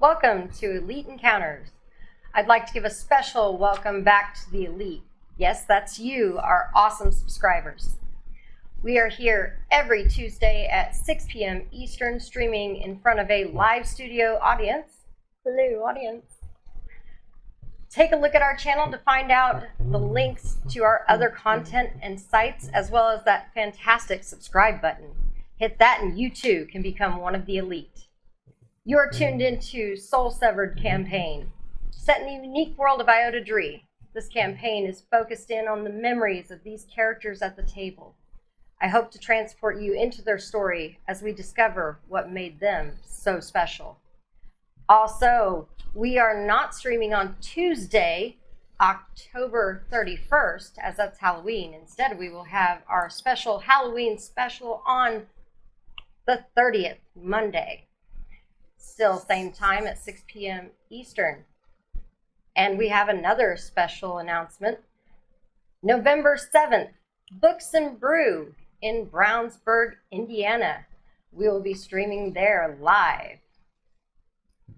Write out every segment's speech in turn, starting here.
Welcome to Elite Encounters. I'd like to give a special welcome back to the Elite. Yes, that's you, our awesome subscribers. We are here every Tuesday at 6 p.m. Eastern, streaming in front of a live studio audience. Hello, audience. Take a look at our channel to find out the links to our other content and sites, as well as that fantastic subscribe button. Hit that and you too can become one of the elite. You're tuned into Soul Severed campaign, set in the unique world of Iota Dree. This campaign is focused in on the memories of these characters at the table. I hope to transport you into their story as we discover what made them so special. Also, we are not streaming on Tuesday, October 31st, as that's Halloween. Instead, we will have our special Halloween special on the 30th, Monday. Still same time at 6 p.m. Eastern. And we have another special announcement. November 7th, Books and Brew in Brownsburg, Indiana. We will be streaming there live.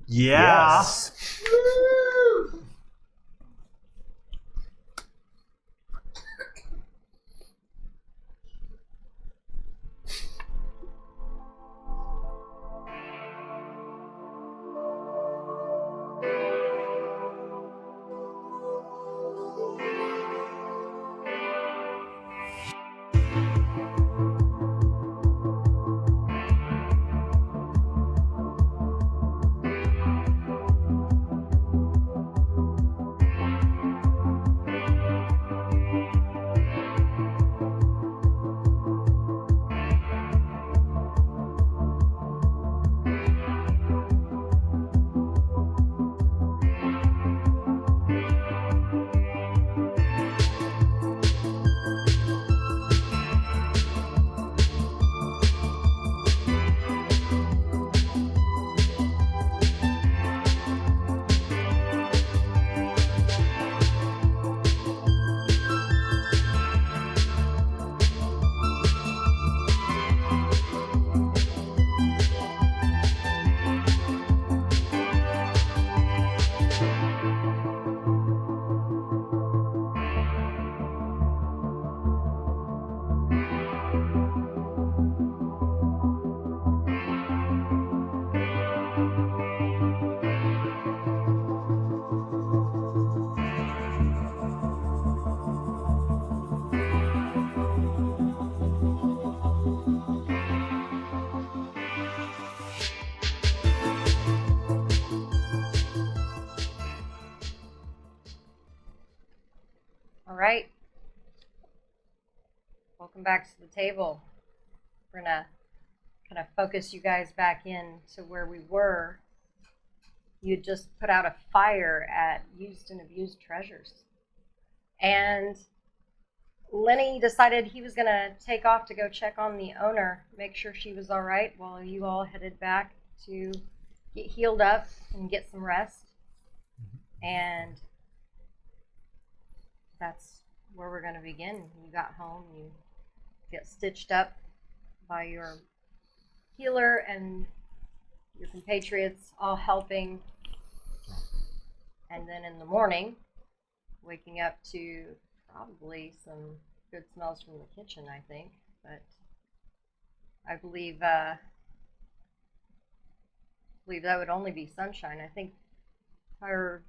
Yeah. Yes. All right. Welcome back to the table. We're going to kind of focus you guys back in to where we were. You just put out a fire at Used and Abused Treasures. And Lenny decided he was going to take off to go check on the owner, make sure she was all right, while you all headed back to get healed up and get some rest. And that's where we're going to begin. You got home, you get stitched up by your healer and your compatriots all helping. And then in the morning, waking up to probably some good smells from the kitchen, I think. But I believe that would only be sunshine. I think if I were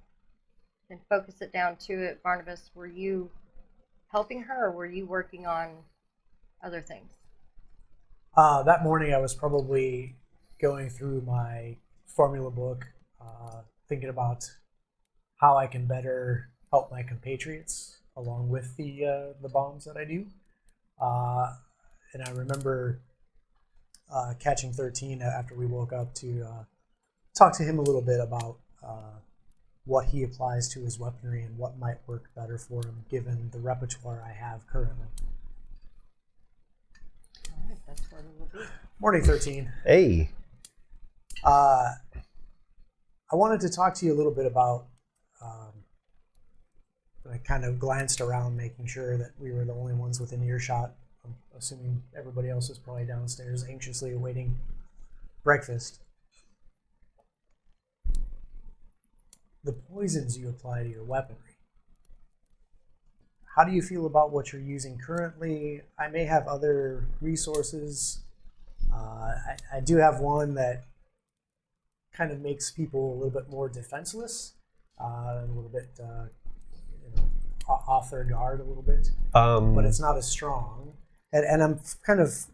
and focus it down to it, Barnabas, were you helping her or were you working on other things? That morning I was probably going through my formula book, thinking about how I can better help my compatriots along with the bombs that I do. And I remember catching 13 after we woke up to talk to him a little bit about what he applies to his weaponry and what might work better for him given the repertoire I have currently. All right, that's where we will be. Morning, 13. Hey. I wanted to talk to you a little bit about, I kind of glanced around making sure that we were the only ones within earshot. I'm assuming everybody else is probably downstairs anxiously awaiting breakfast. the poisons you apply to your weaponry. How do you feel about what you're using currently? I may have other resources. I do have one that kind of makes people a little bit more defenseless, a little bit off their guard a little bit, but it's not as strong. And I'm kind of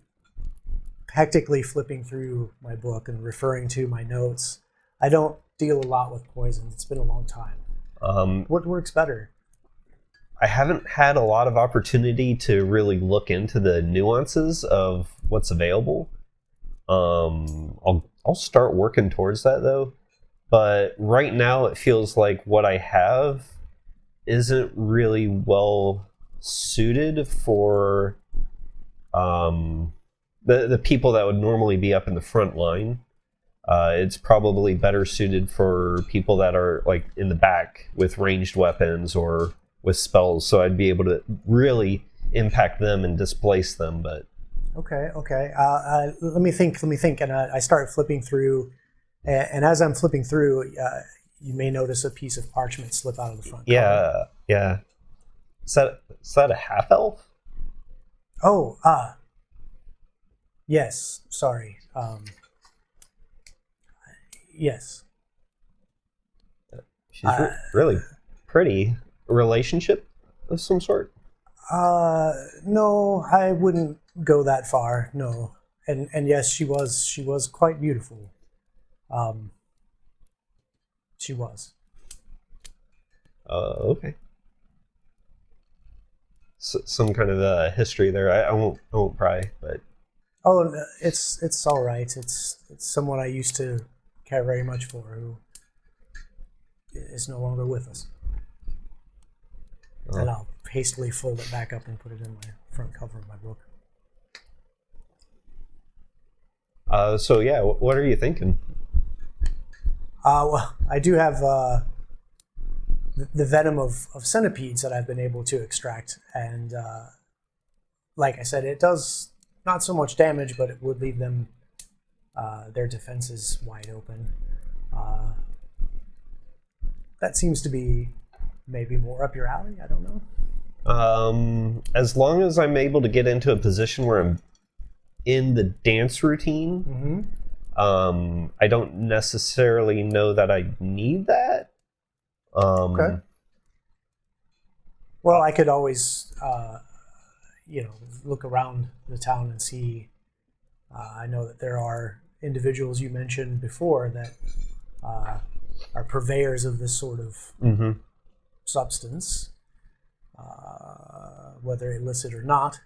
hectically flipping through my book and referring to my notes. I don't deal a lot with poisons. It's been a long time. What works better? I haven't had a lot of opportunity to really look into the nuances of what's available. I'll start working towards that though. But right now it feels like what I have isn't really well suited for the people that would normally be up in the front line. It's probably better suited for people that are like in the back with ranged weapons or with spells, so I'd be able to really impact them and displace them. But okay. Let me think. And I start flipping through, and as I'm flipping through, you may notice a piece of parchment slip out of the front cover. Yeah. Is that a half elf? Oh, yes. Sorry. Yes. She's really pretty. A relationship of some sort? No, I wouldn't go that far. No, and yes, she was quite beautiful. She was. Okay. Some kind of history there. I won't pry, but. Oh, it's all right. It's someone I used to care very much for who is no longer with us. And I'll hastily fold it back up and put it in my front cover of my book. So yeah, what are you thinking? Well, I do have the venom of centipedes that I've been able to extract, and like I said, it does not so much damage, but it would leave them their defenses wide open. That seems to be maybe more up your alley. I don't know. As long as I'm able to get into a position where I'm in the dance routine, I don't necessarily know that I need that. Okay. Well, I could always, look around the town and see. I know that there are individuals you mentioned before that are purveyors of this sort of substance, whether illicit or not.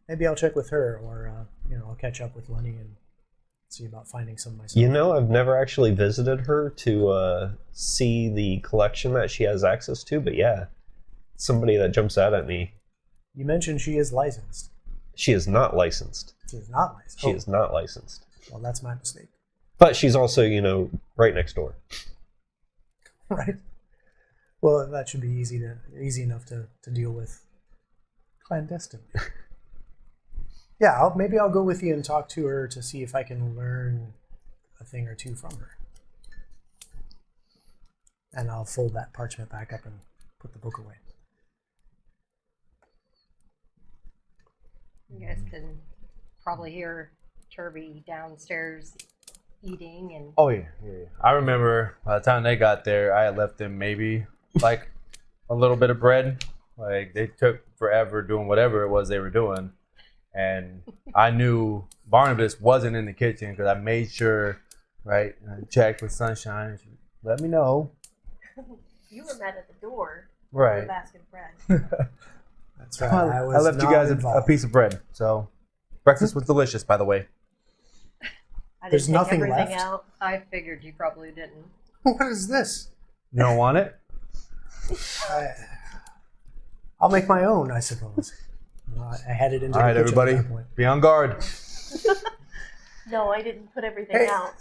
Maybe I'll check with her, or I'll catch up with Lenny and see about finding some myself. I've never actually visited her to see the collection that she has access to, but yeah, somebody that jumps out at me. You mentioned she is licensed. She is not licensed. She is not licensed. She is not licensed. Well, that's my mistake. But she's also, right next door. Right. Well, that should be easy enough to deal with clandestine. Yeah, maybe I'll go with you and talk to her to see if I can learn a thing or two from her. And I'll fold that parchment back up and put the book away. You guys can probably hear Turby downstairs eating and. Oh yeah. I remember by the time they got there, I had left them maybe like a little bit of bread. Like they took forever doing whatever it was they were doing, and I knew Barnabas wasn't in the kitchen because I made sure, right? I checked with Sunshine. And she let me know. You were met at the door. Right. With a basket of bread. That's right. I left you guys a piece of bread. So breakfast was delicious, by the way. I There's didn't take nothing everything left? out. I figured you probably didn't. What is this? You don't want it? I'll make my own, I suppose. I headed into All the right, kitchen everybody, at that point. be on guard. No, I didn't put everything Hey, out.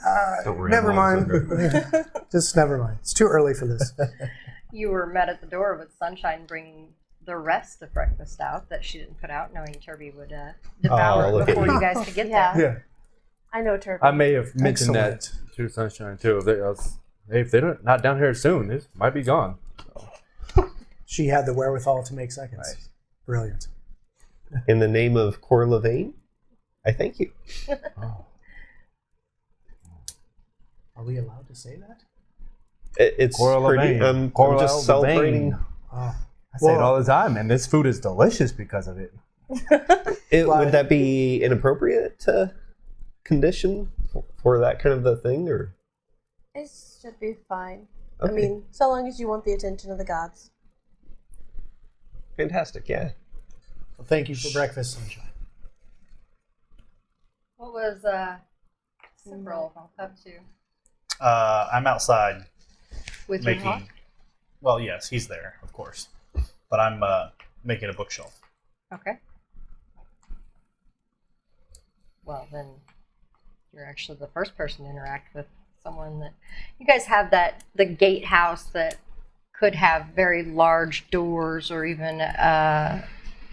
Don't worry, never I'm mind. Just never mind. It's too early for this. You were met at the door with Sunshine bringing the rest of breakfast out that she didn't put out, knowing Turby would devour look it at before you. you guys could get Yeah. there. Yeah. I know Turby. I may have mentioned Excellent. that to Sunshine too. Hey, if they're not down here soon, it might be gone. She had the wherewithal to make seconds. Nice. Brilliant. In the name of Cor Levain, I thank you. Oh. Are we allowed to say that? It's Cor pretty. Levain. I'm Cor just Levain. celebrating. Oh, I say it all the time, and this food is delicious because of it. Would that be inappropriate to condition for that kind of a thing, or? It should be fine. Okay. I mean, so long as you want the attention of the gods. Fantastic, yeah. well, thank you for breakfast, Sunshine. What was Cimbrel up to I'm outside with your hawk? making. Well, yes, he's there, of course, but I'm making a bookshelf. Okay. Well, then you're actually the first person to interact with someone that you guys have the gatehouse that could have very large doors or even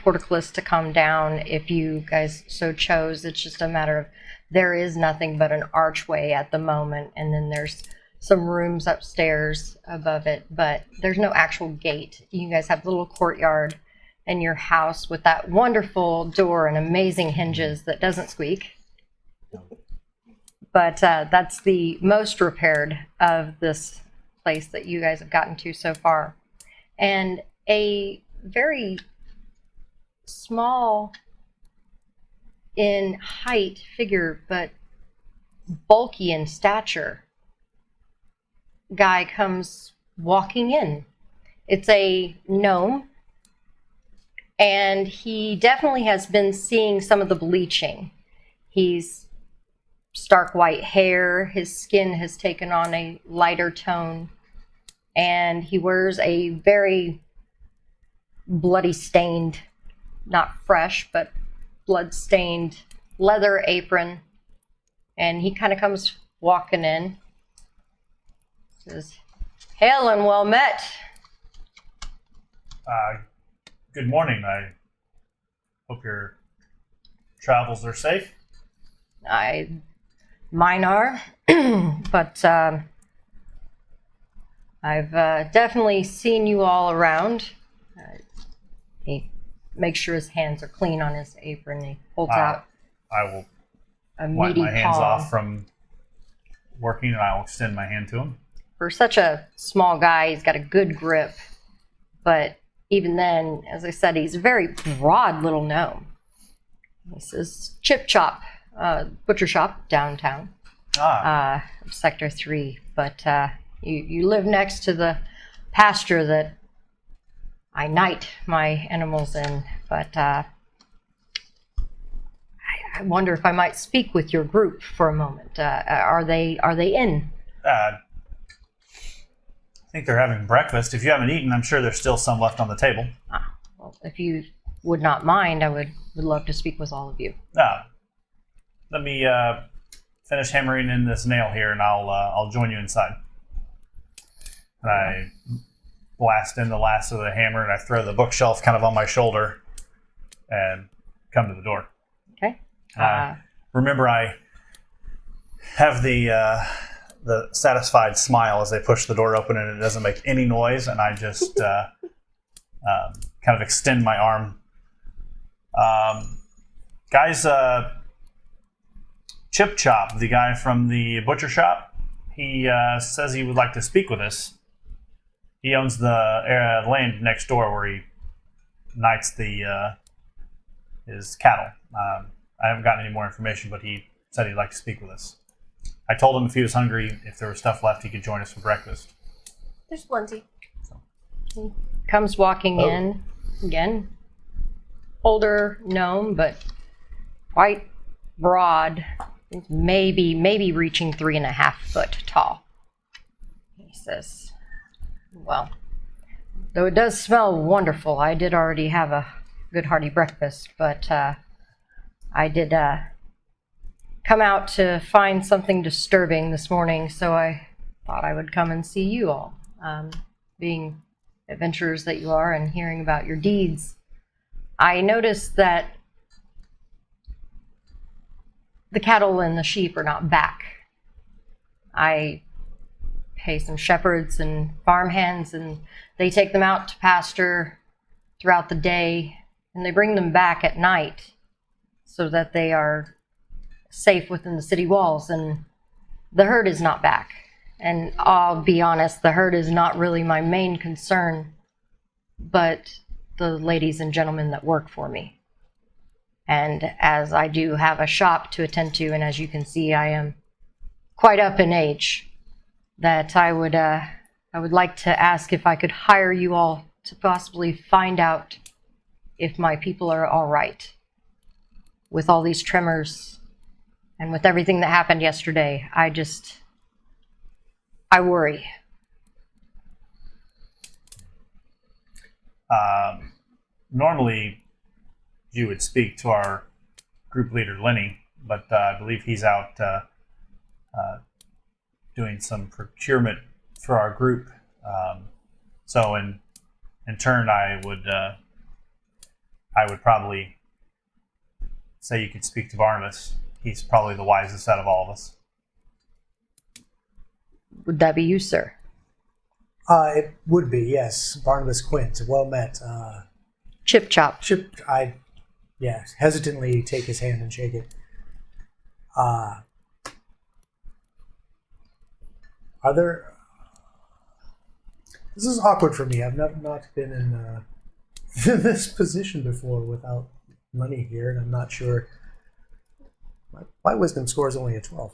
portcullis to come down if you guys so chose. It's just a matter of there is nothing but an archway at the moment, and then there's some rooms upstairs above it, but there's no actual gate. You guys have a little courtyard and your house with that wonderful door and amazing hinges that doesn't squeak. But that's the most repaired of this place that you guys have gotten to so far. And a very small in height figure, but bulky in stature, guy comes walking in. It's a gnome, and he definitely has been seeing some of the bleaching. He's stark white hair, his skin has taken on a lighter tone, and he wears a very bloody stained, not fresh, but blood stained leather apron. And he kind of comes walking in. Says, "Hail and well met." Good morning. I hope your travels are safe. Mine are, but I've definitely seen you all around. He makes sure his hands are clean on his apron. He holds out I will a wipe meaty my hands palm. off from working, and I will extend my hand to him. For such a small guy, he's got a good grip. But even then, as I said, he's a very broad little gnome. This is Chip Chop, butcher shop downtown, Sector 3. But you live next to the pasture that I night my animals in. But I wonder if I might speak with your group for a moment. Are they in? I think they're having breakfast. If you haven't eaten, I'm sure there's still some left on the table. Well, if you would not mind, I would love to speak with all of you. Let me finish hammering in this nail here, and I'll join you inside. And I blast in the last of the hammer, and I throw the bookshelf kind of on my shoulder, and come to the door. Okay. Remember, I have the satisfied smile as they push the door open, and it doesn't make any noise, and I just kind of extend my arm. Guys, Chip Chop, the guy from the butcher shop, he says he would like to speak with us. He owns the land next door where he knights his cattle. I haven't gotten any more information, but he said he'd like to speak with us. I told him if he was hungry, if there was stuff left, he could join us for breakfast. There's plenty. He comes walking in again. Older gnome, but quite broad. Maybe reaching 3.5 foot tall. He says, "Well, though it does smell wonderful, I did already have a good hearty breakfast, but I did come out to find something disturbing this morning, so I thought I would come and see you all. Being adventurers that you are and hearing about your deeds, I noticed that the cattle and the sheep are not back. I pay some shepherds and farmhands, and they take them out to pasture throughout the day, and they bring them back at night so that they are safe within the city walls. And the herd is not back. And I'll be honest, the herd is not really my main concern, but the ladies and gentlemen that work for me. And as I do have a shop to attend to, and as you can see, I am quite up in age, that I would like to ask if I could hire you all to possibly find out if my people are all right. With all these tremors and with everything that happened yesterday, I worry. Normally, you would speak to our group leader, Lenny, but I believe he's out doing some procurement for our group. So in turn, I would probably say you could speak to Barnabas. He's probably the wisest out of all of us. Would that be you, sir? It would be, yes. Barnabas Quint. Well met. Chip Chop. Chip, hesitantly take his hand and shake it. Are there... This is awkward for me. I've not been in this position before without money here, and I'm not sure. My wisdom score is only a 12.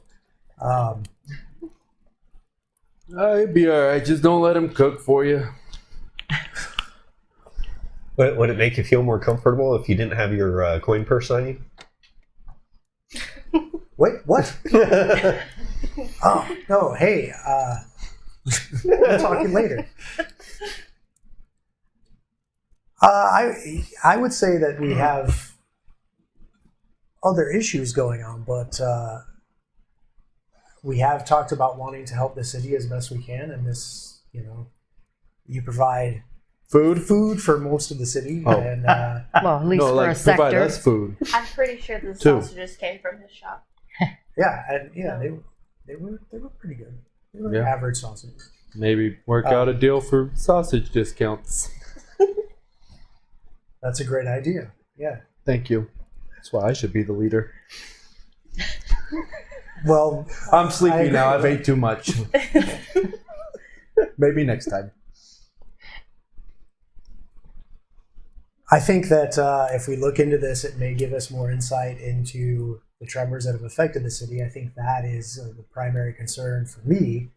It'd be alright. Just don't let him cook for you. Would it make you feel more comfortable if you didn't have your coin purse on you? Wait, what? Oh, no, hey, we'll talking later. I would say that we have other issues going on, but we have talked about wanting to help the city as best we can, and this, you provide food for most of the city, and Well, at least for a provide sector. us food. I'm pretty sure the Two. sausages came from his shop. they were pretty good. They were average sausages. Maybe work out a deal for sausage discounts. That's a great idea. Yeah. Thank you. That's why I should be the leader. Well, I'm sleepy I agree now. with I've ate too much. Maybe next time. I think that if we look into this, it may give us more insight into the tremors that have affected the city. I think that is the primary concern for me.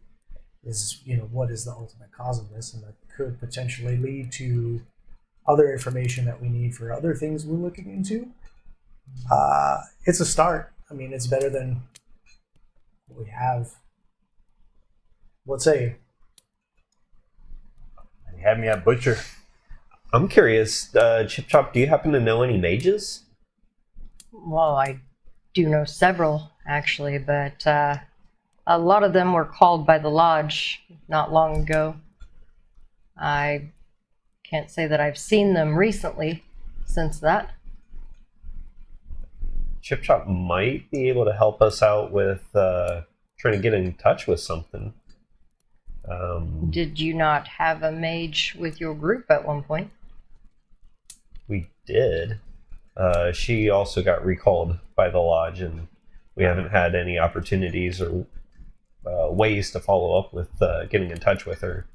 Is what is the ultimate cause of this, and that could potentially lead to other information that we need for other things we're looking into. It's a start. I mean, it's better than what we have. What say you? You had me at butcher. I'm curious, Chip Chop, do you happen to know any mages? Well, I do know several, actually, but a lot of them were called by the lodge not long ago. I can't say that I've seen them recently since that. Chip Chop might be able to help us out with trying to get in touch with something. Did you not have a mage with your group at one point? We did. She also got recalled by the lodge, and we haven't had any opportunities or ways to follow up with getting in touch with her.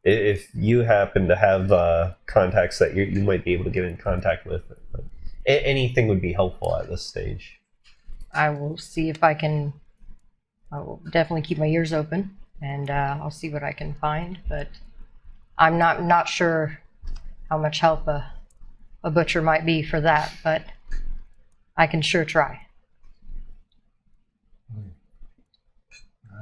If you happen to have contacts that you might be able to get in contact with, anything would be helpful at this stage. I will see if I can. I will definitely keep my ears open, and I'll see what I can find. But I'm not sure how much help a butcher might be for that, but I can sure try.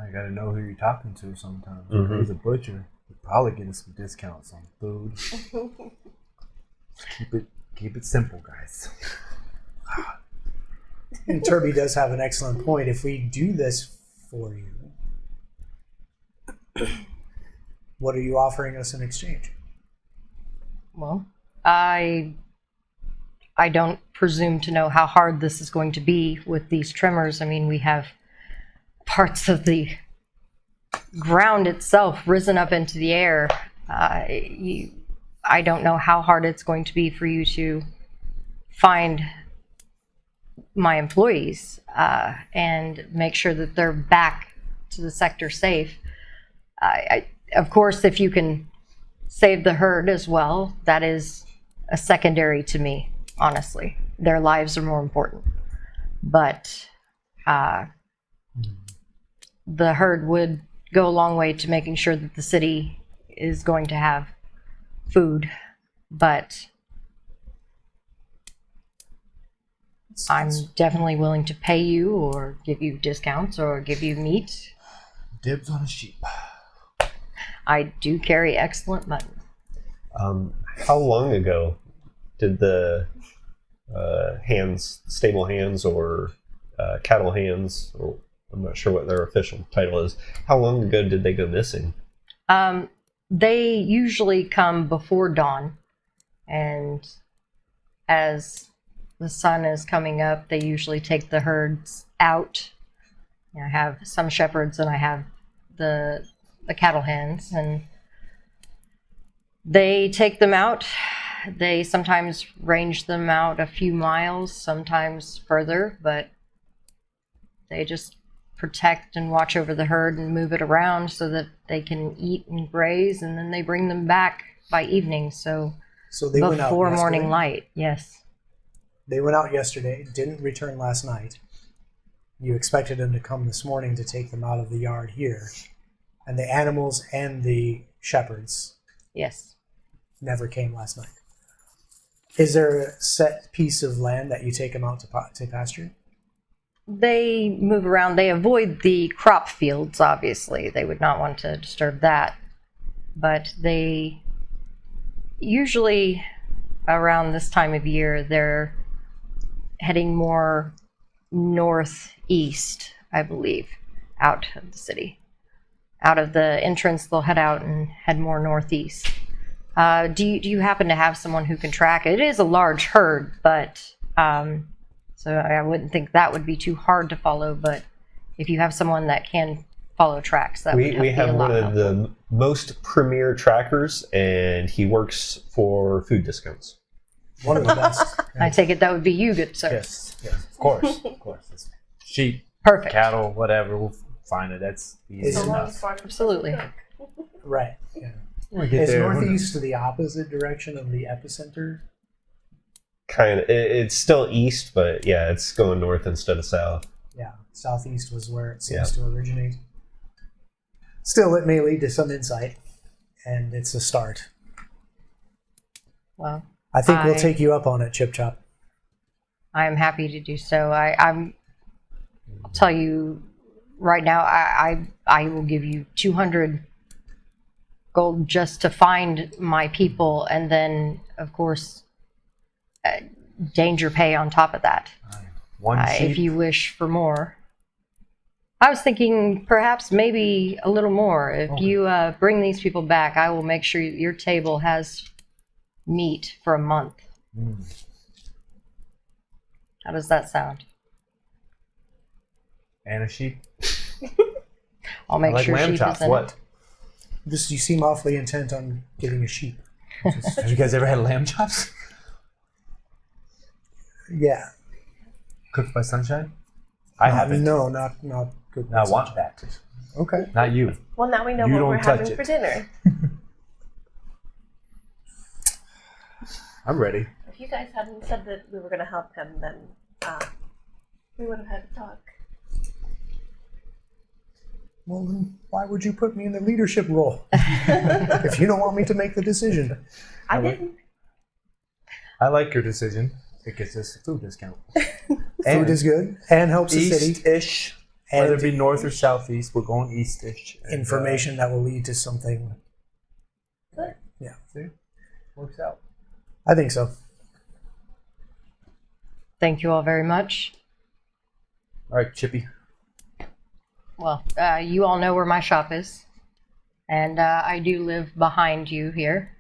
I gotta know who you're talking to sometimes. Mhm. If he's a butcher, he'll probably get us some discounts on food. Keep it simple, guys. And Turby does have an excellent point. If we do this for you, what are you offering us in exchange? Well, I don't presume to know how hard this is going to be with these tremors. I mean, we have parts of the ground itself risen up into the air, I don't know how hard it's going to be for you to find my employees and make sure that they're back to the sector safe. Of course, if you can save the herd as well, that is a secondary to me, honestly. Their lives are more important. But the herd would go a long way to making sure that the city is going to have food. But I'm definitely willing to pay you or give you discounts or give you meat. Dibs on a sheep. I do carry excellent mutton. How long ago did the stable hands or cattle hands, or I'm not sure what their official title is, how long ago did they go missing? They usually come before dawn, and as the sun is coming up, they usually take the herds out. I have some shepherds and I have the cattle hens, and they take them out. They sometimes range them out a few miles, sometimes further, but they just protect and watch over the herd and move it around so that they can eat and graze, and then they bring them back by evening. So they went out before yesterday? morning light, yes. They went out yesterday, didn't return last night. You expected them to come this morning to take them out of the yard here. And the animals and the shepherds Yes. never came last night. Is there a set piece of land that you take them out to pasture? They move around. They avoid the crop fields, obviously. They would not want to disturb that. But they usually, around this time of year, they're heading more northeast, I believe, out of the city. Out of the entrance, they'll head out and head more northeast. Do you happen to have someone who can track it? It is a large herd, but so I wouldn't think that would be too hard to follow. But if you have someone that can follow tracks, that would We have be a lot one of helpful. the most premier trackers, and he works for food discounts. One of the best. I take it that would be you, good sir. Yes, of course, of course. It's sheep, Perfect. cattle, whatever. We'll find it. That's easy Is it So long enough. as farmers Absolutely. cook. Right. Yeah. When we get Is there, who northeast to the opposite direction of the epicenter? Kind of, it's still east, but yeah, it's going north instead of south. Yeah. Southeast was where it seems to originate. Still, it may lead to some insight, and it's a start. Well, I think we'll I- take you up on it, Chip Chop. I am happy to do so. I'll tell you right now, I will give you 200 gold just to find my people, and then, of course, danger pay on top of that. one sheep. If you wish for more. I was thinking perhaps maybe a little more. If you bring these people back, I will make sure your table has meat for a month. How does that sound? And a sheep. I'll I make like sure lamb sheep chops. is in What? Just you seem awfully intent on getting a sheep. Have you guys ever had lamb chops Yeah. cooked by sunshine? I haven't. No, not good. I want that. Okay. Not you. Well, now we know You what don't we're touch having it. for dinner. I'm ready. If you guys hadn't said that we were going to help him, then we would have had a talk. Well, then why would you put me in the leadership role if you don't want me to make the decision? I like- didn't. I like your decision. It gets us a food discount. Food is good and helps the city. East-ish. Whether And it be north or southeast, we're going east-ish. And, information that will lead to something. Good. Yeah, see? Works out. I think so. Thank you all very much. All right, Chippy. Well, you all know where my shop is, and I do live behind you here.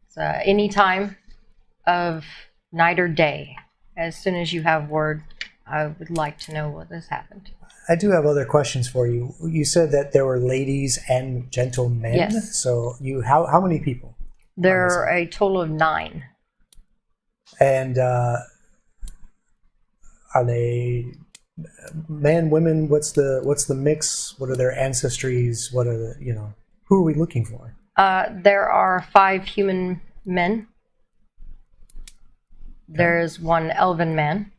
So any time of night or day, as soon as you have word, I would like to know what has happened. I do have other questions for you. You said that there were ladies and gentlemen. Yes. So how many people? There are a total of 9. And are they men, women? What's the mix? What are their ancestries? What are the who are we looking for? There are 5 human men. There is 1 elven man.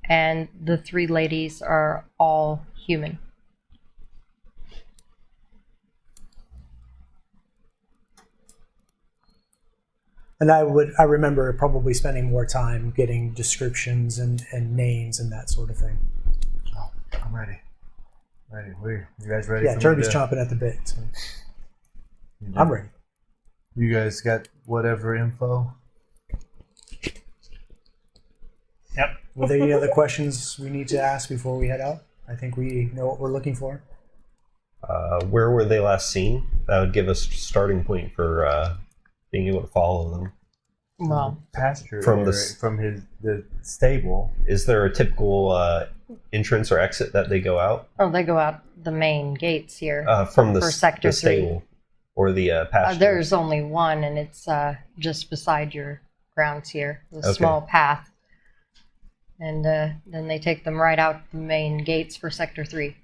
And the 3 ladies are all human. And I remember probably spending more time getting descriptions and names and that sort of thing. Oh, I'm ready. You guys ready? Yeah, Turby's chomping at the bit. So. I'm ready. You guys got whatever info? Yep. Were there any other questions we need to ask before we head out? I think we know what we're looking for. Where were they last seen? That would give us a starting point for being able to follow them. Well, Pasture From area, the from the stable. Is there a typical entrance or exit that they go out? they go out the main gates here. From For Sector 3. stable or the pasture? There's only one, and it's just beside your grounds here. A Okay. small path. And then they take them right out the main gates for Sector 3.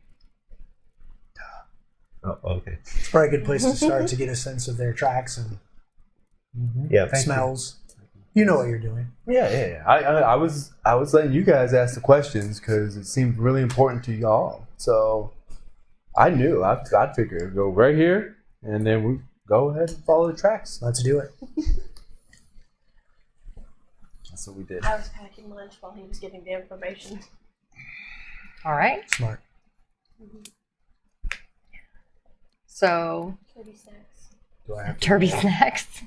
Oh, okay. It's probably a good place to start to get a sense of their tracks and Yeah. Thank you. smells. You know what you're doing. Yeah. I was letting you guys ask the questions because it seemed really important to y'all. So I knew I'd figure go right here, and then we go ahead and follow the tracks. Let's do it. That's what we did. I was packing lunch while he was giving the information. All right. Smart. So, Turby snacks. Do I have to? Turby snacks.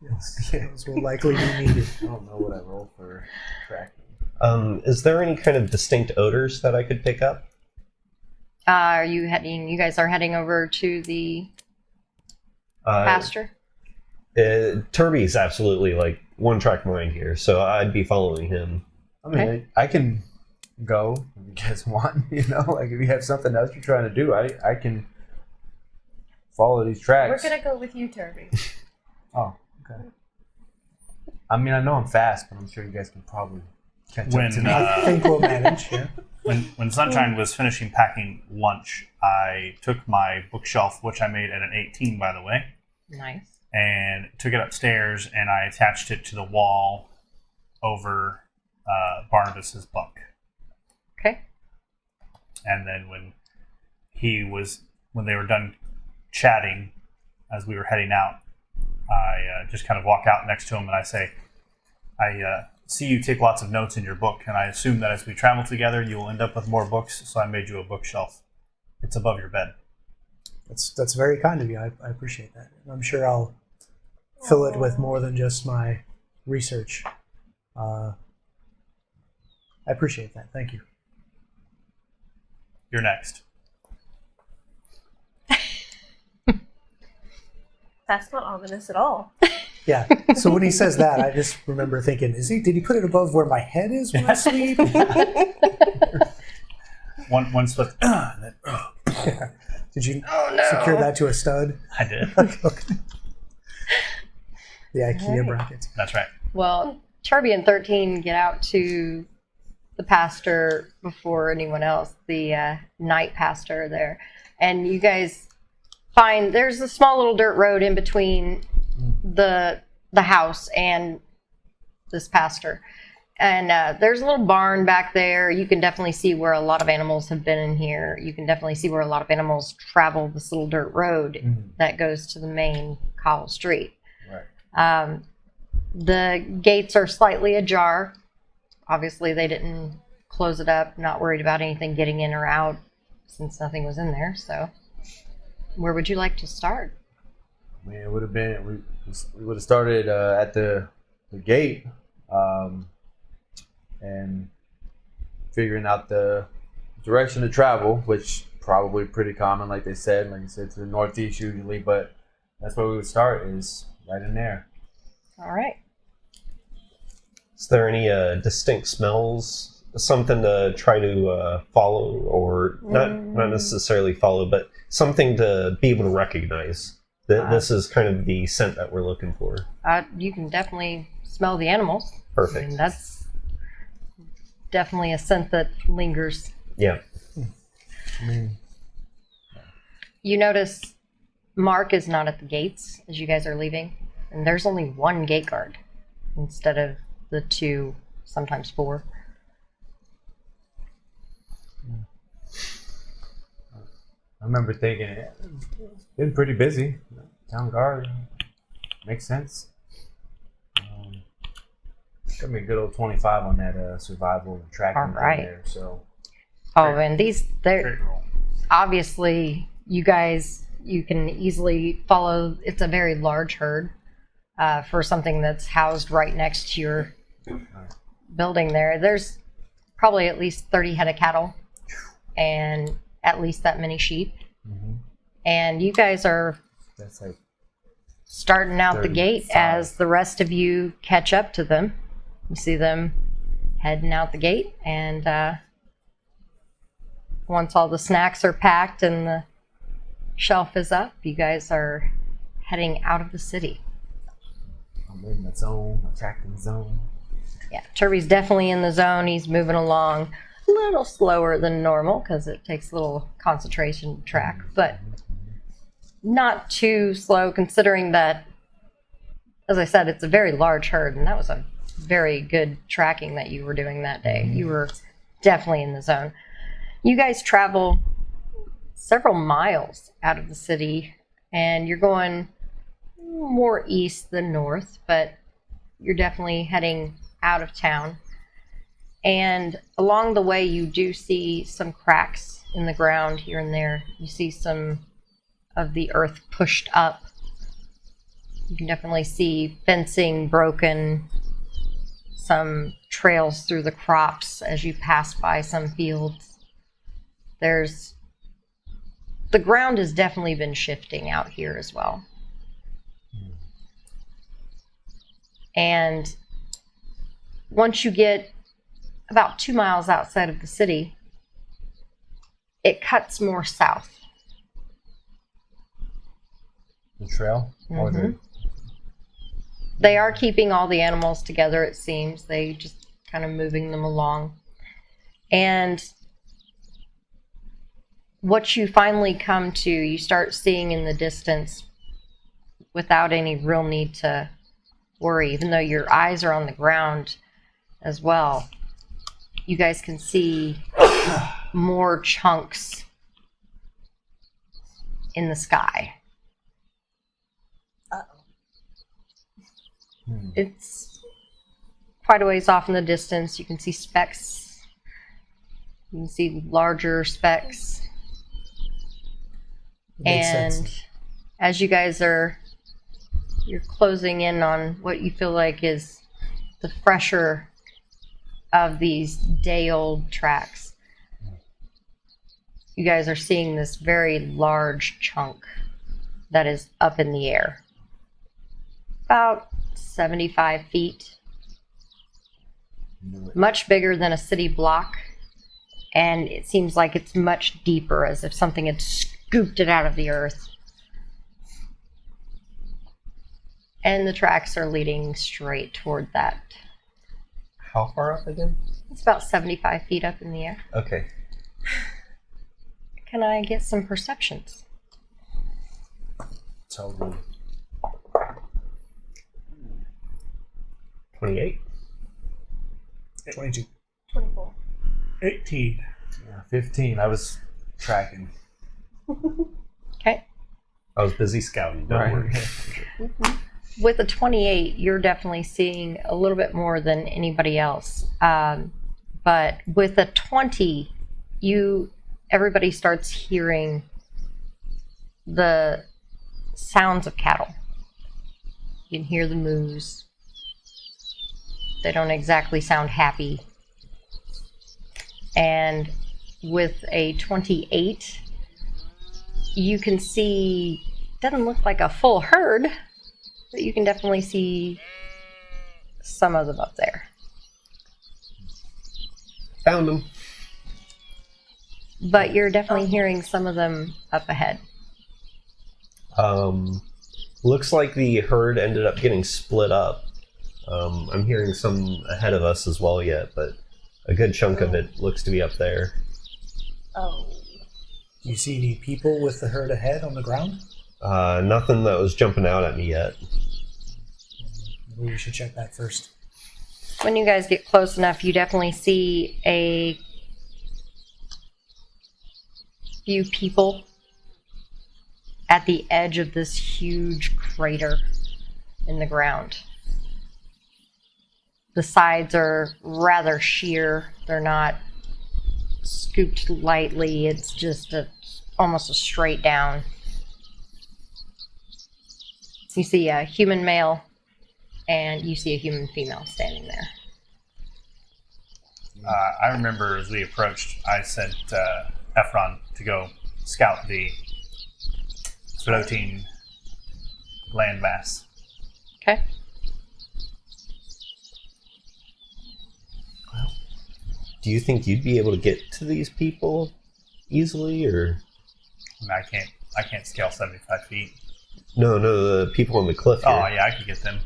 Yes. Those will likely be needed. I don't know what I roll for tracking. Is there any kind of distinct odors that I could pick up? Are you heading? You guys are heading over to the pasture. Turby's absolutely like one-track mind here, so I'd be following him. I mean, Okay. I can go if you guys want. Like if you have something else you're trying to do, I can follow these tracks. We're gonna go with you, Turby. Oh, okay. I mean, I know I'm fast, but I'm sure you guys can probably catch up When to me. I think we'll manage. Yeah. when Sunshine was finishing packing lunch, I took my bookshelf, which I made at an 18, by the way, Nice. and took it upstairs, and I attached it to the wall over Barnabas's bunk. Okay. And then when they were done chatting, as we were heading out, I just kind of walk out next to him and I say, I see you take lots of notes in your book, and I assume that as we travel together, you will end up with more books, so I made you a bookshelf. It's above your bed. That's very kind of you. I appreciate that. I'm sure I'll fill it with more than just my research. I appreciate that. Thank you. You're next. That's not ominous at all. Yeah. So when he says that, I just remember thinking, did he put it above where my head is when I sleep? One slip. Did you secure that to a stud? I did. Okay. The IKEA Alright. brackets. That's right. Well, Turby and 13 get out to the pasture before anyone else, the night pasture there. And you guys find there's a small little dirt road in between the house and this pasture. And there's a little barn back there. You can definitely see where a lot of animals have been in here. You can definitely see where a lot of animals travel this little dirt road that goes to the main cobble street. Right. The gates are slightly ajar. Obviously, they didn't close it up, not worried about anything getting in or out since nothing was in there. So, where would you like to start? I mean, it would have been we would have started at the gate, and figuring out the direction to travel, which probably pretty common, like they said. Like you said, to the northeast usually, but that's where we would start is right in there. All right. Is there any distinct smells? Something to try to follow, or not necessarily follow, but something to be able to recognize that this is kind of the scent that we're looking for. You can definitely smell the animals. Perfect. I mean, that's definitely a scent that lingers. Yeah. You notice Mark is not at the gates as you guys are leaving, and there's only one gate guard instead of the 2, sometimes 4. I remember thinking, it's been pretty busy. Town guard makes sense. Got me a good old 25 on that survival and tracking All right. there. So And they're Great roll. obviously, you guys, you can easily follow. It's a very large herd for something that's housed right next to your building there. There's probably at least 30 head of cattle and at least that many sheep. And you guys are that's like starting out the gate 35. as the rest of you catch up to them. You see them heading out the gate, and once all the snacks are packed and the shelf is up, you guys are heading out of the city. I'm in the zone, attracting zone. Yeah, Turby's definitely in the zone. He's moving along a little slower than normal because it takes a little concentration to track, but not too slow considering that, as I said, it's a very large herd, and that was a very good tracking that you were doing that day. You were definitely in the zone. You guys travel several miles out of the city, and you're going more east than north, but you're definitely heading out of town. And along the way, you do see some cracks in the ground here and there. You see some of the earth pushed up. You can definitely see fencing broken, some trails through the crops as you pass by some fields. The ground has definitely been shifting out here as well. And once you get about 2 miles outside of the city, it cuts more south. The trail? Or the, They are keeping all the animals together, it seems. They just kind of moving them along. And what you finally come to, you start seeing in the distance without any real need to worry, even though your eyes are on the ground as well. You guys can see more chunks in the sky. It's quite a ways off in the distance. You can see specks. You can see larger specks. Makes And sense. as you guys you're closing in on what you feel like is the fresher of these day-old tracks, you guys are seeing this very large chunk that is up in the air. About 75 feet. Much bigger than a city block. And it seems like it's much deeper, as if something had scooped it out of the earth. And the tracks are leading straight toward that. How far up again? It's about 75 feet up in the air. Okay. Can I get some perceptions? totally. 28. 22. 24. 18. Yeah, 15. I was tracking. Okay. I was busy scouting. Don't worry. With a 28, you're definitely seeing a little bit more than anybody else. But with a 20, everybody starts hearing the sounds of cattle. You can hear the moos. They don't exactly sound happy. And with a 28, you can see, doesn't look like a full herd, but you can definitely see some of them up there. Found him. But you're definitely hearing some of them up ahead. Looks like the herd ended up getting split up. I'm hearing some ahead of us as well yet, but a good chunk of it looks to be up there. Oh. You see any people with the herd ahead on the ground? Nothing that was jumping out at me yet. Maybe we should check that first. When you guys get close enough, you definitely see a few people at the edge of this huge crater in the ground. The sides are rather sheer. They're not scooped lightly. It's just almost a straight down. You see a human male and you see a human female standing there. I remember as we approached, I sent Ephron to go scout the floating landmass. Okay. Do you think you'd be able to get to these people easily, or? I mean, I can't scale 75 feet. No, the people on the cliff here. Oh yeah, I could get them.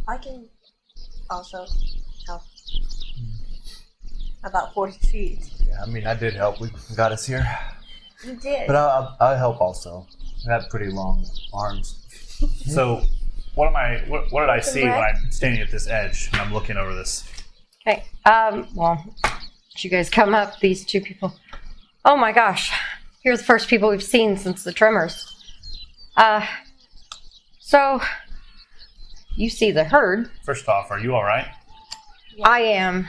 I can also help. About 40 feet. Yeah, I mean, I did help. We got us here. You did. But I'll help also. I have pretty long arms. So, what did I see when Right. I'm standing at this edge and I'm looking over this? Okay. Well, as you guys come up, these two people. Oh my gosh. You're the first people we've seen since the tremors. So you see the herd. First off, are you all right? Yeah. I am.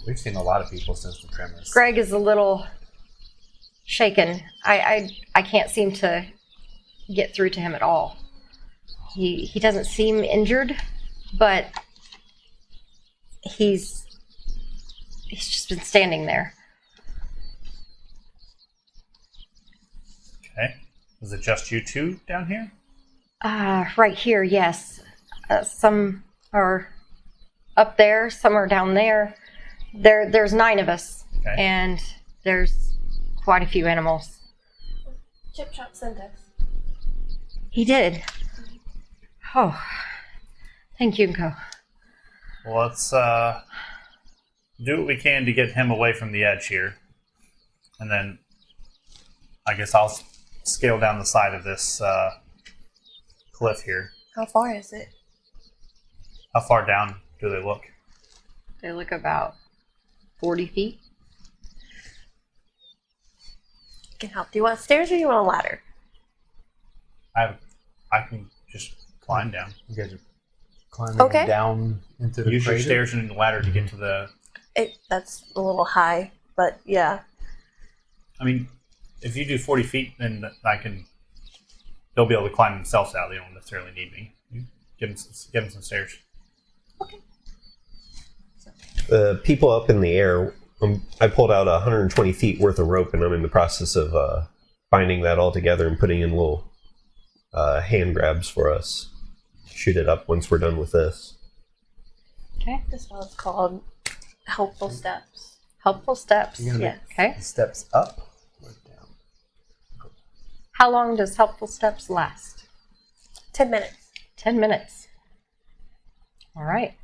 We've seen a lot of people since the tremors. Greg is a little shaken. I can't seem to get through to him at all. He doesn't seem injured, but he's just been standing there. Okay. Is it just you two down here? Right here, yes. Some are up there, some are down there. There's 9 of us, Okay. and there's quite a few animals. Chip Chop sent us. He did. Oh, thank you, Nko. Well, let's do what we can to get him away from the edge here, and then I guess I'll scale down the side of this cliff here. How far is it? How far down do they look? They look about 40 feet. I can help. Do you want stairs or you want a ladder? I can just climb down. You guys are climbing Okay. down into the Use your crater? stairs and the ladder to get to the. That's a little high, but yeah. I mean, if you do 40 feet, then they'll be able to climb themselves out. They don't necessarily need me. Give them some stairs. The people up in the air, I pulled out 120 feet worth of rope, and I'm in the process of binding that all together and putting in little hand grabs for us. Shoot it up once we're done with this. Okay. This one's called Helpful Steps. Helpful steps. You're gonna Yes. Okay. Steps up or down? How long does helpful steps last? 10 minutes. 10 minutes. All right.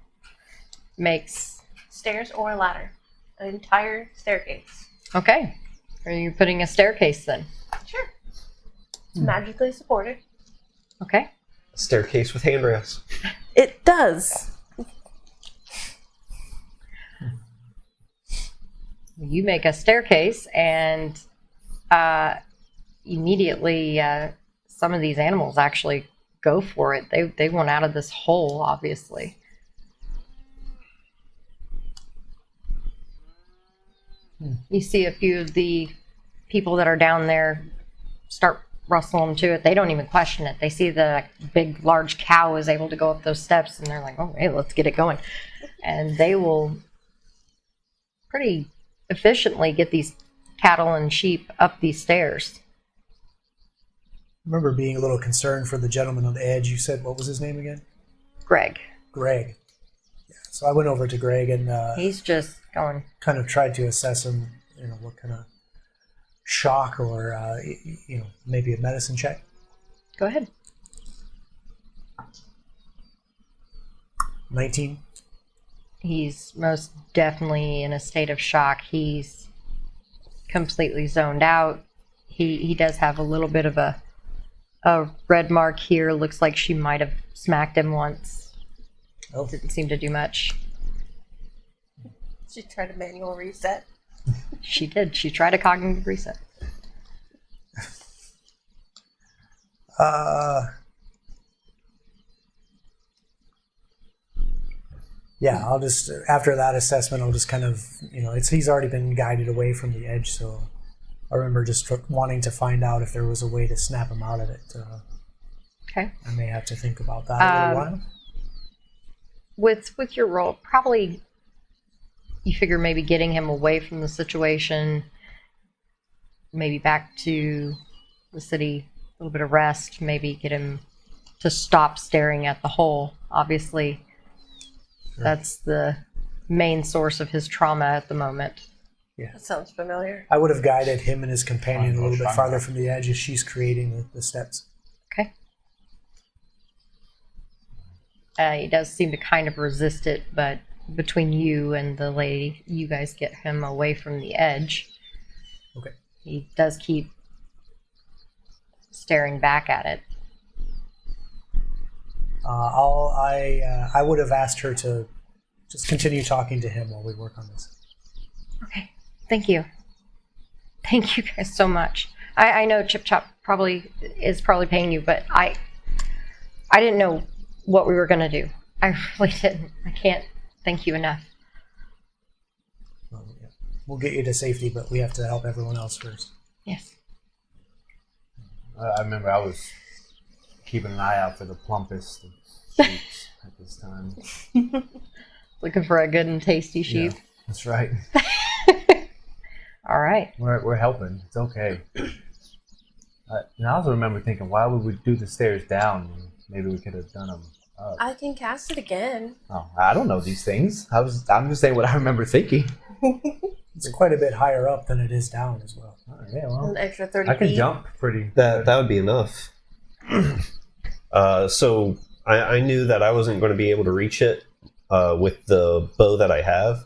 Makes. Stairs or a ladder. An entire staircase. Okay. Are you putting a staircase then? Sure. It's magically supported. Okay. Staircase with handrails. It does. You make a staircase, and immediately some of these animals actually go for it. They want out of this hole, obviously. You see a few of the people that are down there start rustling to it. They don't even question it. They see the big, large cow is able to go up those steps, and they're like, oh, hey, let's get it going. And they will pretty efficiently get these cattle and sheep up these stairs. I remember being a little concerned for the gentleman on the edge. You said, what was his name again? Greg. Greg. Yeah. So I went over to Greg and He's just going. kind of tried to assess him, what kind of shock or, maybe a medicine check. Go ahead. 19. He's most definitely in a state of shock. He's completely zoned out. He does have a little bit of a red mark here. Looks like she might have smacked him once. Oh. Didn't seem to do much. She tried a manual reset. She did. She tried a cognitive reset. Yeah, I'll just, after that assessment, I'll just kind of, he's already been guided away from the edge, so I remember just wanting to find out if there was a way to snap him out of it. Okay. I may have to think about that a little while. With your role, probably you figure maybe getting him away from the situation, maybe back to the city, a little bit of rest, maybe get him to stop staring at the hole. Obviously, that's the main source of his trauma at the moment. Yeah. That sounds familiar. I would have guided him and his companion a little bit Fine. farther from the edge as she's creating the steps. Okay. He does seem to kind of resist it, but between you and the lady, you guys get him away from the edge. Okay. He does keep staring back at it. I would have asked her to just continue talking to him while we work on this. Okay. Thank you. Thank you guys so much. I know Chip Chop is probably paying you, but I didn't know what we were going to do. I really didn't. I can't thank you enough. Well, yeah. We'll get you to safety, but we have to help everyone else first. Yes. I remember I was keeping an eye out for the plumpest of sheeps at this time. Looking for a good and tasty sheep. Yeah, that's right. All right. We're helping. It's okay. And I also remember thinking, why would we do the stairs down? Maybe we could have done them up. I can cast it again. Oh, I don't know these things. I'm just saying what I remember thinking. It's quite a bit higher up than it is down as well. Oh, yeah, well, An extra 30 I can feet. jump pretty. That would be enough. So I knew that I wasn't going to be able to reach it with the bow that I have.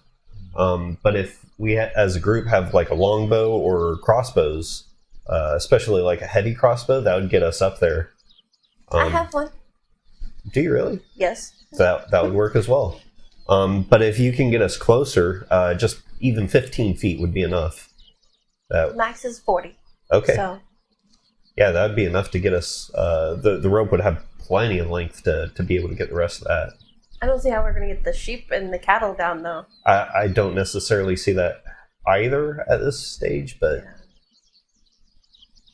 But if we, as a group, have like a longbow or crossbows, especially like a heavy crossbow, that would get us up there. I have one. Do you really? Yes. That would work as well. But if you can get us closer, just even 15 feet would be enough. Max is 40. Okay. So Yeah, that would be enough to get us. The rope would have plenty of length to be able to get the rest of that. I don't see how we're going to get the sheep and the cattle down, though. I don't necessarily see that either at this stage, but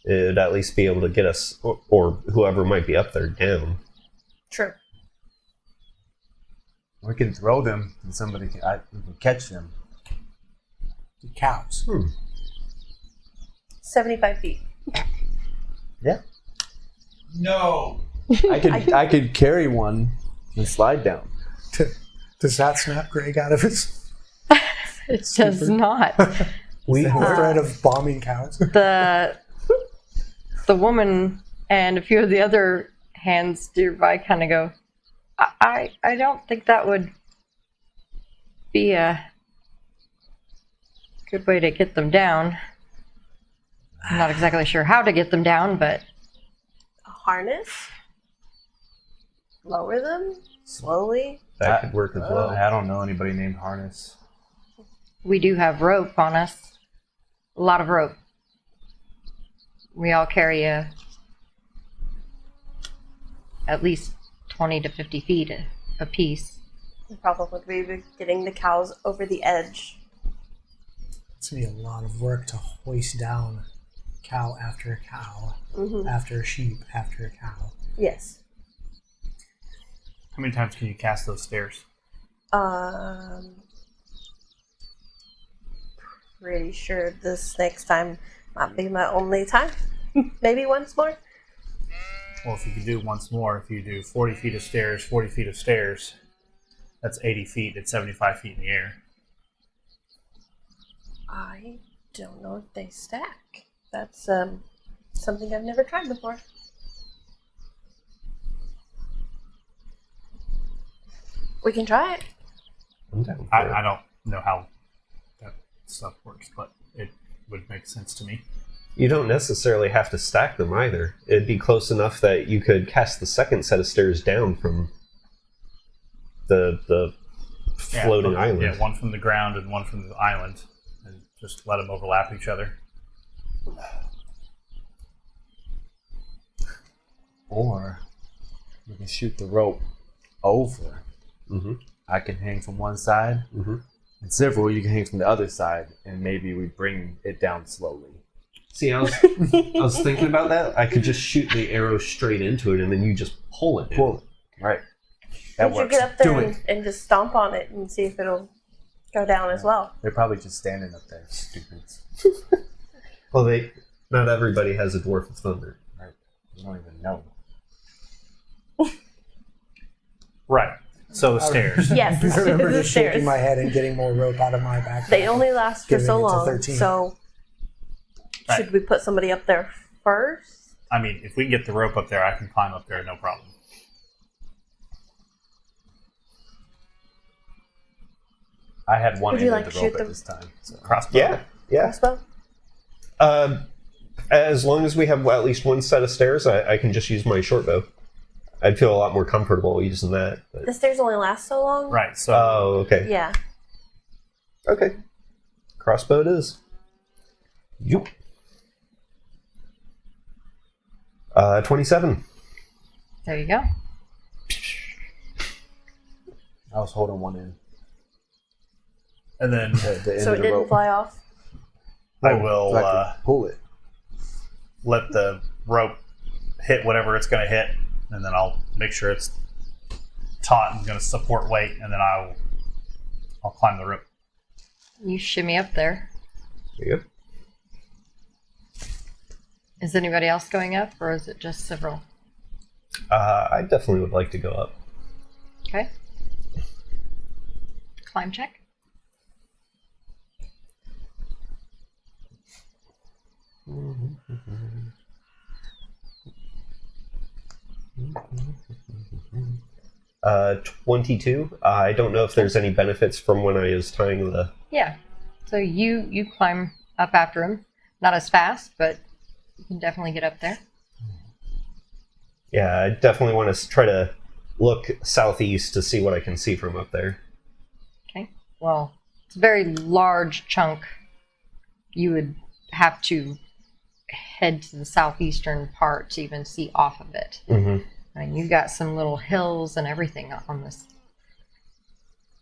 Yeah. it'd at least be able to get us, or whoever might be up there, down. True. We can throw them, and we can catch them. The cows. 75 feet. Yeah. No. I could carry one and slide down. Does that snap Greg out of his It does not. threat of bombing cows? The woman and a few of the other hands nearby kind of go, I don't think that would be a good way to get them down. I'm not exactly sure how to get them down, but A harness? Lower them? Slowly? That could work as well. I don't know anybody named Harness. we do have rope on us. A lot of rope. We all carry at least 20 to 50 feet a piece. The problem would be getting the cows over the edge. It's going to be a lot of work to hoist down cow after cow, after sheep after cow. Yes. How many times can you cast those stairs? Pretty sure this next time might be my only time. Maybe once more. Well, if you could do once more, if you do 40 feet of stairs, 40 feet of stairs, That's 80 feet. It's 75 feet in the air. I don't know if they stack. That's something I've never tried before. We can try it. I'm down for it. I don't know how that stuff works, but it would make sense to me. You don't necessarily have to stack them either. It'd be close enough that you could cast the second set of stairs down from the floating island. Yeah, one from the ground and one from the island, and just let them overlap each other. Or we can shoot the rope over. Mm-hmm. I can hang from one side, Mm-hmm. and several you can hang from the other side, and maybe we bring it down slowly. See, I was thinking about that. I could just shoot the arrow straight into it, and then you just pull it. Pull it. Right. That We should works. get up there Do and, it. and just stomp on it and see if it'll go down as well. They're probably just standing up there, stupids. Well, not everybody has a dwarf of thunder. Right. You don't even know. Right. So the stairs. Yes, I remember the just shaking stairs. my head and getting more rope out of my backpack. They only last for Giving so it to long. 13. So Right. should we put somebody up there first? I mean, if we can get the rope up there, I can climb up there, no problem. I had one Would you end like of to the rope shoot at them? this time. So. Crossbow. Yeah. Crossbow? As long as we have at least one set of stairs, I can just use my short bow. I'd feel a lot more comfortable using that. But... The stairs only last so long? Right. So Oh, okay. Yeah. Okay. Crossbow it is. Yoop. 27. There you go. I was holding one end. and then The end So of it the didn't rope. fly off? I will So I could pull it. let the rope hit whatever it's going to hit, and then I'll make sure it's taut and going to support weight, and then I'll climb the rope. You shimmy up there. There you go. Is anybody else going up, or is it just several? I definitely would like to go up. Okay. Climb check. Mm-hmm. 22. I don't know if there's any benefits from when I was tying the... Yeah. So you climb up after him. Not as fast, but you can definitely get up there. Yeah, I definitely want to try to look southeast to see what I can see from up there. Okay. Well, it's a very large chunk. You would have to head to the southeastern part to even see off of it. Mm-hmm. And you got some little hills and everything on this.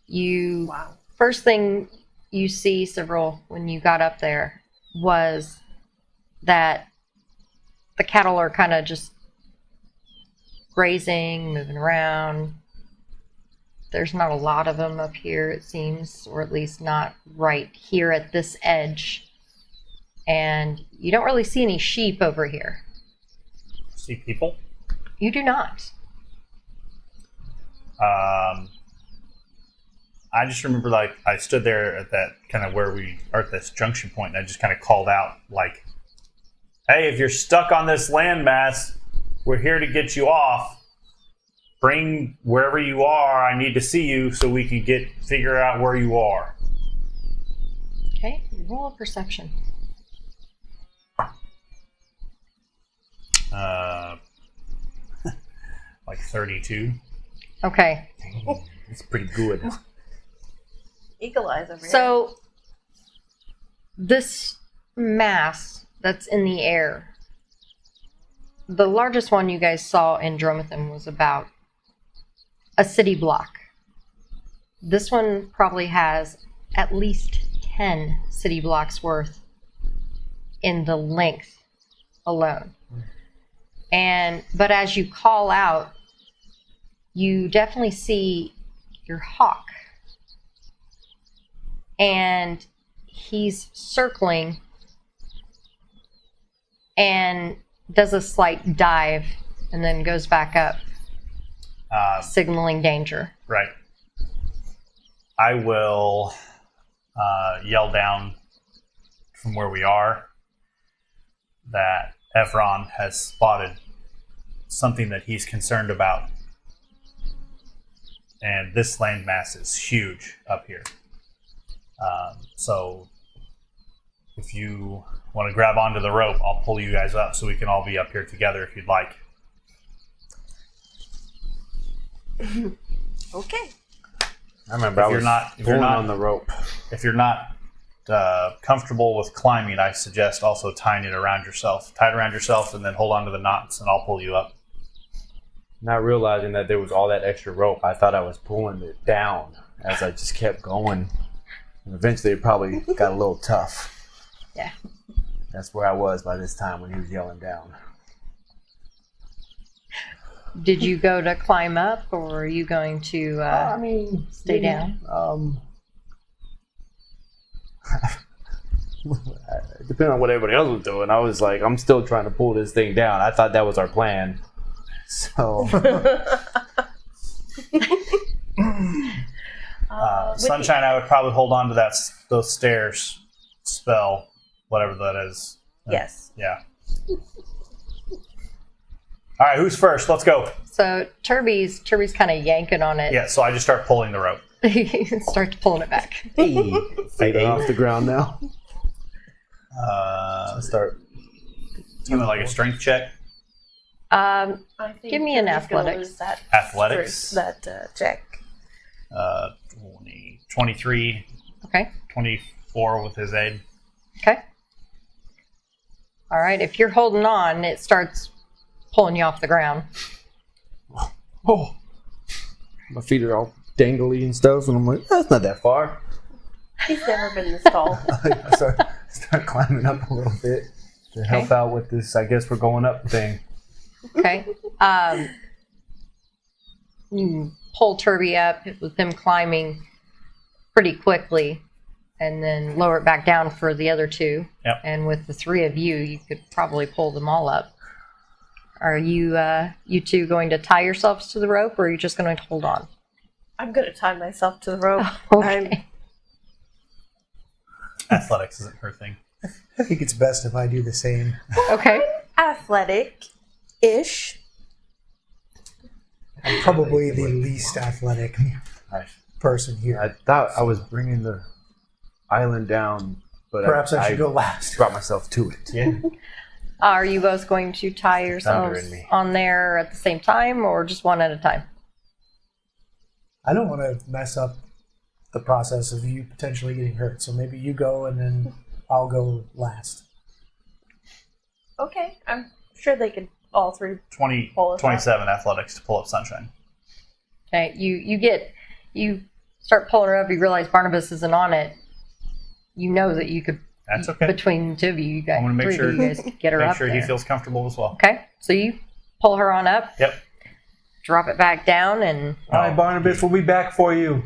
Wow. First thing you see, several, when you got up there, was that the cattle are kind of just grazing, moving around. There's not a lot of them up here, it seems, or at least not right here at this edge. And you don't really see any sheep over here. See people? You do not. I just remember, like, I stood there at that kind of where we are at this junction point, and I just kind of called out, like, hey, if you're stuck on this landmass, we're here to get you off. Bring wherever you are. I need to see you so we can figure out where you are. Okay, roll a perception. Like 32. Okay. It's pretty good. Eagle eyes over here. So, this mass that's in the air, the largest one you guys saw in Dromathan was about a city block. This one probably has at least 10 city blocks worth in the length alone. But as you call out, you definitely see your hawk. And he's circling and does a slight dive and then goes back up, signaling danger. Right. I will yell down from where we are that Evron has spotted something that he's concerned about. And this landmass is huge up here. So if you want to grab onto the rope, I'll pull you guys up so we can all be up here together if you'd like. Okay. I remember If I you're was not- if you're pulling not- on the rope. If you're not comfortable with climbing, I suggest also tying it around yourself. Tie it around yourself and then hold on to the knots and I'll pull you up. Not realizing that there was all that extra rope, I thought I was pulling it down as I just kept going. And eventually it probably got a little tough. Yeah. That's where I was by this time when he was yelling down. Did you go to climb up, or are you going to stay down? Depending on what everybody else was doing, I was like, I'm still trying to pull this thing down. I thought that was our plan. So Sunshine, I would probably hold on to those stairs spell, whatever that is. Yes. Yeah. All right, who's first? Let's go. So Turby's kind of yanking on it. Yeah, so I just start pulling the rope. Start pulling it back. hey, fading off the ground now. Start doing like a strength check. I think Give me an Turby's gonna athletics. lose That Athletics. that check. 23, Okay. 24 with his aid. Okay. All right. If you're holding on, it starts pulling you off the ground. Oh, my feet are all dangly and stuff, and I'm like, that's not that far. He's never been this tall. I start climbing up a little bit to help out with this. I guess we're going up thing. Okay. You pull Turby up with him climbing pretty quickly, and then lower it back down for the other two. Yep. And with the three of you, you could probably pull them all up. Are you you two going to tie yourselves to the rope, or are you just going to hold on? I'm gonna tie myself to the rope. Okay. Athletics isn't her thing. I think it's best if I do the same. Okay. Athletic-ish. I'm probably the least athletic person here. I thought I was bringing the island down, but Perhaps I should go last. brought myself to it. Yeah. Are you both going to tie Thunder yourselves in me. on there at the same time, or just one at a time? I don't want to mess up the process of you potentially getting hurt, so maybe you go and then I'll go last. Okay, I'm sure they could all three. 20, Pull us up. 27 athletics to pull up Sunshine. Okay. You start pulling her up. You realize Barnabas isn't on it. You know that you could. That's okay. Between the two of you, you guys, I'm gonna make three sure- of you guys get her Make up sure there. he feels comfortable as well. Okay. So you pull her on up. Yep. Drop it back down, and All right, Barnabas, we'll be back for you.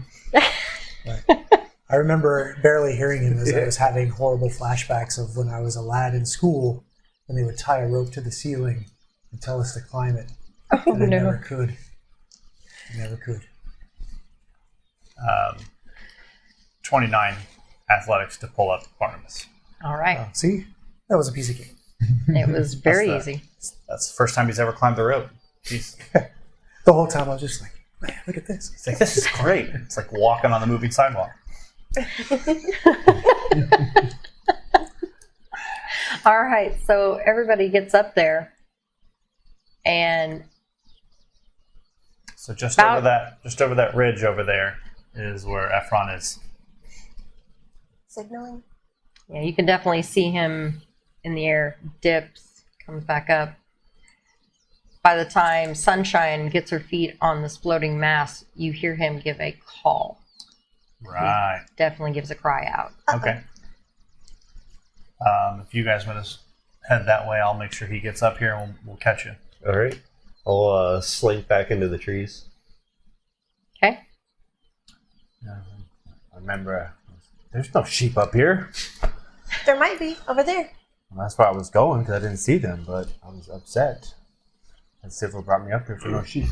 I remember barely hearing him as I was having horrible flashbacks of when I was a lad in school and they would tie a rope to the ceiling and tell us to climb it. And I never could. I never could. 29 athletics to pull up Barnabas. all right. Oh, see? That was a piece of cake. It was very That's the- easy. That's the first time he's ever climbed the rope. He's The whole time I was just like, man, look at this. like, this is great. It's like walking on the moving sidewalk. All right. So everybody gets up there, and So just About- over that ridge over there is where Efron is. Signaling. yeah, you can definitely see him in the air. Dips, comes back up. By the time Sunshine gets her feet on this floating mass, you hear him give a call. Right. Definitely gives a cry out. Okay. If you guys want to head that way, I'll make sure he gets up here and we'll catch you. All right. I'll slink back into the trees. Okay. I remember there's no sheep up here. There might be over there. And that's where I was going because I didn't see them, but I was upset. And Civil brought me up here for no sheep.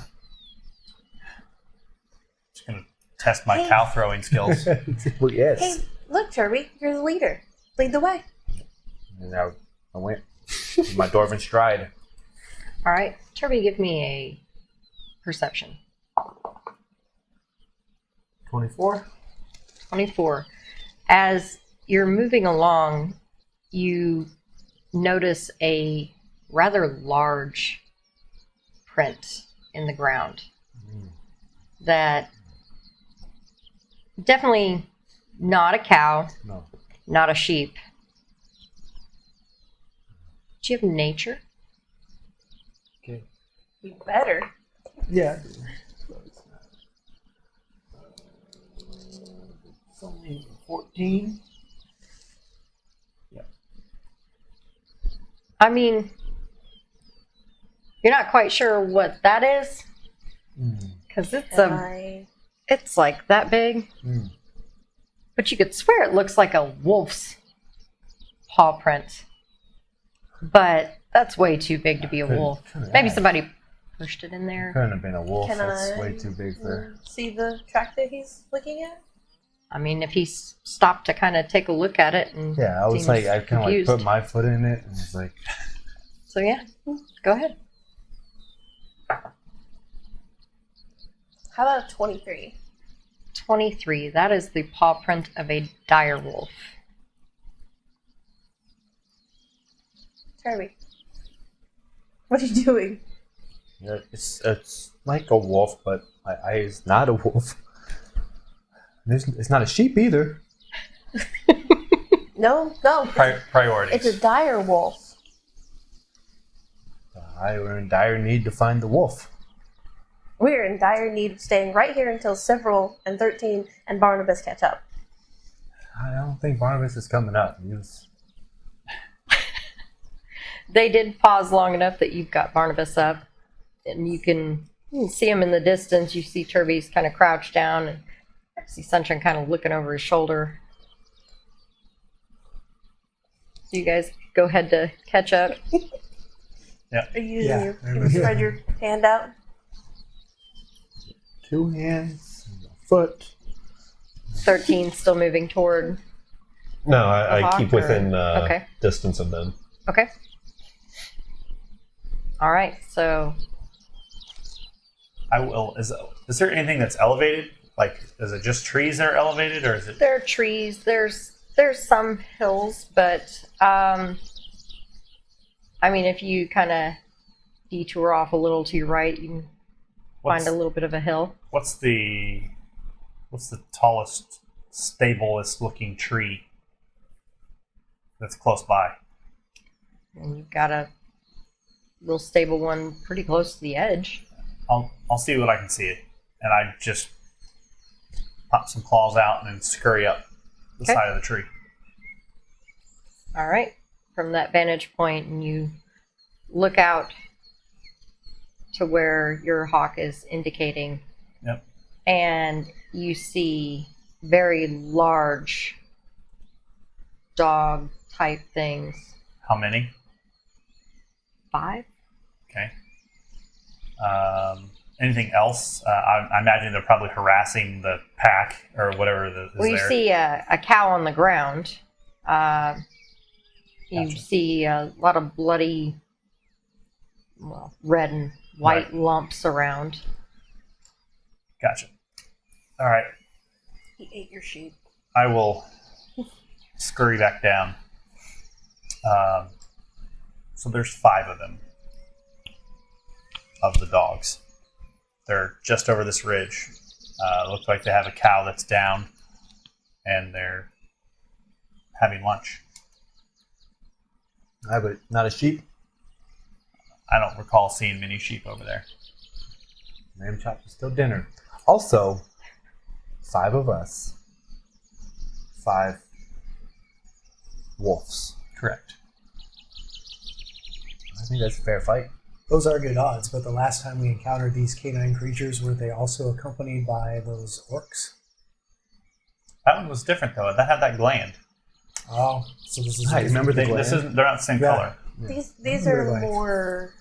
Just gonna test my Hey. cow throwing skills. Well, yes. Hey, look, Turby, you're the leader. Lead the way. And I went with my dwarven stride. All right, Turby, give me a perception. 24. 24. As you're moving along, you notice a rather large print in the ground that definitely not a cow, No. not a sheep. Do you have nature? Okay. You better. Yeah. It's only 14. I mean, you're not quite sure what that is because it's like that big. Mm. But you could swear it looks like a wolf's paw print. But that's way too big to be a wolf. Maybe somebody pushed it in there. Couldn't have been a wolf. Can That's I way too big for. see the track that he's looking at? I mean, if he stopped to kind of take a look at it and Yeah, I was seems like, I kind of like confused. put my foot in it and was like, So yeah, go ahead. How about a 23? 23. That is the paw print of a dire wolf. Turby, what are you doing? yeah, it's like a wolf, but it's not a wolf. It's not a sheep either. No. Priorities. It's a dire wolf. We're in dire need to find the wolf. We're in dire need of staying right here until Several and 13 and Barnabas catch up. I don't think Barnabas is coming up. They did pause long enough that you've got Barnabas up, and you can see him in the distance. You see Turby's kind of crouched down, and see Sunshine kind of looking over his shoulder. So you guys go ahead to catch up. Are you using Yeah, your, I can you spread your hand out? 2 hands, and a foot. 13 still moving toward. No, I hawk, keep or- within okay. distance of them. Okay. All right. So I will. Is there anything that's elevated? Like, is it just trees that are elevated, or is it? there are trees. There's some hills, but I mean, if you kind of detour off a little to your right, you can find a little bit of a hill. What's the tallest, stablest looking tree that's close by? And you've got a little stable one pretty close to the edge. I'll see what I can see, and I just pop some claws out and then scurry up the Okay. side of the tree. All right. From that vantage point, and you look out to where your hawk is indicating. Yep. And you see very large dog type things. How many? 5? Okay. Anything else? I imagine they're probably harassing the pack or whatever is Well, you there. see a cow on the ground. You Gotcha. see a lot of bloody, well, red and white Right. lumps around. Gotcha. All right. He ate your sheep. I will scurry back down. So there's 5 of them, of the dogs. They're just over this ridge. Looks like they have a cow that's down, and they're having lunch. But not a sheep. I don't recall seeing many sheep over there. Lamb chops is still dinner. Also, 5 of us. 5 wolves. Correct. I think that's a fair fight. Those are good odds, but the last time we encountered these canine creatures, were they also accompanied by those orcs? That one was different though. That had that gland. Oh, so this is I remember the This isn't. They're not the same Yeah. color. These Very are nice. more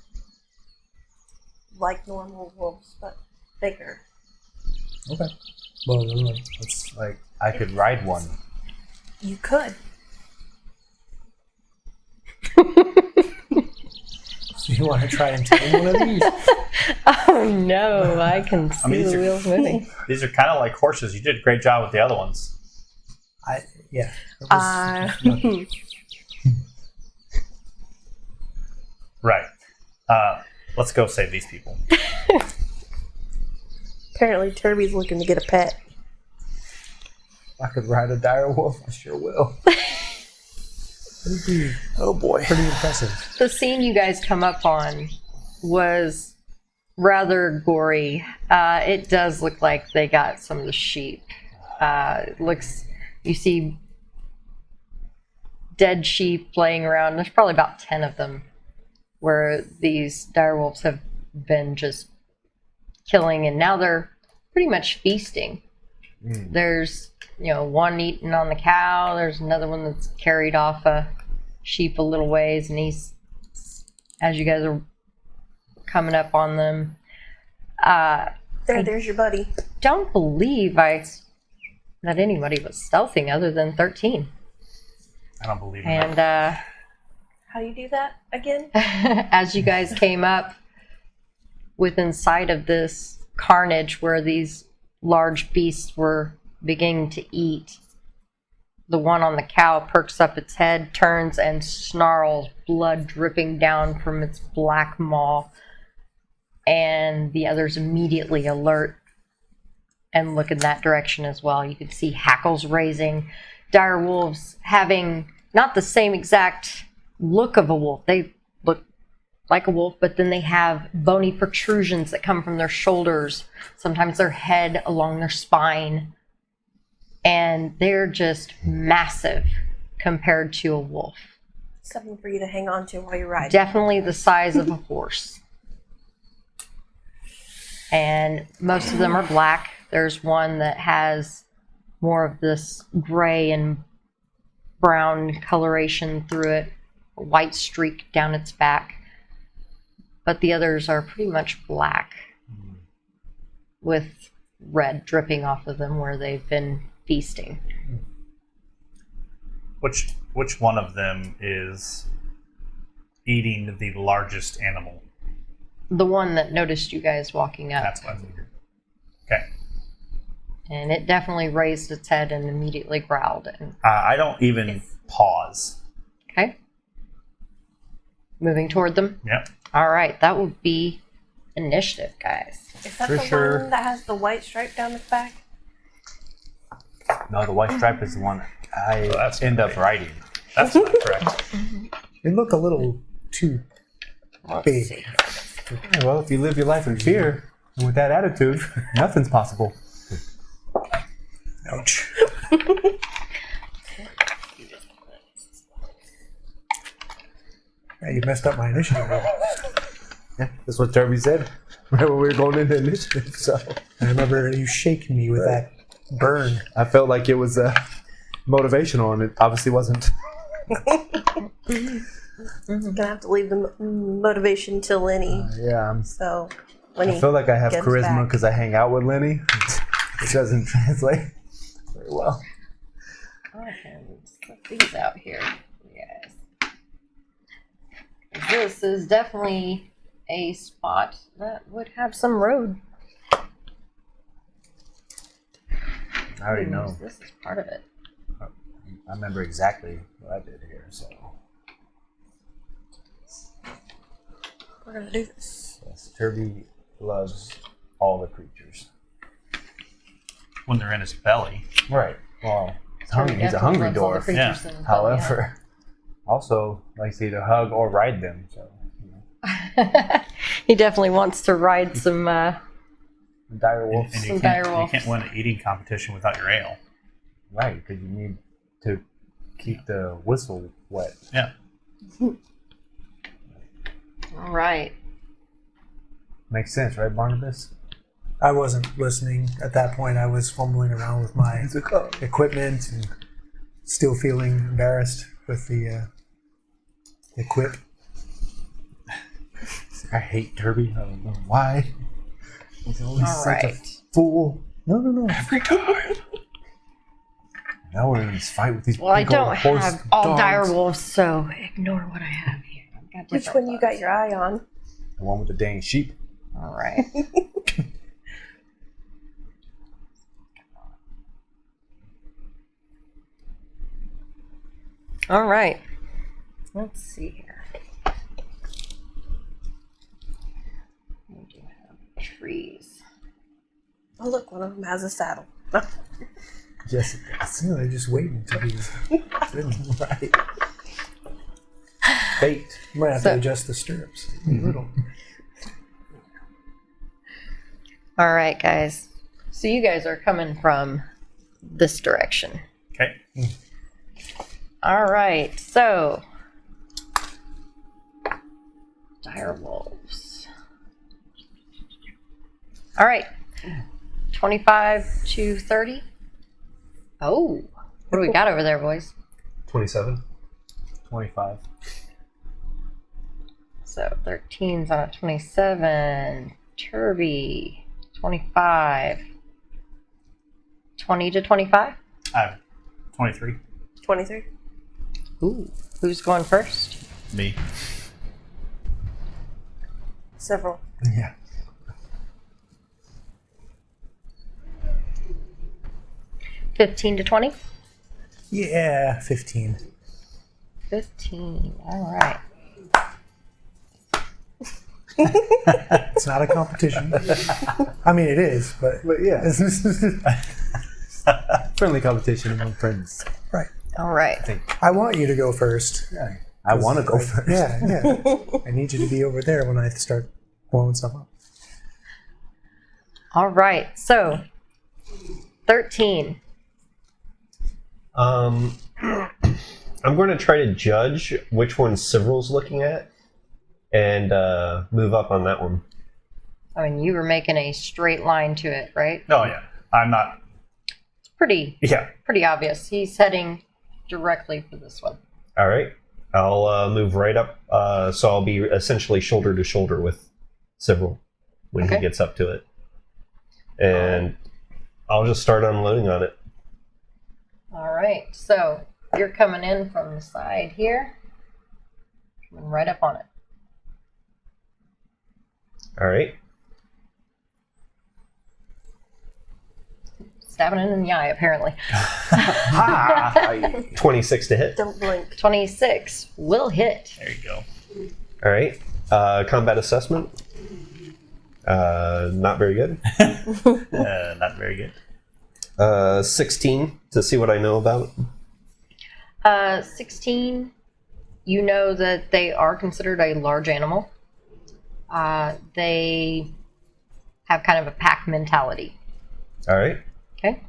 like normal wolves, but bigger. Okay. Well, let's, Like I could ride one. You could. you want to try and tame one of these? Oh no, I can see these the are- wheels moving. These are kind of like horses. You did a great job with the other ones. Yeah. It was lucky. Right. Let's go save these people. Apparently, Turby's looking to get a pet. If I could ride a dire wolf, I sure will. It'd be Oh boy. pretty impressive. The scene you guys come up on was rather gory. It does look like they got some of the sheep. You see dead sheep laying around. There's probably about 10 of them where these direwolves have been just killing, and now they're pretty much feasting. There's, one eating on the cow. There's another one that's carried off a sheep a little ways, and he's, as you guys are coming up on them, There's your buddy. don't believe that anybody was stealthing other than 13. I don't believe in that. And How do you do that again? as you guys came up within sight of this carnage where these large beasts were beginning to eat, the one on the cow perks up its head, turns, and snarls, blood dripping down from its black maw. And the others immediately alert and look in that direction as well. You could see hackles raising, dire wolves having not the same exact look of a wolf. They look like a wolf, but then they have bony protrusions that come from their shoulders, sometimes their head along their spine, and they're just massive compared to a wolf. Something for you to hang on to while you ride. Definitely the size of a horse. And most of them are black. There's one that has more of this gray and brown coloration through it, a white streak down its back. But the others are pretty much black with red dripping off of them where they've been feasting. Which one of them is eating the largest animal? The one that noticed you guys walking up. That's what I figured. Okay. And it definitely raised its head and immediately growled. And, I don't even pause. okay. Moving toward them. Yep. All right, that would be initiative, guys. Is that For the sure. one that has the white stripe down its back? No, the white stripe is the one I that's end up riding. That's not correct. They look a little too Let's big. see. Yeah, well, if you live your life in fear and with that attitude, nothing's possible. Ouch. Yeah, you messed up my initiative roll. Yeah, that's what Turby said right when we were going into initiative. So I remember you shaking me with that burn. I felt like it was motivational, and it obviously wasn't. Gonna have to leave the motivation till Lenny. Yeah, So when I he feel like I have gets charisma back. because I hang out with Lenny. It doesn't translate very well. Go ahead and set these out here for you guys. This is definitely a spot that would have some road. I already know. This is part of it. I remember exactly what I did here. So we're gonna do this. yes, Turby loves all the creatures. When they're in his belly. Right. Well, he's a Definitely hungry loves all the dwarf. creatures in the belly, However, also likes to either hug or ride them. So yeah. He definitely wants to ride some. dire wolves. And Some you dire can't, you wolves. can't win an eating competition without your ale. Right, because you need to keep the whistle wet. Yeah. All right. Makes sense, right, Barnabas? I wasn't listening at that point. I was fumbling around with my equipment and still feeling embarrassed with the equip. I hate Turby. I don't know why. He's always All such a right. fool. No. Now we're in this fight with these. Well, I big old don't horse have all dogs. dire wolves, so ignore what I have here. I've got Which different one you got ones. your eye on? The one with the dang sheep. All right. All right. Let's see here. We do have trees. Oh, look, one of them has a saddle. Yes, it does. No, they're just waiting to be ridden. Right. Fate. You might have So- to adjust the stirrups a little. All right, guys. So you guys are coming from this direction. Okay. All right. So dire wolves. All right. 25 to 30. Oh, what do we got over there, boys? 27. 25. So 13's on a 27. Turby, 25. 20 to 25. I have 23. 23. Ooh, who's going first? Me. Several. Yeah. 15 to 20. Yeah, 15. 15. All right. It's not a competition. I mean, it is, but yeah. Friendly competition among friends. right. All right. I want you to go first. Yeah. I want to go first. Yeah. I need you to be over there when I start blowing stuff up. All right. So 13. I'm going to try to judge which one Several's looking at and move up on that one. I mean, you were making a straight line to it, right? Oh, yeah. I'm not. It's pretty Yeah. obvious. He's heading directly for this one. All right. I'll move right up, so I'll be essentially shoulder to shoulder with Several when Okay. he gets up to it. And I'll just start unloading on it. All right. So you're coming in from the side here. Coming right up on it. All right. Stabbing it in the eye, apparently. 26 to hit. Don't blink. 26 will hit. There you go. All right. Combat assessment. Not very good. Not very good. 16 to see what I know about. 16, you know that they are considered a large animal. They have kind of a pack mentality. All right. Okay.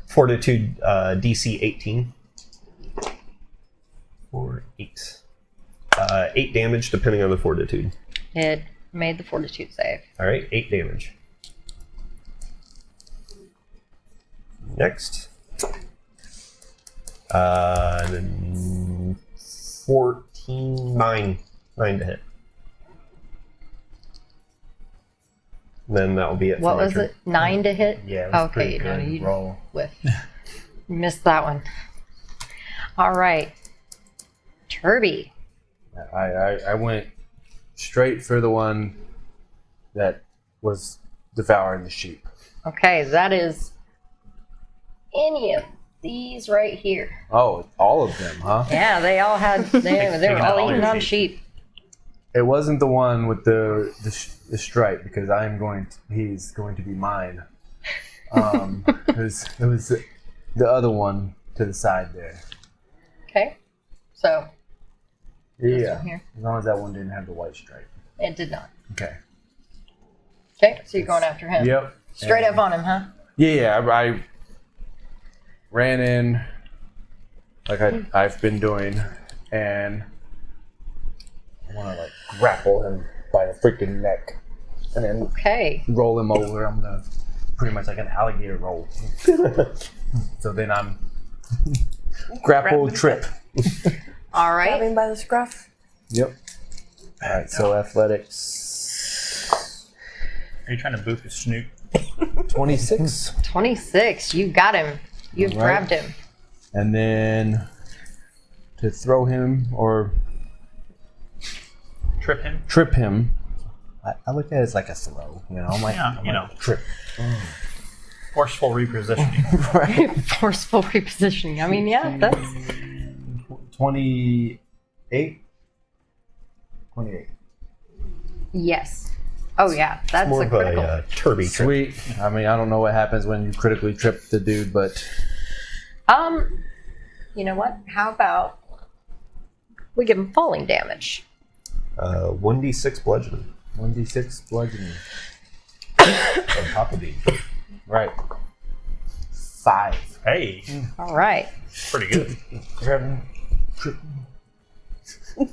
Fortitude DC 18. 4, 8. 8 damage depending on the fortitude. It made the fortitude save. All right, 8 damage. Next. And then 14, 9 to hit. And then that will be it. What for my was turn. it? 9 to hit? Yeah, it was Okay, pretty no, good you roll. whiff. Missed that one. All right. Turby. I went straight for the one that was devouring the sheep. Okay, that is any of these right here. Oh, all of them, huh? Yeah, they all had, they were Taking out all all eating your on sheep. It wasn't the one with the stripe because he's going to be mine. It was the other one to the side there. Okay. So, this Yeah, one here. as long as that one didn't have the white stripe. It did not. Okay. Okay, so you're going after him. Yep. Straight And- up on him, huh? Yeah, I ran in like I've been doing, and I want to like grapple him by the freaking neck, and then Okay. roll him over. I'm gonna pretty much like an alligator roll. So then I'm grapple Grab him. trip. All Grab right. him by the scruff. Yep. All right. So athletics. Are you trying to boop his snoot? 26. 26. You got him. You've All right. grabbed him. And then to throw him or Trip him? trip him, I look at it as like a throw. You know, I'm like, Yeah, I'm you like, know. trip. Forceful repositioning. Right. Forceful repositioning. I mean, yeah, that's 28. 28. yes. Oh yeah, that's More a of critical. a Turby trip. Sweet. I mean, I don't know what happens when you critically trip the dude, but You know what? How about we give him falling damage? 1d6 bludgeoning 1d6 bludgeoning. on top of the. Right. 5. Hey, All right. pretty good. Grab him. Trip him.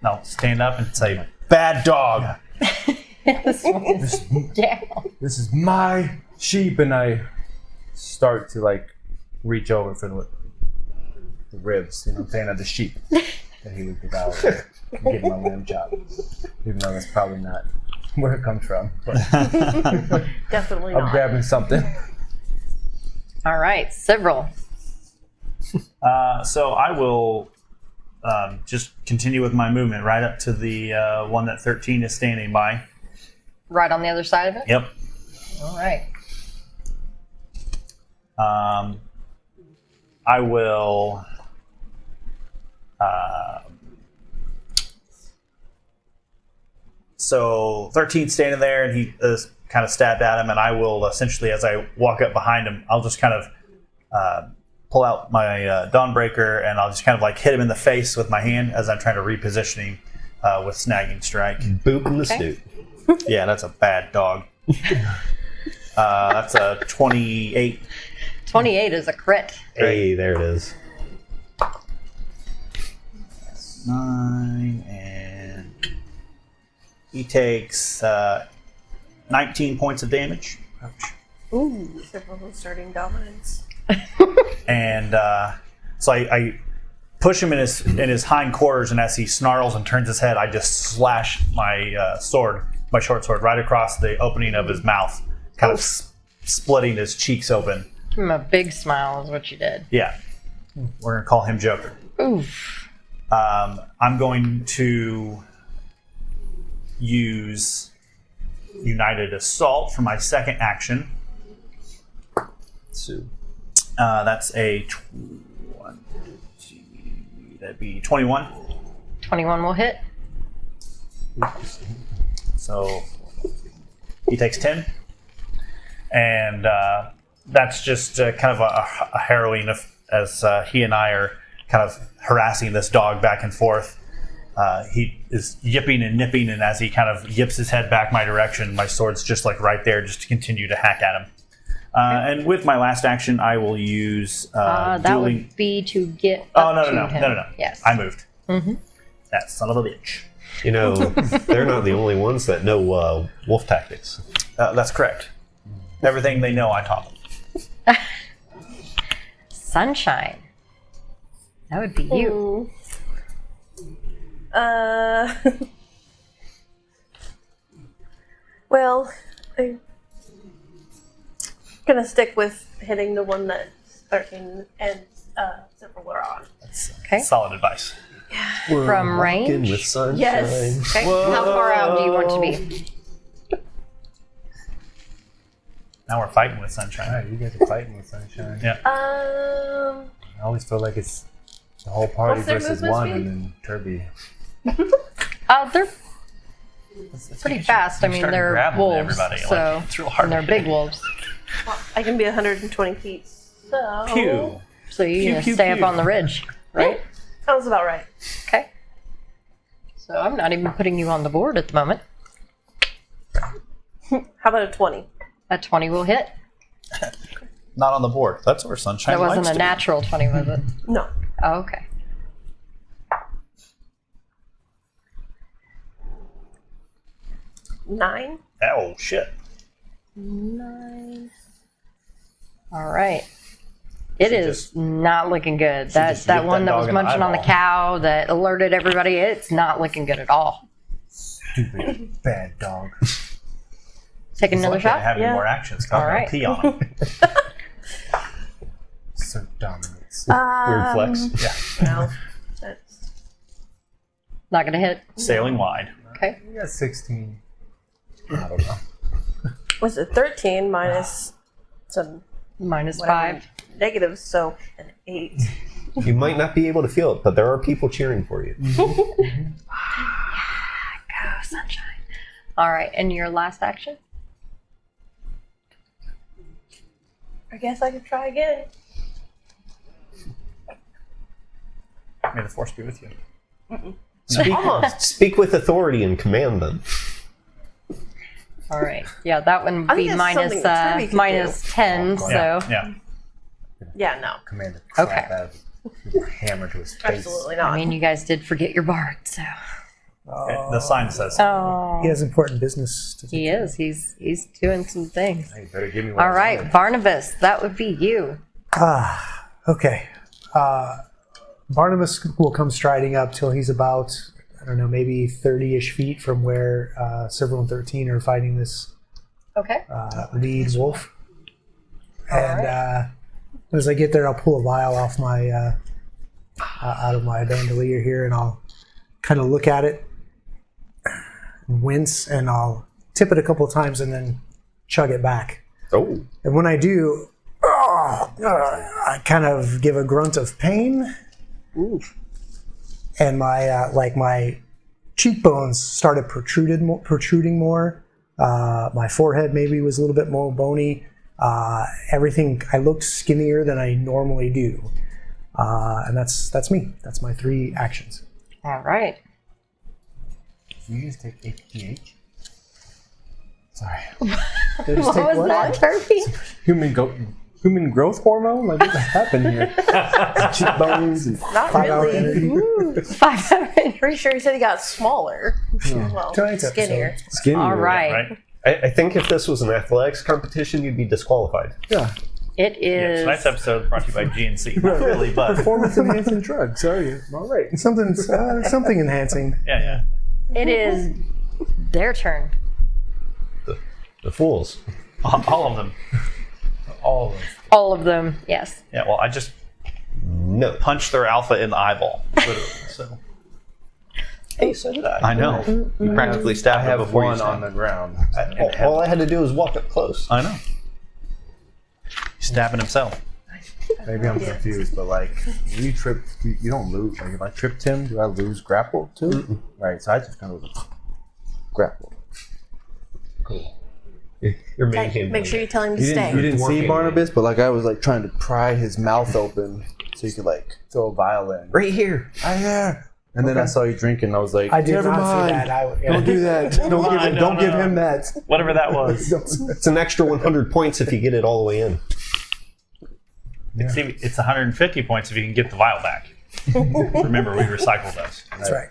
Now stand up and say, "Bad dog." This one is down. This is my sheep, and I start to like reach over for the ribs, you know what I'm saying, of the sheep that he was devouring. And get my lamb chop, even though that's probably not where it comes from. But Definitely I'm not. grabbing something. All right, Several. So I will just continue with my movement right up to the one that 13 is standing by. Right on the other side of it. Yep. All right. I will. So 13 standing there, and he is kind of stabbed at him, and I will essentially, as I walk up behind him, I'll just kind of pull out my Dawnbreaker, and I'll just kind of like hit him in the face with my hand as I'm trying to reposition him with Snagging Strike. Boop in the Okay. snoot. Yeah, that's a bad dog. That's a 28. 28 is a crit. Hey, there it is. 9, and he takes 19 points of damage. Ooh. Several starting dominance. And so I push him in his hind quarters, and as he snarls and turns his head, I just slash my my short sword, right across the opening of his mouth, kind of splitting his cheeks open. Give him a big smile is what you did. Yeah, we're gonna call him Joker. Oof. I'm going to use United Assault for my second action. So, That's a that'd be 21. 21 will hit. So he takes 10. And that's just kind of a harrowing as he and I are kind of harassing this dog back and forth. He is yipping and nipping, and as he kind of yips his head back my direction, my sword's just like right there just to continue to hack at him. And with my last action, I will use That dueling. would be to get Oh, up no. to him. Yes. I moved. Mm-hmm. That son of a bitch. you know, they're not the only ones that know wolf tactics. That's correct. Everything they know, I taught them. Sunshine. That would be you. Well, I'm gonna stick with hitting the one that 13 and several are on. That's Okay. solid advice. From Walking range? with sunshine. Yes. Okay. How far out do you want to be? Now we're fighting with Sunshine. Alright, you guys are fighting with Sunshine. Yeah. I always feel like it's the whole party What's their versus movement one, speed? and then Turby. They're pretty fast. I mean, they're wolves, so it's real hard. and they're big wolves. I can be 120 feet. So Pew. So you're Pew, gonna pew, stay pew. up on the ridge, right? Sounds about right. Okay. So I'm not even putting you on the board at the moment. How about a 20? A 20 will hit. Not on the board. That's where Sunshine That wasn't likes a to be. natural 20, was it? No. Oh, okay. Nine? Oh, shit. 9. All right. It She is just- not looking good. she That just that ripped one that that was dog in the munching on the eyeball. cow that alerted everybody, it's not looking good at all. Stupid bad dog. Take another It's like shot. having Yeah. more actions. All All right. right. Pee on him. So dominance. Weird flex. Yeah. No. That's Not gonna hit. Sailing wide. Okay. You got 16. I don't know. was it 13 minus some Minus whatever 5. negatives, so an 8. You might not be able to feel it, but there are people cheering for you. Go, sunshine. All right, and your last action? I guess I could try again. May the force be with you. Speak with authority and command them. All right. Yeah, that one would I be think that's something that Turby could minus 10, so. Yeah. Yeah, no. Command a Okay. crap ass. Hammer to his face. Absolutely not. I mean, you guys did forget your bard, so. The sign says so. Oh, He has important business to he take care is. He's doing some things. Hey, better give me one. All right, Barnabas, that would be you. Okay. Barnabas will come striding up till he's about, I don't know, maybe 30-ish feet from where Silver and 13 are fighting this Okay. lead wolf. All And as I get there, I'll pull a vial off my out of my bandolier here, and I'll kind of look at it, wince, and I'll tip it a couple of times and then chug it back. Oh. And when I do, I kind of give a grunt of pain. And my my cheekbones started protruding more. My forehead maybe was a little bit more bony. Everything, I looked skinnier than I normally do. And that's me. That's my 3 actions. All right. You just take HGH? Sorry. Did I just What take was that, Turby? Human growth hormone? Like, what happened here? Cheekbones and Not 5-hour really. energy. 5 hours. Pretty sure he said he got smaller. Well, Tonight's skinnier. skinny. All right. Right? I think if this was an athletics competition, you'd be disqualified. Yeah. It Yeah, is. tonight's episode brought to you by GNC. Not really, but Performance enhancing drugs. Sorry. All right. Something enhancing. yeah. It is their turn. The fools. All of them. All of them. All of them. Yes. Yeah, well, I just No. punched their alpha in the eyeball. Literally, so. Hey, so did I. I know. You practically I stabbed have him before one you on stabbed. the ground. All I had to do was walk up close. I know. He's stabbing himself. Maybe I'm confused, but like, when you trip, you don't lose. Like, if I tripped him, do I lose grapple too? Right, so I just kind of grapple. Cool. Your main hand. Make sure you tell him to You stay. didn't see Dwarfing. Barnabas, but like I was like trying to pry his mouth open so you could like throw a vial in. Right here. Right here. And then I saw you drinking. And I was like, I did never not mind. see that. Don't do that. Don't give him that. Whatever that was. It's an extra 100 points if you get it all the way in. See, it's 150 points if you can get the vial back. Remember, we recycled those. That's right.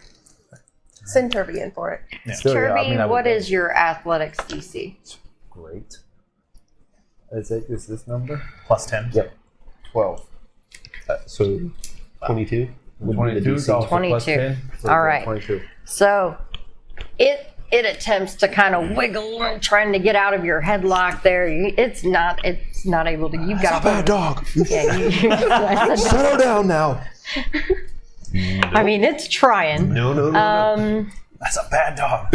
Send Turby in for it. Still, yeah, Turby, I mean, I would what go. is your athletics DC? Great. Is this number? Plus 10. Yep. 12. So 22 would be the 22. DC. So plus 22. 10, so All right. 22. So it attempts to kind of wiggle and trying to get out of your headlock there. It's not able to. You've got Stop that dog. Yeah, I said, Settle down now. I mean, it's trying. No. That's a bad dog.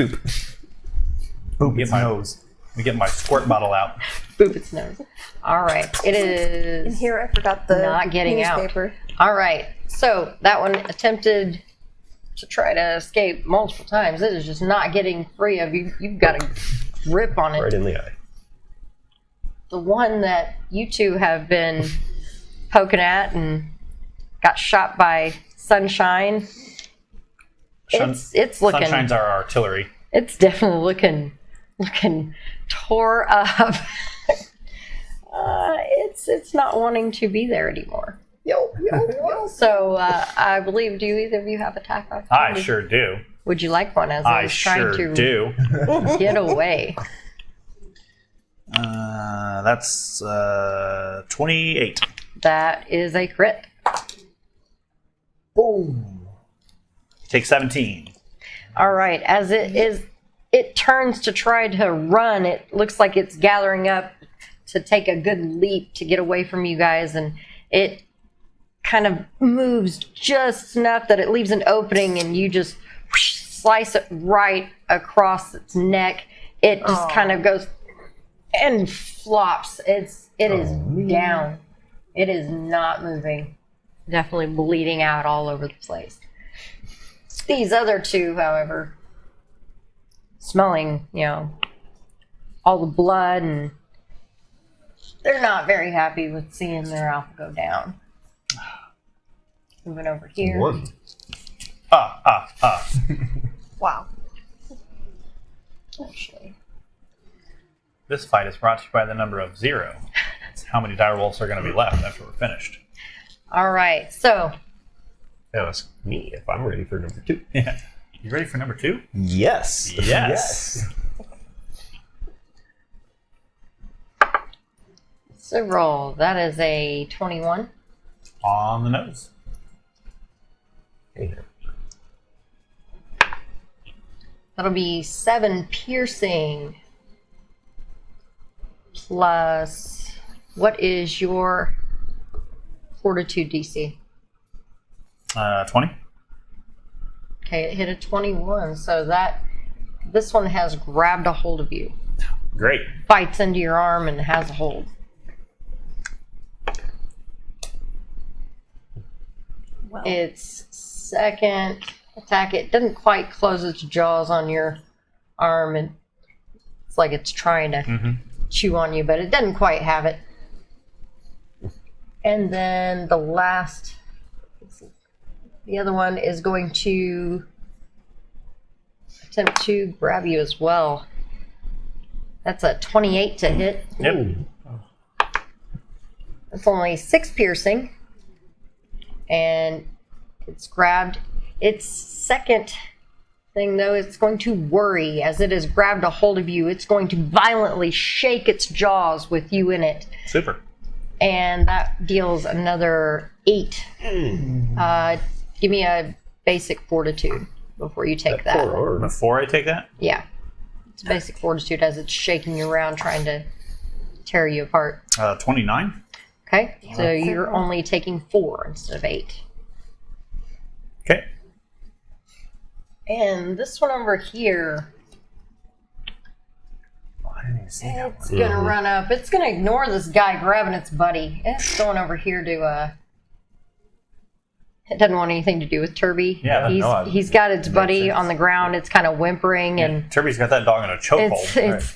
Boop Get my nose. Let me get my squirt bottle out. Boop its nose. All right. It In is here, I forgot the not getting out. newspaper. All right. So that one attempted to try to escape multiple times. It is just not getting free of you. You've got a grip on it. Right in the eye. The one that you two have been poking at and got shot by Sunshine. It's looking. Sunshine's our artillery. It's definitely looking tore up. It's not wanting to be there anymore. So I believe, do either of you have attack I opportunity? sure do. Would you like one as I I was trying sure to do. get away? That's 28. That is a crit. Boom. Take 17. All right, as it is it turns to try to run. It looks like it's gathering up to take a good leap to get away from you guys, and it kind of moves just enough that it leaves an opening, and you just whoosh, slice it right across its neck. It just kind of goes and flops. It is down. It is not moving. Definitely bleeding out all over the place. These other two, however, smelling, all the blood, and they're not very happy with seeing their alpha go down. Moving over here. One. Wow. Actually, This fight is brought to you by the number of 0. It's how many direwolves are going to be left after we're finished. all right. So Ask me if I'm ready for number 2. Yeah. You ready for number 2? Yes. Yes. so roll. That is a 21. On the nose. Hey, That'll be 7 piercing. Plus, what is your fortitude DC? 20. Okay, it hit a 21, so this one has grabbed a hold of you. Great. Bites into your arm and has a hold. Well, Its second attack, it doesn't quite close its jaws on your arm, and it's like it's trying to chew on you, but it doesn't quite have it. And then the other one is going to attempt to grab you as well. That's a 28 to hit. Yep. That's only 6 piercing. And it's grabbed. Its second thing, though, it's going to worry. As it has grabbed a hold of you, it's going to violently shake its jaws with you in it. Super. And that deals another 8. Give me a basic fortitude before you take that. Poor arm. Before I take that? Yeah. It's basic fortitude as it's shaking you around trying to tear you apart. 29. Okay? So you're only taking 4 instead of 8. Okay. And this one over here, I didn't even see that it's one. gonna run up. It's gonna ignore this guy grabbing its buddy. It's going over here to it doesn't want anything to do with Turby. Yeah, he's got its buddy sense. on the ground. It's kind of whimpering, and Turby's got that dog in a chokehold.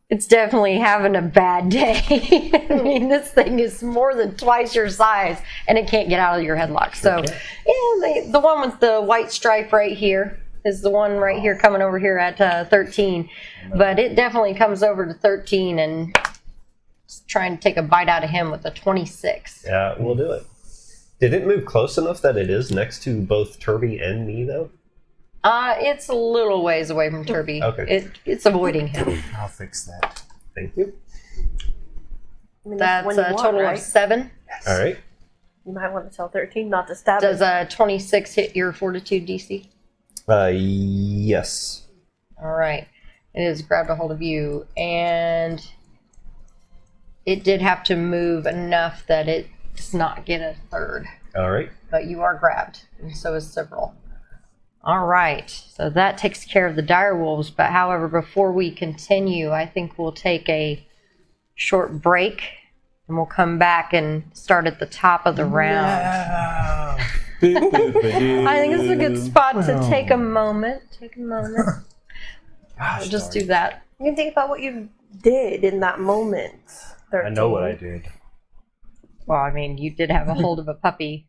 it's definitely having a bad day. I mean, this thing is more than twice your size, and it can't get out of your headlock. So, yeah, the one with the white stripe right here is the one right here coming over here at 13. But it definitely comes over to 13 and is trying to take a bite out of him with a 26. Yeah, we'll do it. Did it move close enough that it is next to both Turby and me, though? It's a little ways away from Turby. Okay. It's avoiding him. I'll fix that. Thank you. I mean, That's when you a want, total right? of 7. All right. You might want to tell 13 not to stab Does it. a 26 hit your fortitude DC? Yes. All right. It has grabbed a hold of you, and it did have to move enough that it does not get a third. All right. But you are grabbed, and so is several. All right. So that takes care of the dire wolves. But however, before we continue, I think we'll take a short break, and we'll come back and start at the top of the round. I think this is a good spot to take a moment. We'll just do that. You can think about what you did in that moment. 13. I know what I did. Well, I mean, you did have a hold of a puppy.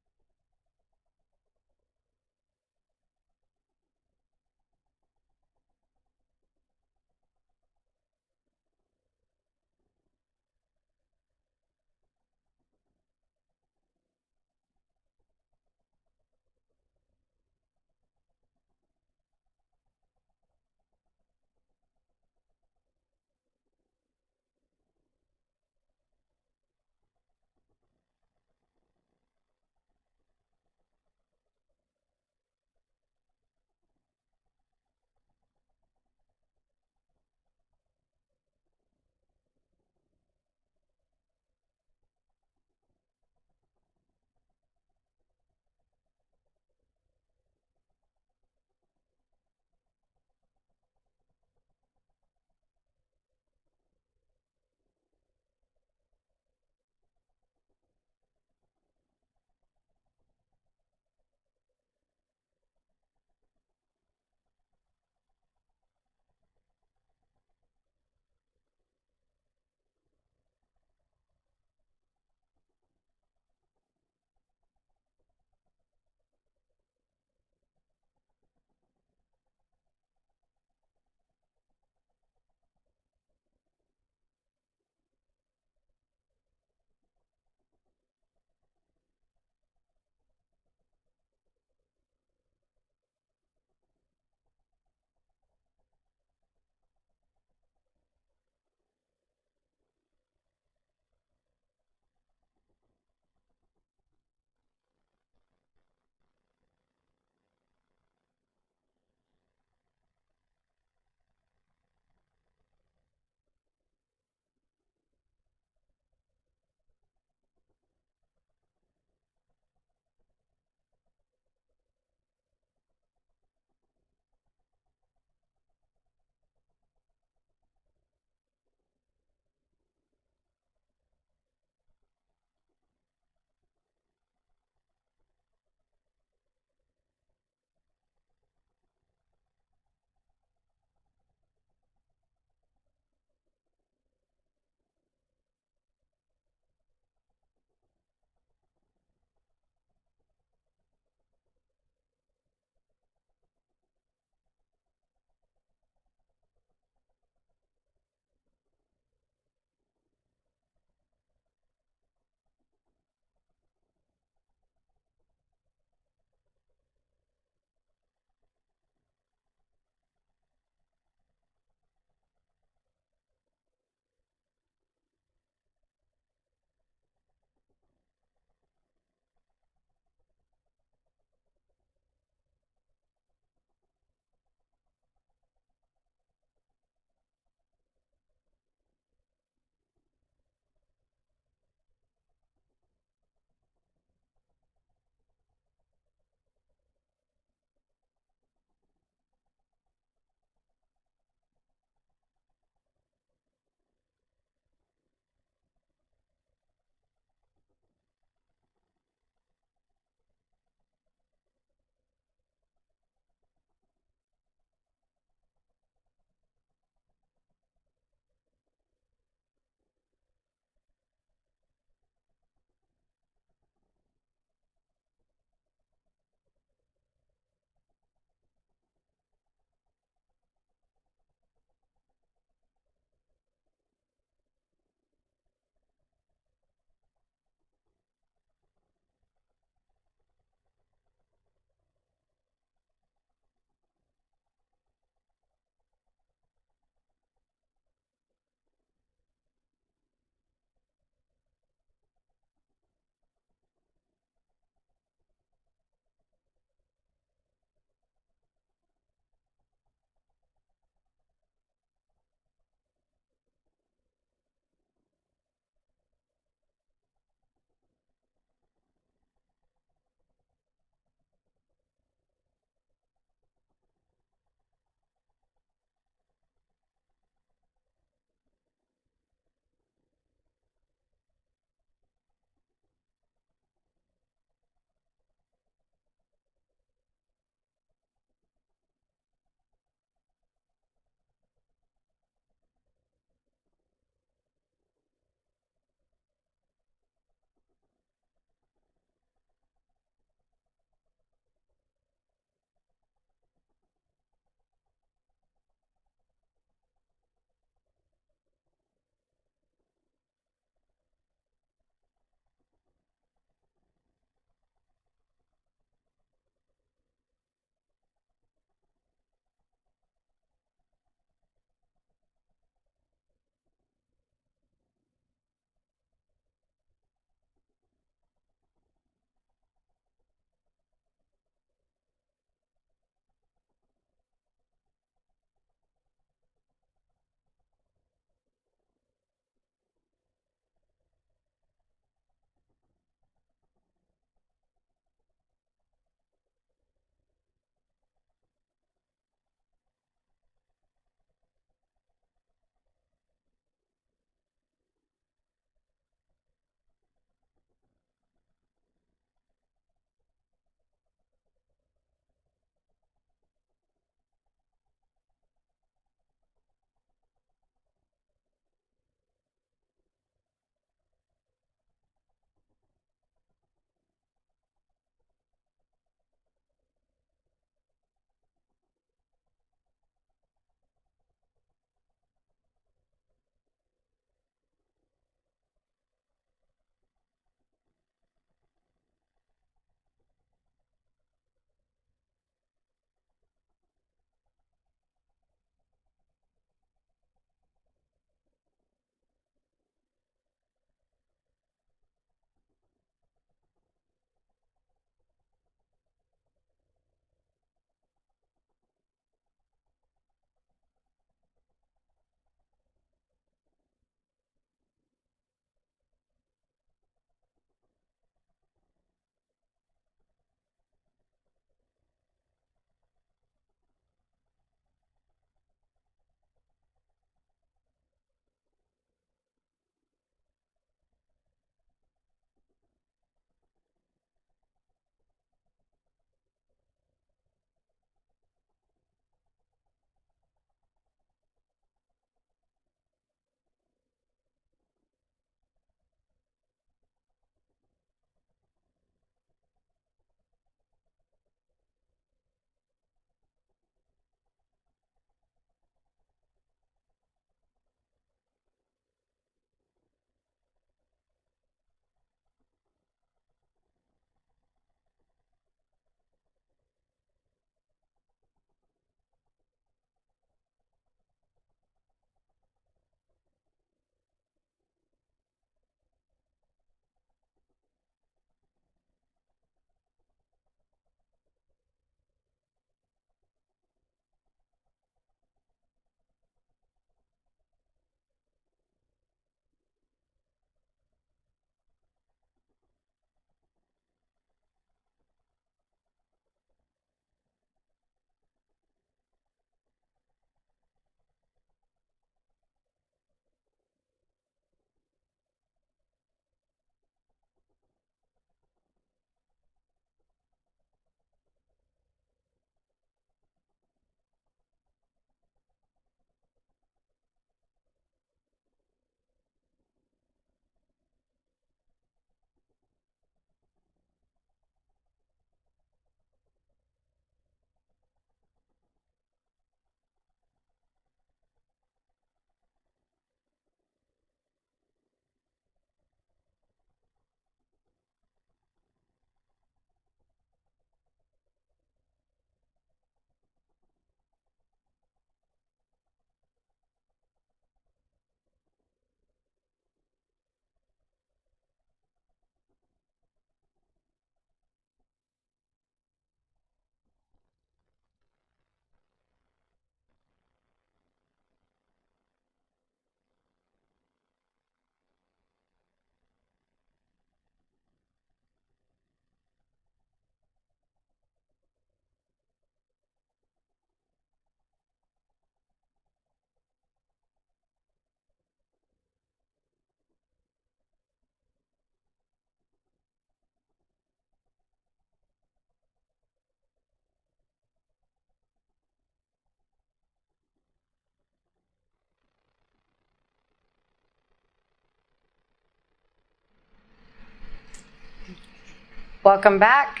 welcome back.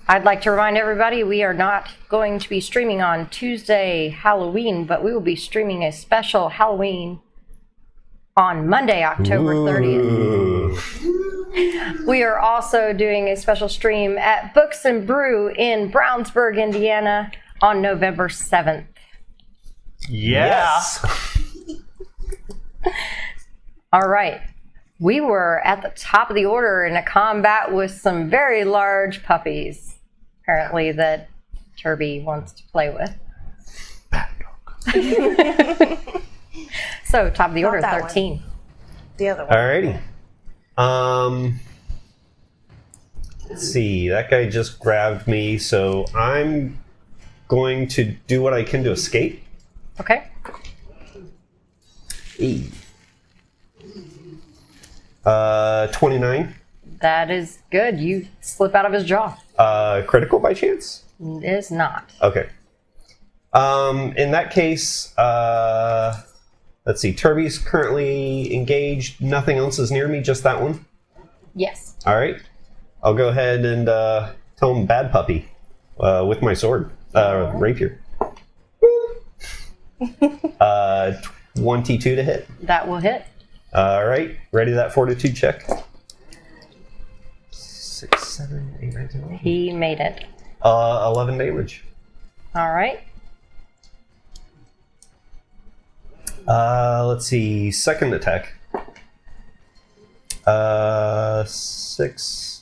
I'd like to remind everybody we are not going to be streaming on Tuesday, Halloween, but we will be streaming a special Halloween on Monday, October 30th. We are also doing a special stream at Books and Brew in Brownsburg, Indiana on November 7th. Yeah. All right. We were at the top of the order in a combat with some very large puppies, apparently, that Turby wants to play with. So, top of the order, Not that 13. one. The other one. Alrighty. Let's see. That guy just grabbed me, so I'm going to do what I can to escape. Okay. E. 29. That is good. You slip out of his jaw. Critical by chance? It is not. Okay. In that case, let's see. Turby's currently engaged. Nothing else is near me, just that one. Yes. All right. I'll go ahead and tell him bad puppy with my sword, rapier. 22 to hit. That will hit. All right. Ready that fortitude check. 6, 7, 8, 9, 10, 11. He made it. 11 damage. All right. Let's see. Second attack. 6,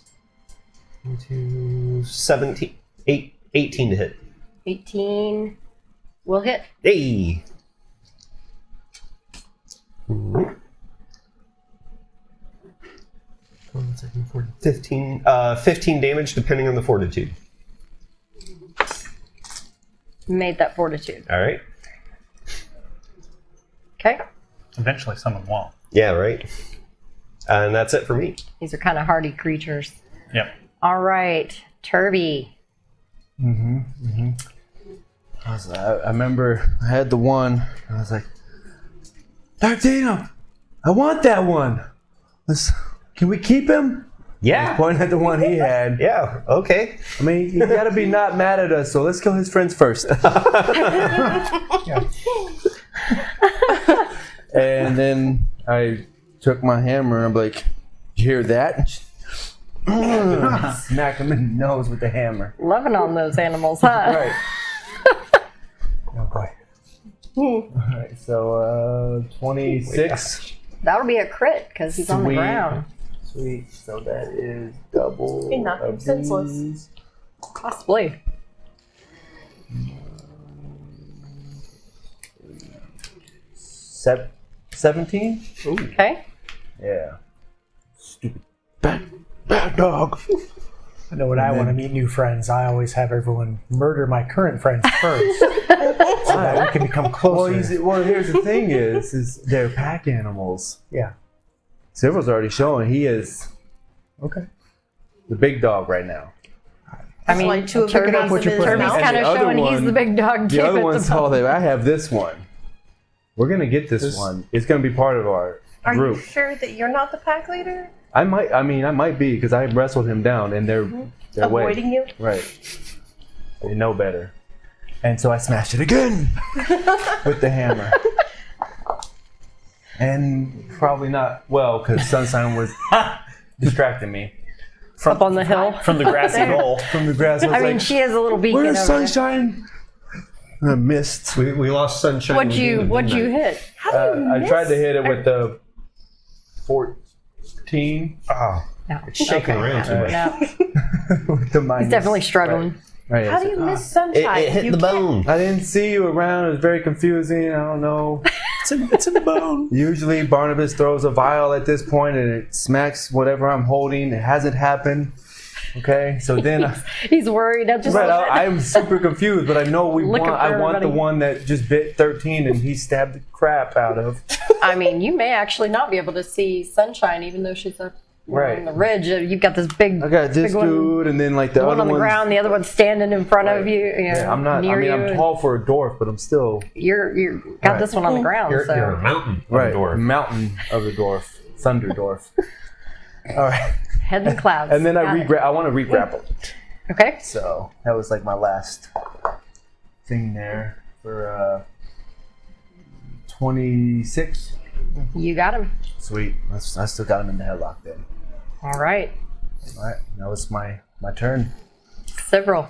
2, 17, 18 to hit. 18 will hit. Hey! 15 damage depending on the fortitude. Made that fortitude. All right. Okay. Eventually, someone won't. Yeah, right. And that's it for me. These are kind of hardy creatures. Yep. All right. Turby. I remember I had the one. I was like, Dartina, I want that one. Can we keep him? Yeah. Pointing at the one he had. Yeah. Okay. I mean, you gotta be not mad at us, so let's kill his friends first. And then I took my hammer and I'm like, you hear that? Smack him in the nose with the hammer. Loving on those animals, huh? Right. Oh boy. Alright, so 26. That'll be a crit because he's on the Sweet. ground. Sweet. So that is double. He knocked him of senseless. these. Possibly. 17? Okay. Yeah. Stupid bad dog. I know when I want to meet new friends, I always have everyone murder my current friends first, so that we can become closer. Well, here's the thing: is they're pack animals. Yeah. Silver's already showing he is the big dog right now. I mean, like two of the Turby's guys in his kind Turby's mouth. kind of the other showing he's one- the big dog too. The other at one the saw moment. that I have this one. We're gonna get this one. It's gonna be part of our Are you group. sure that you're not the pack leader? I might be because I wrestled him down and they're Avoiding you? Right. They know better. And so I smashed it again with the hammer. And probably not well because Sunshine was distracting me. Up on the hill. From the grassy knoll. From the grass, I was I mean, like, she has a little beacon where's over there. Sunshine? And I missed. We lost sunshine. What'd you hit? How do you I miss? tried to hit it with the 14. Oh, No. it's shaking around too much. No. With the minus. He's definitely struggling. Right, How do you miss sunshine? It hit You the can't- bone. I didn't see you around. It was very confusing. I don't know. It's in the bone. Usually Barnabas throws a vial at this point and it smacks whatever I'm holding. It hasn't happened. Okay, so then He's worried. That's just I'm super confused, but I know Looking for I want the everybody. one that just bit 13 and he stabbed the crap out of. I mean, you may actually not be able to see Sunshine, even though she's up Right. on the ridge. You've got this big, I got this big one, dude and then like the one other on the one's- ground, the other one's standing in front of Right. you. Yeah, I'm not. near I mean, you. I'm tall for a dwarf, but I'm still You're got Right. this one on the ground. You're so a mountain. right. Dwarf. Mountain of the dwarf, thunder dwarf. All right. Head in clouds. And then Got it. I want to re-grapple. Okay. So that was like my last thing there for 26. You got him. Sweet. I still got him in the headlock then. All right. All right. That was my turn. Several.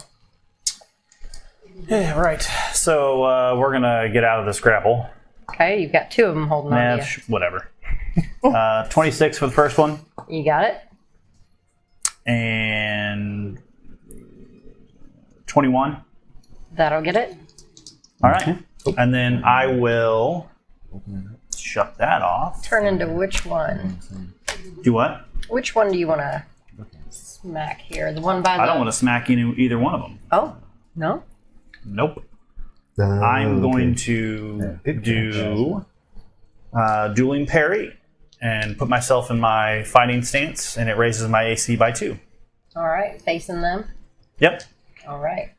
Yeah, right. So we're gonna get out of this grapple. Okay, you've got 2 of them holding on to Whatever. 26 for the first one, you. You got it? and 21. That'll get it. All right. And then I will shut that off. Turn into which one? Do what? Which one do you want to smack here? The one by the... I don't want to smack either one of them. Oh, no? Nope. I'm going to do dueling parry and put myself in my fighting stance, and it raises my AC by 2. All right, facing them. Yep. All right.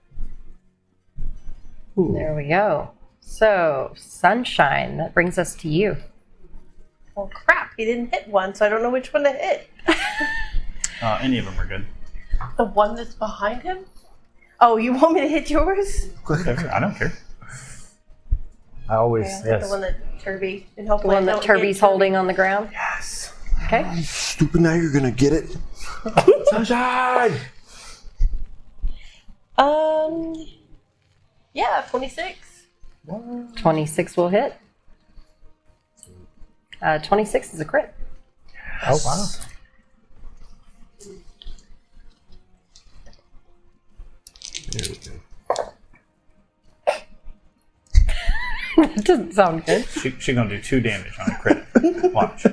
There we go. So, Sunshine, that brings us to you. Oh crap! He didn't hit one, so I don't know which one to hit. Any of them are good. The one that's behind him? Oh, you want me to hit yours? I don't care. I always Yeah, the one that Turby and hopefully The one I that don't Turby's hit holding on the ground? Yes. Okay. Stupid, now you're gonna get it. Sunshine. Yeah, 26. 26 will hit. 26 is a crit. Oh, wow. There we go. That doesn't sound good. She's going to do 2 damage on a crit. Watch.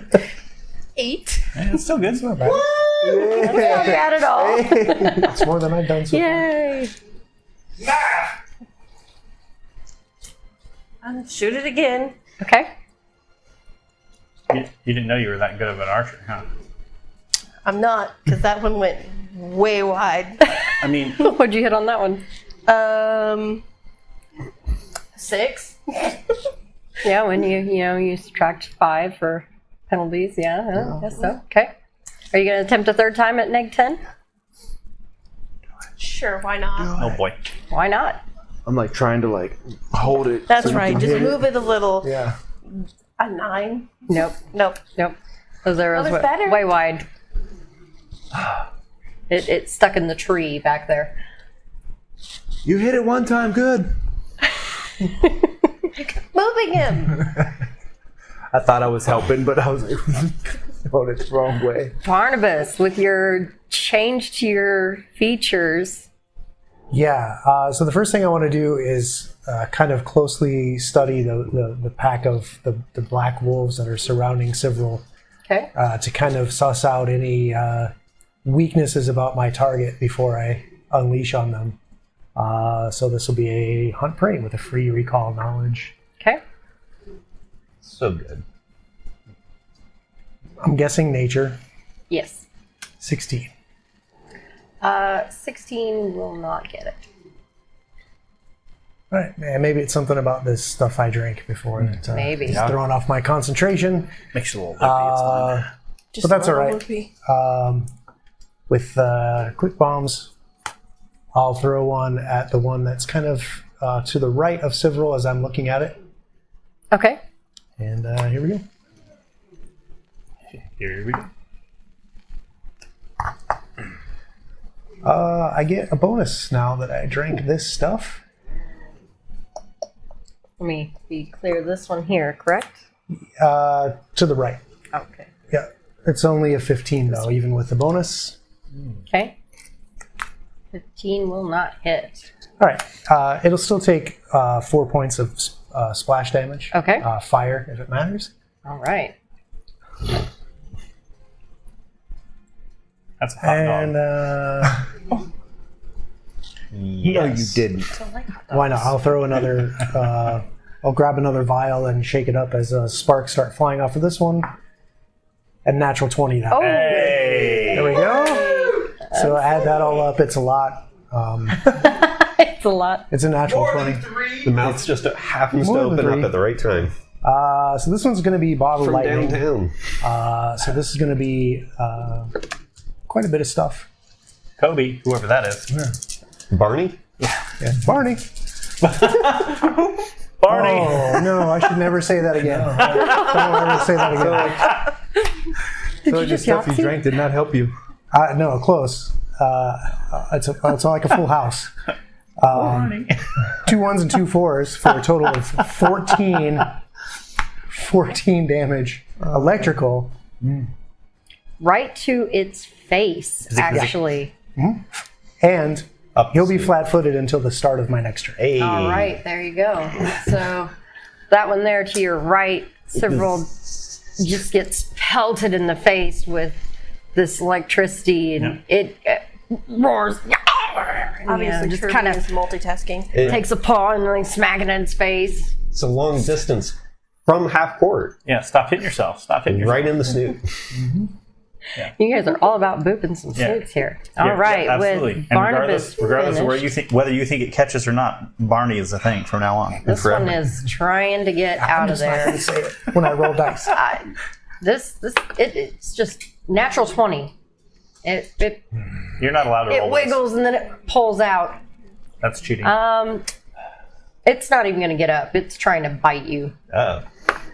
8. Yeah, it's still good. Not bad. That's not bad at all. It's more than I've done so far. Yay. Shoot it again. Okay. You didn't know you were that good of an archer, huh? I'm not, because that one went way wide. I mean, What'd you hit on that one? 6. Yeah, when you subtract 5 for penalties. Yeah, I guess so. Okay. Are you going to attempt a third time at neg 10? Sure, why not? oh boy. Why not? I'm like trying to like hold it. That's so you right. can Just hit it. move it a little. Yeah. A 9. Nope. Nope. Nope. Those arrows was went better. way wide. It stuck in the tree back there. You hit it one time, good. Moving him. I thought I was helping, but I was like, going it the wrong way. Barnabas, with your change to your features. Yeah. So the first thing I want to do is kind of closely study the pack of the black wolves that are surrounding Civil Okay. to kind of suss out any weaknesses about my target before I unleash on them. So this will be a hunt prey with a free recall knowledge. Okay. So good. I'm guessing nature. Yes. 16. 16 will not get it. All right, man. Maybe it's something about this stuff I drank before that Maybe. is throwing off my concentration. Makes you a little lippy. It's fine. Just But that's all right. loopy. With quick bombs, I'll throw one at the one that's kind of to the right of Civil as I'm looking at it. Okay. And here we go. Here we go. I get a bonus now that I drank this stuff. Let me be clear. This one here, correct? To the right. Okay. Yeah. It's only a 15 though, even with the bonus. Okay. 15 will not hit. All right. It'll still take 4 points of splash damage. Okay. Fire, if it matters. All right. That's a hot And dog. No, you didn't. why not? I'll throw another. I'll grab another vial and shake it up as sparks start flying off of this one. And natural 20 that. Oh, Hey! There we go. So add that all up. It's a lot. it's a lot. It's a natural More 20. than 3. The mouth just happens to More than open up three. at the right time. So this one's going to be bottle From lightning. downtown. So this is going to be quite a bit of stuff. Kobe, whoever that is. Barney? Yeah, Barney. Barney. Oh no, I should never say that again. Don't ever say that again. So the stuff you drank did not help you. No, close. It's like a full house. Barney. 2 1s and 2 4s for a total of 14 damage. Electrical. Right to its face, actually. And Up he'll be to- flat-footed until the start of my next turn. Hey. All right, there you go. So that one there to your right, several just gets pelted in the face with this electricity, and it roars. Obviously, just Turby kind of is multitasking. takes a paw and like smack it in its face. It's a long distance from half court, Yeah, stop hitting yourself. Stop hitting yourself. right in the snoot. You guys are all about booping some Yeah. snoots here. Yeah, All right, absolutely. with And Barnabas regardless of where finished, whether you think it catches or not, Barney is the thing from now on. this forever. one is trying to get out of I'm just not there. going to say it when I roll dice. It's just natural 20. It You're not allowed to roll this. wiggles and then it pulls out. That's cheating. It's not even going to get up. It's trying to bite you Oh,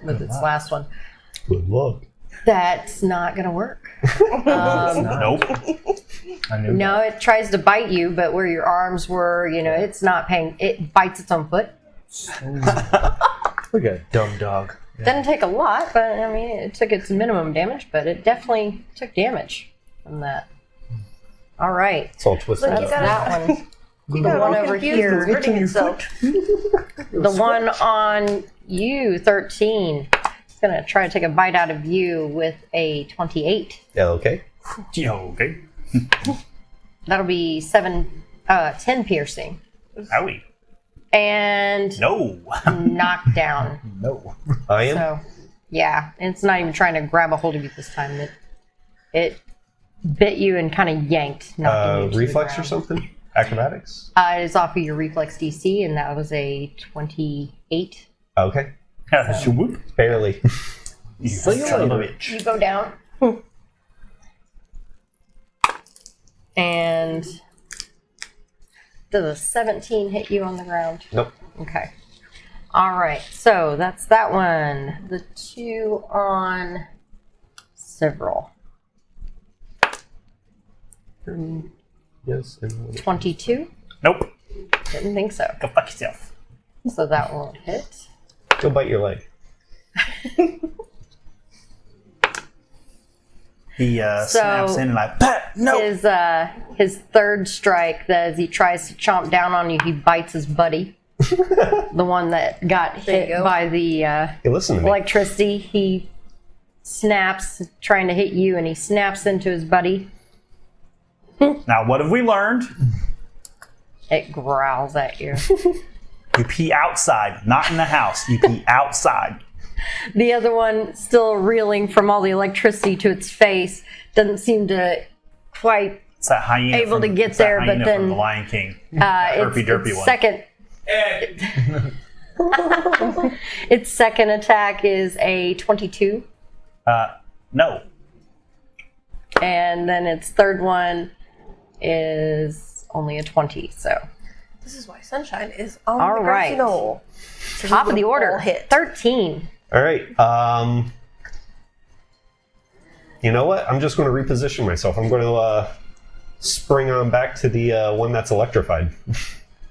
with its last one. good luck. That's not going to work. Nope. I knew No, it tries to bite you, but where your arms were, it's not paying. It bites its own foot. Look at a dumb dog. Doesn't take a lot, but I mean, it took its minimum damage, but it definitely took damage from that. All right. It's all twisted Look, you up. got That one. He The got one all over confused here. and hurting himself. The one on you, 13. It's going to try to take a bite out of you with a 28. Yeah, okay. Yeah, okay. That'll be 10 piercing. Owie. And No. knockdown. No. I am. So, yeah, it's not even trying to grab a hold of you this time. It bit you and kind of yanked. knocking you to the Reflex or ground. something? Acrobatics? It's off of your reflex DC, and that was a 28. Okay. Whoop. Barely. You son of a bitch. You go down. And does a 17 hit you on the ground? Nope. Okay. All right. So that's that one. The 2 on several. Yes. and 22? Nope. Didn't think so. Go fuck yourself. So that won't hit. Go bite your leg. He snaps in and pat. No. His third strike, as he tries to chomp down on you, he bites his buddy. The one that got There you hit go. by the Hey, listen to me. electricity. He snaps, trying to hit you, and he snaps into his buddy. Now, what have we learned? It growls at you. You pee outside, not in the house. You pee outside. The other one, still reeling from all the electricity to its face, doesn't seem to quite. It's that hyena. Able to from- get it's that there, but hyena then- from The Lion King. Its derpy one. second. Its second attack is a 22, No. and then its third one is only a 20. So This is why Sunshine is on All the right. grassy knoll. top of the order, All hit. 13. All right. You know what? I'm just going to reposition myself. I'm going to spring on back to the one that's electrified.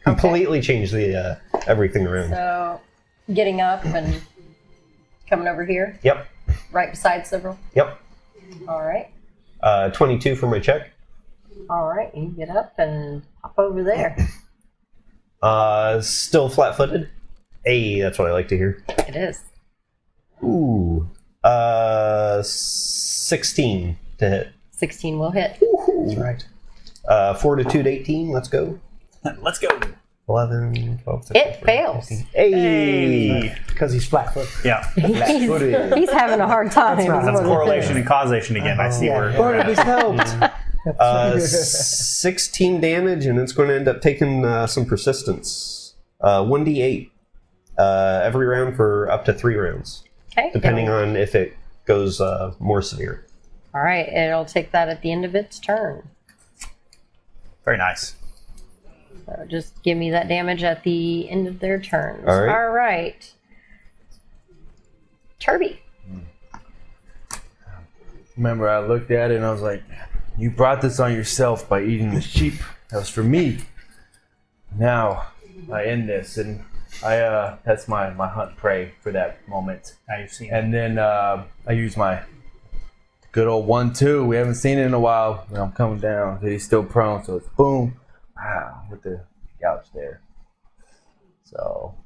Completely change the everything around. So getting up and coming over here, Yep. right beside several. Yep. All right. 22 for my check. All right. You get up and hop over there. Still flat-footed. Hey, that's what I like to hear. It is. Ooh. 16 to hit. 16 will hit. That's right. Fortitude 18. Let's go. Let's go. 11, 12, 13, It fails. 15. Hey. Because he's flat-footed. Yeah. He's having a hard time. That's right. is That's what it correlation is. and causation again. I see Yeah. where. Barnabas helped. 16 damage, and it's going to end up taking some persistence. 1d8 every round for up to 3 rounds, Okay. depending on if it goes more severe. All right, it'll take that at the end of its turn. Very nice. So just give me that damage at the end of their turns. All right. All right. Turby. Remember, I looked at it and I was like, you brought this on yourself by eating the sheep. That was for me. Now, I end this, and that's my hunt prey for that moment. Now you've seen it. And then I use my good old 1-2. We haven't seen it in a while. And I'm coming down, but he's still prone, so it's boom, wow, with the gouge there. So,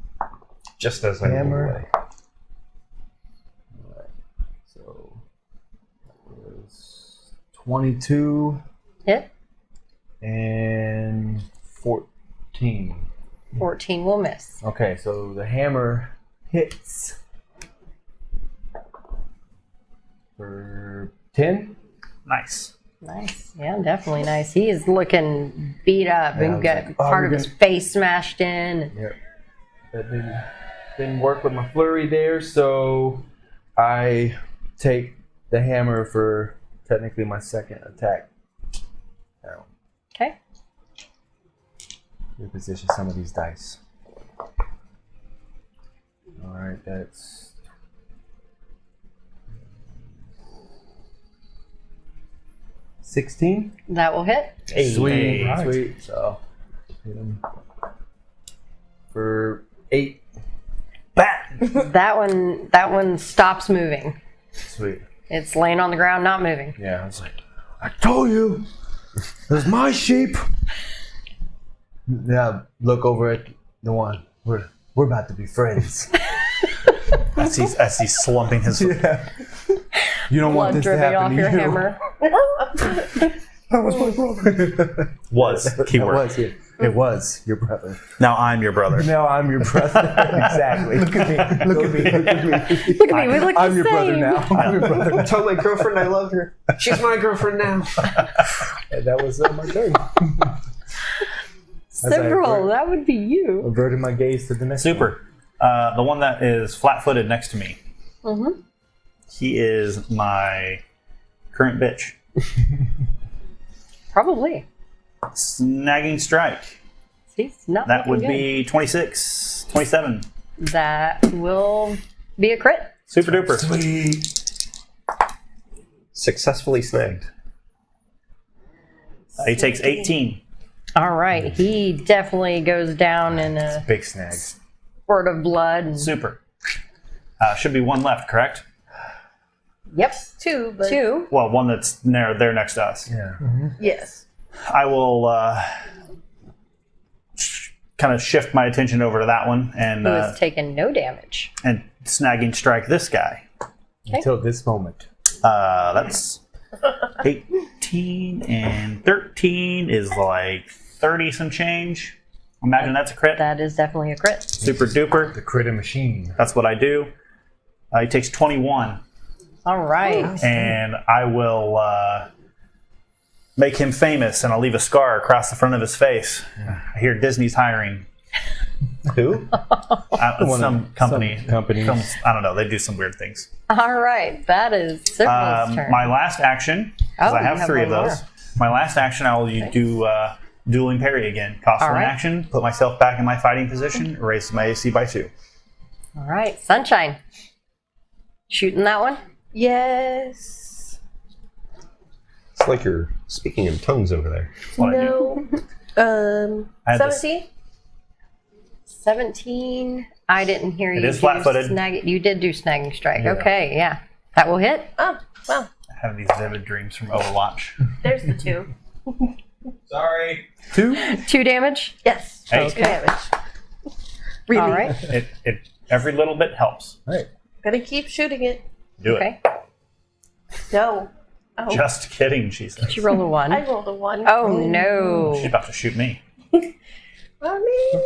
Just as I move Hammer. away. alright. So that was 22 Hit. and 14. 14 will miss. Okay, so the hammer hits for 10. Nice. Nice. Yeah, definitely nice. He is looking beat up Yeah, I and was got like, oh, part of we're his face smashed in. Yep. That didn't work with my flurry there, so I take the hammer for technically my second attack. Now, Okay. reposition some of these dice. Alright, that's 16. That will hit. Sweet, Right. sweet. So hit him for 8. That one stops moving. Sweet. It's laying on the ground, not moving. Yeah, I was like, I told you, there's my sheep. Yeah, look over at the one. We're about to be friends. As he's slumping his. Yeah. You don't want Blood this to dripping happen off to your you. hammer. That was my brother. Was. Keyword. It was, yeah. It was your brother. Now I'm your brother. Now I'm your brother. Exactly. Look at me. Look at me. Look at me. Look at me, we look I'm the your same. brother now. I'm your brother. I told my girlfriend I love her. She's my girlfriend now. And that was my turn. Several, that would be you. Averted my gaze to the next one. Super. The one that is flat-footed next to me. Mm-hmm. He is my current bitch. Probably. Snagging strike. He's not That would looking good. be 26, 27. That will be a crit. Super duper. Sweet. Successfully snagged. He takes 18. All right, he definitely goes down in a Big snag. spurt of blood. And, Super. Should be one left, correct? yep, 2, but 2. Well, one that's there next to us. Yeah. yes. I will kind of shift my attention over to that one and Who has taken no damage. and snagging strike this guy. Until this moment. That's 18 and 13 is like 30 some change. Imagine that's a crit. That is definitely a crit. Super duper. The critter machine. That's what I do. He takes 21, All right. and I will make him famous, and I'll leave a scar across the front of his face. I hear Disney's hiring. Who? Some company. Some company. I don't know. They do some weird things. All right. That is Cyril's turn. My last action, because Oh, I you have have 3 of one those. more. My last action, I will do dueling parry again. Cost All 1 right. action, put myself back in my fighting position, raise my AC by 2. All right. Sunshine. Shooting that one? Yes. It's like you're speaking in tongues over there. That's what I do. No. I had this- 17? 17. I didn't hear you. It is do flat-footed. You did do snagging strike. Yeah. Okay, yeah. That will hit. Oh, well, I have these vivid dreams from Overwatch. there's the 2. Sorry. 2? 2 damage. Yes. Hey. Good damage. Really. All right. It every little bit helps. Right. Gonna keep shooting it. Do Okay. No. Oh, it. Just kidding, she says. Did you roll a 1? I rolled a 1. Oh, no. She's about to shoot me. I mean,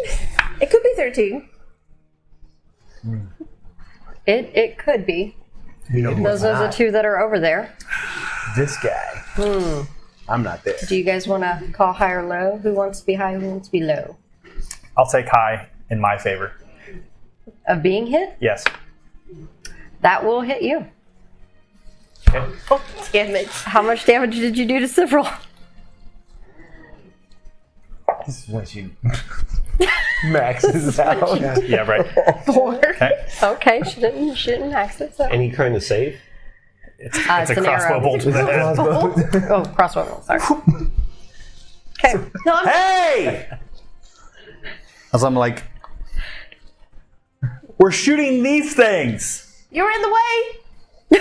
it could be 13. It could be. You know Those are the 2 that are over there. This guy. I'm not there. Do you guys want to call high or low? Who wants to be high? Who wants to be low? I'll take high in my favor. Of being hit? Yes. That will hit you. Oh, damn it. How much damage did you do to several? This is when she maxes out. Yeah, right. 4. Okay. Okay, she didn't max it. So. Any kind of save? It's a an crossbow arrow. bolt to the head. Oh, crossbow roll. Sorry. Okay. No, I'm Hey! As I'm like, we're shooting these things. You're in the way.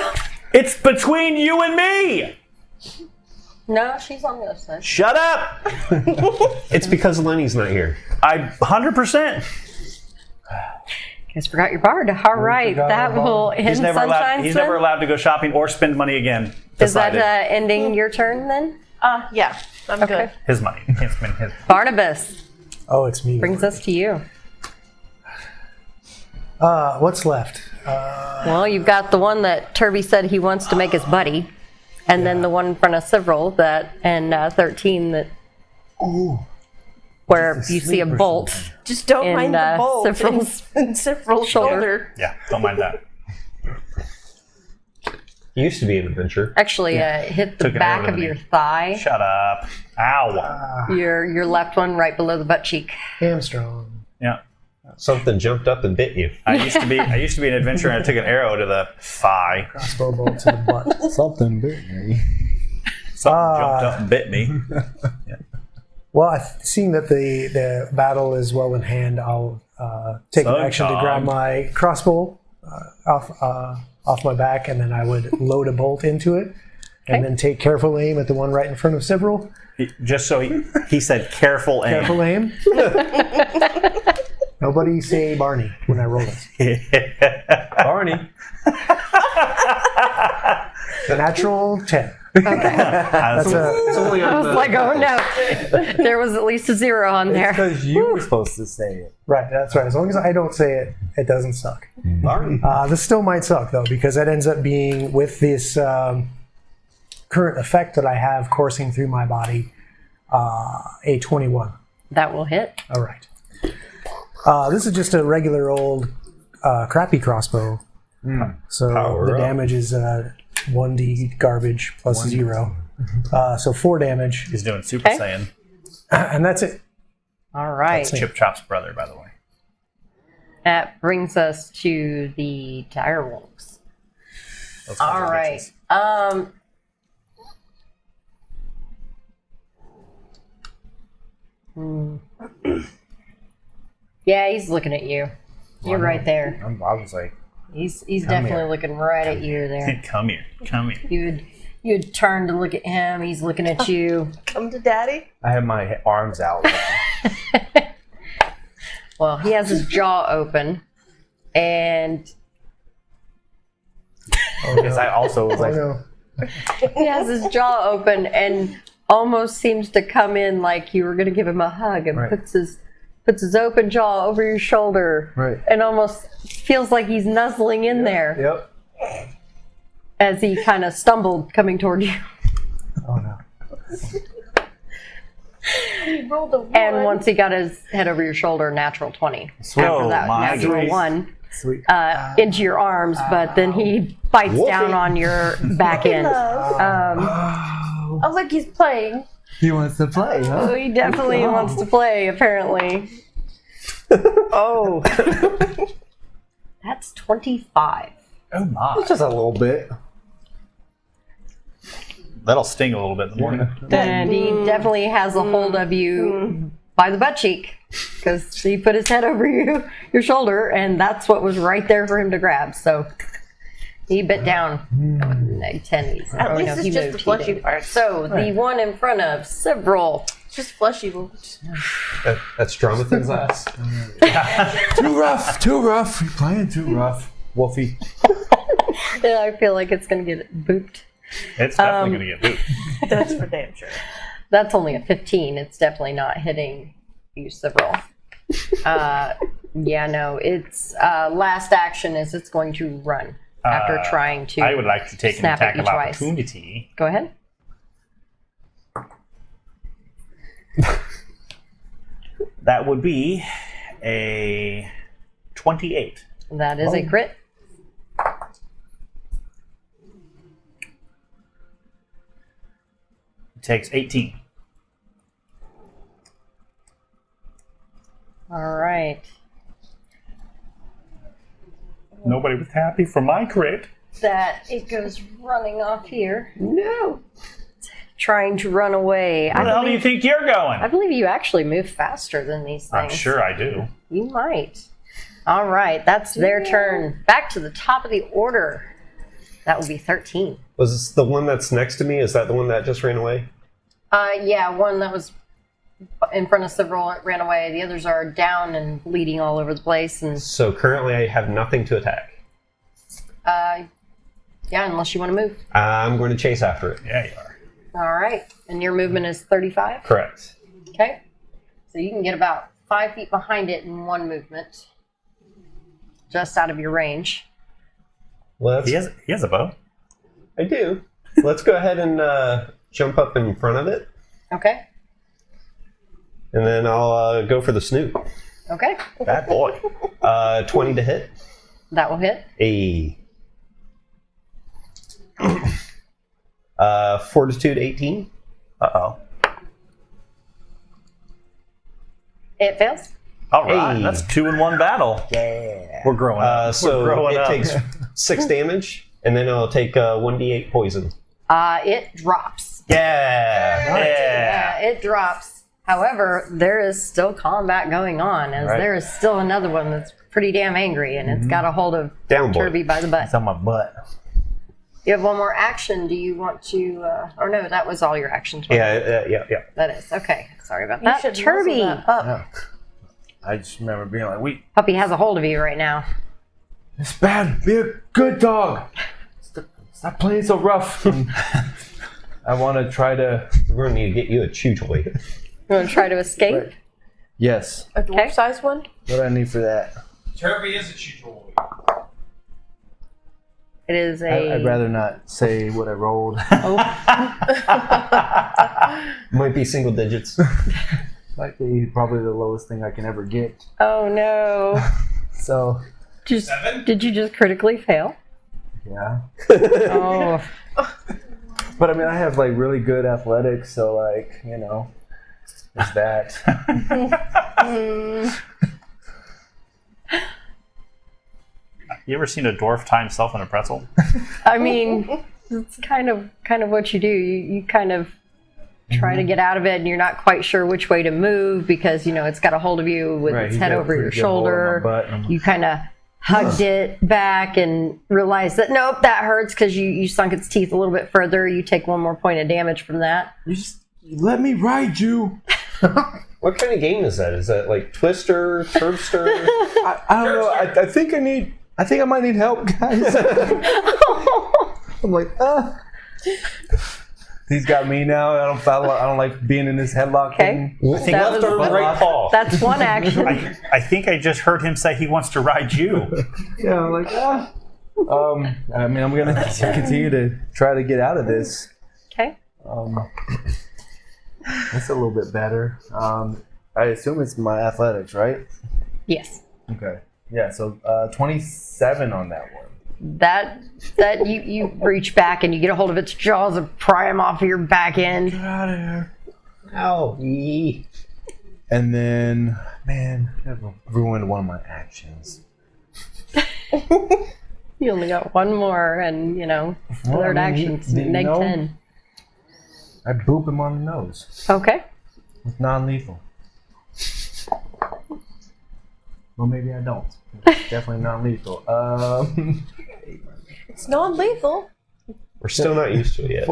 It's between you and me. No, she's on the other side. Shut up. It's because Lenny's not here. 100%. Guys forgot your bard. All right, forgot that our bard. will end He's never Sunshine's allowed turn. to go shopping or spend money again. Is that Decided. ending your turn then? Yeah, I'm good. His money. He can't spend his. Barnabas Oh, it's me. brings us to you. What's left? Well, you've got the one that Turby said he wants to make his buddy, and then the one in front of Several and 13 that where you see a bolt. Just don't In, mind the bolt Sifril's in Sifril's shoulder. Yeah, don't mind that. It used to be an adventure. Actually hit the Took an back arrow of to your me. thigh, Shut up. Ow. your left one right below the butt cheek. Hamstrung. Yeah. Something jumped up and bit you. I used to be an adventurer and I took an arrow to the thigh. Crossbow bolt to the butt. Something bit me. Something jumped up and bit me. Well, seeing that the battle is well in hand, I'll take an action to grab my crossbow off my back, and then I would load a bolt into it, and then take careful aim at the one right in front of Several. Just so he said careful aim. Careful aim. Nobody say Barney when I roll this. Barney. Natural 10. That's a I was like, oh no, there was at least a 0 on there. Because you were supposed to say it. Right, that's right. As long as I don't say it, it doesn't suck. This still might suck, though, because that ends up being, with this current effect that I have coursing through my body, a 21. That will hit. All right. This is just a regular old crappy crossbow. So Power the up. damage is 1d garbage plus 0. So 4 damage, He's doing Super Okay. Saiyan. and that's it. All right. That's it. Chip Chop's brother, by the way. That brings us to the dire wolves. Those All kinds of right. bitches. Yeah, he's looking at you. You're right there. I was like, He's definitely here. looking right at you there. Come here. Come here. You'd turn to look at him. He's looking at you. Come to daddy. I had my arms out. Well, he has his jaw open, and Because I also was Oh, like, no. he has his jaw open and almost seems to come in like you were going to give him a hug, and Right. puts his open jaw over your shoulder, Right. and almost feels like he's nuzzling in there yep. as he kind of stumbled coming toward you. Oh, no. He rolled a 1. And once he got his head over your shoulder, natural 20. After Oh, that my natural grace. 1 Sweet. into your arms, but then he bites down on your back end. Oh, look, he's playing. He wants to play, huh? So he definitely wants to play, apparently. Oh. That's 25. Oh my. Just a little bit. That'll sting a little bit in the morning. And he definitely has a hold of you by the butt cheek, because he put his head over your shoulder, and that's what was right there for him to grab. So he bit down. 10. At least it's just the fleshy part. So the one in front of Several. It's just fleshy wounds. That's Jonathan's ass. Too rough, too rough. You're playing too rough. Wolfie. Yeah, I feel like it's going to get booped. It's definitely going to get booped. That's for damn sure. That's only a 15. It's definitely not hitting you, Several. Yeah, no. Its last action is it's going to run after trying to. I would like to take an snap at attack you of twice. opportunity. Go ahead. That would be a 28. That is a crit. takes 18. All right. Nobody was happy for my crit. That it goes running off here. No. Trying to run away. Where the hell do you think you're going? I believe you actually move faster than these things. I'm sure I do. You might. All right, that's their turn. Back to the top of the order. That would be 13. Was this the one that's next to me? Is that the one that just ran away? Yeah, one that was in front of several ran away. The others are down and bleeding all over the place. And So currently I have nothing to attack. yeah, unless you want to move. I'm going to chase after it. Yeah, you are. All right, and your movement is 35. Correct. Okay, so you can get about 5 feet behind it in one movement, just out of your range. Well, He has a bow. I do. Let's go ahead and jump up in front of it, Okay. and then I'll go for the snoot. Okay, Bad boy. 20 to hit. that will hit. Fortitude 18. Uh-oh. It fails. All right, Hey. that's 2 in 1 battle. Yeah. We're growing up. So We're growing it up. takes 6 damage, and then I'll take 1d8 poison. It drops. Yeah. It drops. However, there is still combat going on, as Right. there is still another one that's pretty damn angry, and it's got a hold of Down boy. Turby by the butt. It's on my butt. You have one more action. Do you want to? Or no, that was all your actions. wasn't it? Yeah. That is okay. Sorry about You that. should Turby, muzzle that up. Yeah. I just remember being like, "Wait, puppy has a hold of you right now. it's bad. Be a good dog. Stop playing so rough." And I want to try to. We're going to need to get you a chew toy. You want to try to escape? Right. Yes. A dwarf-sized one? What do I need for that? Turby is a chew. It is a. I'd rather not say what I rolled. Might be single digits. Might be probably the lowest thing I can ever get. Oh no! So, Did you just critically fail? yeah. Oh, But I mean, I have like really good athletics, so like, you know, there's that. You ever seen a dwarf tie himself in a pretzel? I mean, it's kind of what you do. You kind of try to get out of it, and you're not quite sure which way to move because it's got a hold of you with its he's head got a over your pretty good hold on my shoulder. butt, and I'm You kind of hugged it back and realized that nope, that hurts because you sunk its teeth a little bit further. You take one more point of damage from that. You just let me ride you. What kind of game is that? Is that like Twister, Turbster? I don't know. I think I might need help, guys. I'm like, He's got me now. I don't like being in this headlock Okay. thing. I think That left was- arm, right paw. That's one action. I think I just heard him say he wants to ride you. Yeah, I'm like, I mean, I'm gonna continue to try to get out of this. Okay. That's a little bit better. I assume it's my athletics, right? Yes. Okay. Yeah. So 27 on that one. That you reach back and you get a hold of its jaws and pry him off of your back end. Get out of here. Ow. Yee. And then, man, I've ruined one of my actions. You only got one more, and third I mean, action's you neg know, 10. I boop him on the nose Okay. with non-lethal. Well, maybe I don't. It's definitely non-lethal. It's non-lethal. We're still not used to it yet.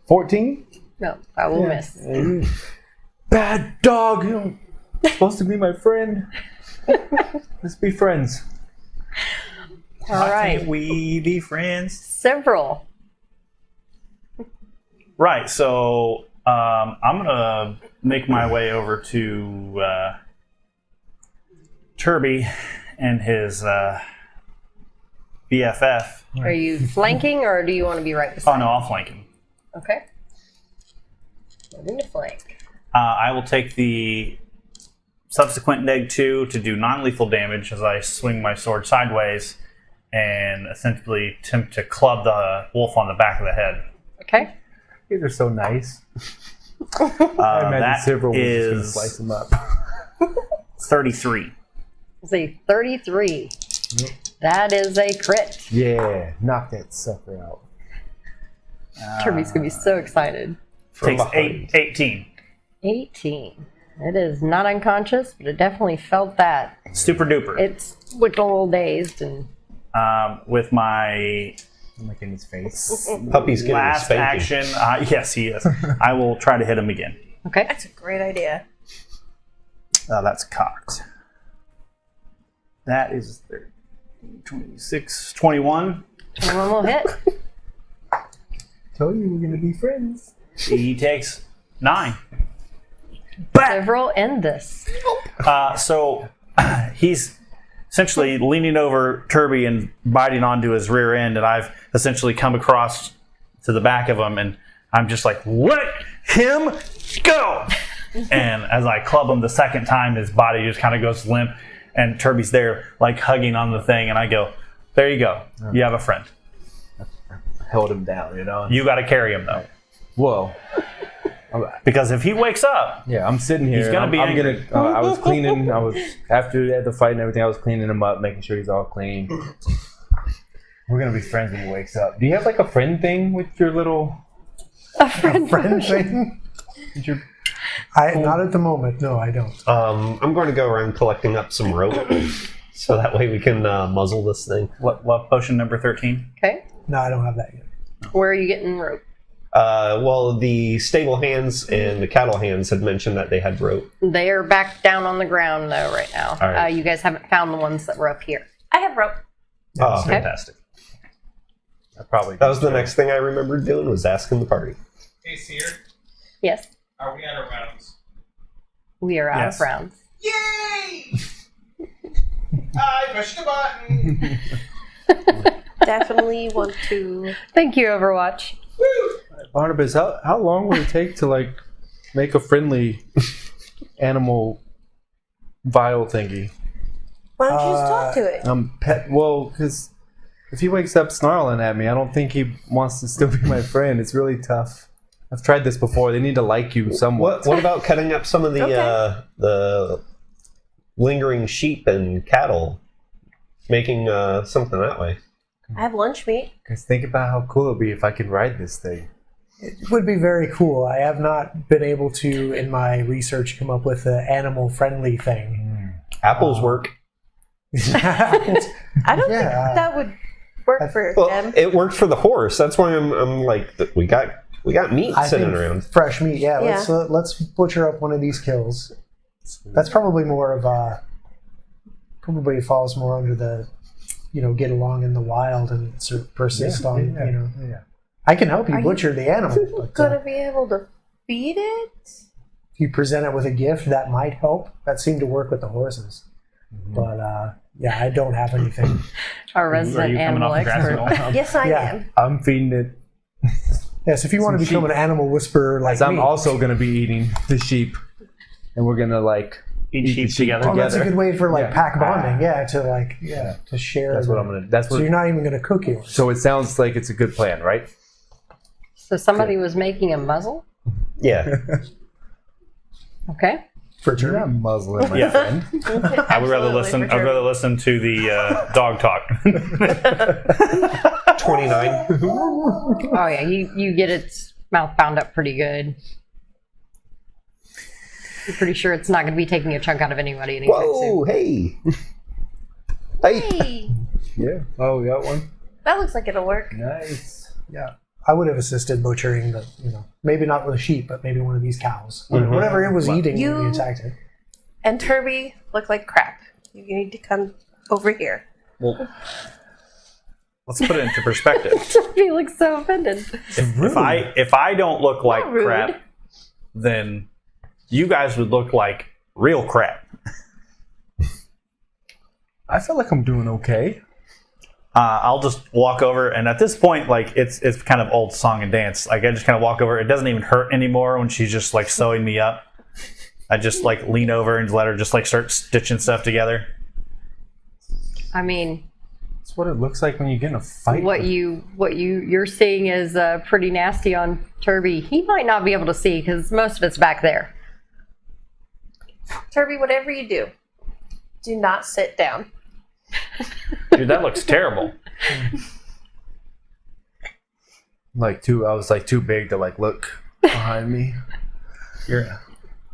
14? No, I will miss. Bad dog. You're supposed to be my friend. Let's be friends. All Why right. can't we be friends? Several. Right, so I'm going to make my way over to Turby and his BFF. Are you flanking, or do you want to be right Oh, beside? no, I'll flank him. Okay. Moving to flank. I will take the subsequent neg 2 to do non-lethal damage as I swing my sword sideways and essentially attempt to club the wolf on the back of the head. Okay. These are so nice. I imagine That several was just is gonna slice them up. 33. It's a 33. That is a crit. Yeah, knock that sucker out. Turby's gonna be so excited. From Takes behind. 18. 18. It is not unconscious, but it definitely felt that. Super duper. It's looked a little dazed and With my I'm like in his face. Puppy's getting a last spanking. action, yes, he is. I will try to hit him again. okay. That's a great idea. That's cocked. That is 30, 26, 21. 21 will hit. Told you we're gonna be friends. He takes 9. Several end this. So he's essentially leaning over Turby and biting onto his rear end, and I've essentially come across to the back of him, and I'm just like, let him go! And as I club him the second time, his body just kind of goes limp, and Turby's there, like hugging on the thing, and I go, there you go. You have a friend. Held him down, you know. You got to carry him, though. Whoa. Because if he wakes up, Yeah, I'm sitting here. He's gonna I'm, be I'm angry. gonna. I was cleaning. I was after the fight and everything. I was cleaning him up, making sure he's all clean. We're gonna be friends when he wakes up. Do you have like a friend thing with your little A friend. Friend thing? with your? Not at the moment. No, I don't. I'm going to go around collecting up some rope, so that way we can muzzle this thing. what potion number 13? Okay. No, I don't have that yet. Where are you getting rope? Well, the stable hands and the cattle hands had mentioned that they had rope. They are back down on the ground though right now. All right. You guys haven't found the ones that were up here. I have rope. Oh, Okay. fantastic. I probably. That was the next thing I remembered doing was asking the party. Hey, Seer, Yes. are we out of rounds? We are out Yes. of rounds. Yay! I pushed the button. Definitely want to. Thank you, Overwatch. Barnabas, how long would it take to like make a friendly animal vial thingy? Why don't you just talk to it? Pet. Well, because if he wakes up snarling at me, I don't think he wants to still be my friend. It's really tough. I've tried this before. They need to like you somewhat. What about cutting up some of the Okay. the lingering sheep and cattle, making something that way? I have lunch meat. Because think about how cool it'd be if I could ride this thing. It would be very cool. I have not been able to, in my research, come up with an animal-friendly thing. Apples work. I don't think Yeah, that would work for Well, him. it worked for the horse. That's why I'm like, we got meat I sitting think around. fresh meat. Yeah, Yeah. let's butcher up one of these kills. That's probably more of a. Probably falls more under the, get along in the wild and sort of persist on. Yeah. I can help you Are you butcher the animal, but Gonna be able to feed it? if you present it with a gift, that might help. That seemed to work with the horses. But yeah, I don't have anything. Our Are resident you coming animal off the grass expert. at all? Yes, I Yeah. am. I'm feeding it. Yes, if you want to become an animal whisperer like As I'm me. also going to be eating the sheep. And we're going to like Eat the sheep together. Oh, that's a good way for Yeah. pack bonding. Yeah, to share. That's what I'm going to. That's So what. you're not even going to cook yours. So it sounds like it's a good plan, right? So somebody was making a muzzle? Yeah. Okay. For You're not Turby. muzzling my Yeah. friend. I would rather listen. I'd rather listen to the dog talk. 29. Oh yeah, you get its mouth bound up pretty good. I'm pretty sure it's not going to be taking a chunk out of anybody anytime Whoa, soon. hey. Hey. Hey, Yeah. Oh, we got one. that looks like it'll work. Nice. Yeah, I would have assisted butchering the. Maybe not with a sheep, but maybe one of these cows. Mhm. Whatever it was eating when You- we attacked it. And Turby look like crap. You need to come over here. Well, let's put it into perspective. He looks so offended. If I don't look like Not rude. crap, then you guys would look like real crap. I feel like I'm doing okay. I'll just walk over, and at this point, like it's kind of old song and dance. Like I just kind of walk over. It doesn't even hurt anymore when she's just like sewing me up. I just like lean over and let her just like start stitching stuff together. I mean, That's what it looks like when you get in a fight. What you're seeing is pretty nasty on Turby. He might not be able to see because most of it's back there. Turby, whatever you do not sit down. Dude, that looks terrible. I was like too big to like look behind me. You're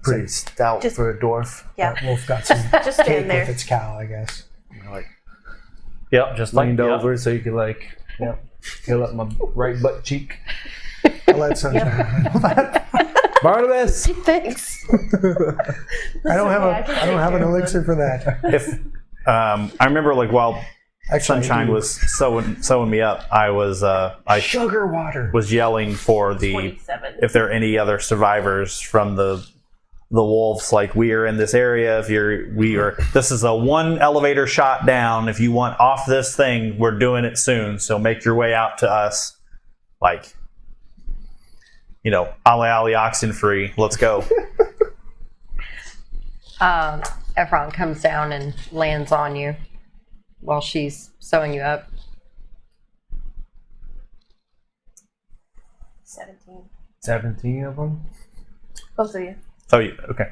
pretty stout Just- for a dwarf. Yeah. That wolf got some Just stand cake there. with its cow, I guess. You know, like Yep, just like leaned yep. over so you could like feel up my right butt cheek. I'll let Sunshine handle that. Barnabas. Thanks. I don't have an elixir for that. If I remember, like while Actually, I Sunshine do. was sewing me up, I sugar water. was yelling for 27. if there are any other survivors from the wolves. Like, we are in this area. This is a one elevator shot down. If you want off this thing, we're doing it soon. So make your way out to us. Like, alley alley oxen free. Let's go. Ephron comes down and lands on you while she's sewing you up. 17. 17 of them. Both of you. Oh, yeah, okay.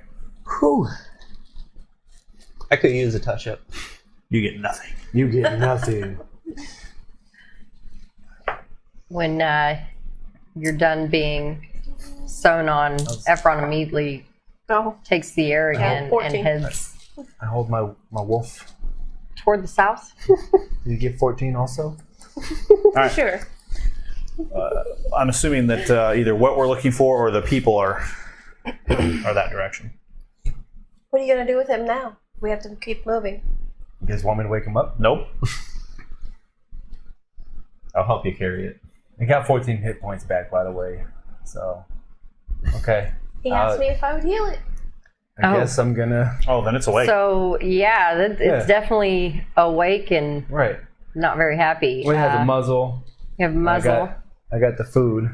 Whew. I could use a touch up. You get nothing. You get nothing. When you're done being sewn on, Ephron immediately Oh, takes the air again and 14. heads I hold my wolf. toward the south. Did you get 14 also? right. sure. I'm assuming that either what we're looking for or the people are that direction. What are you going to do with him now? We have to keep moving. You guys want me to wake him up? Nope. I'll help you carry it. I got 14 hit points back, by the way. So, okay. He asked me if I would heal it. I Oh. guess I'm gonna. Oh, then it's awake. So yeah, it's Yeah. definitely awake and Right. not very happy. We have the muzzle. You have a muzzle. I got the food.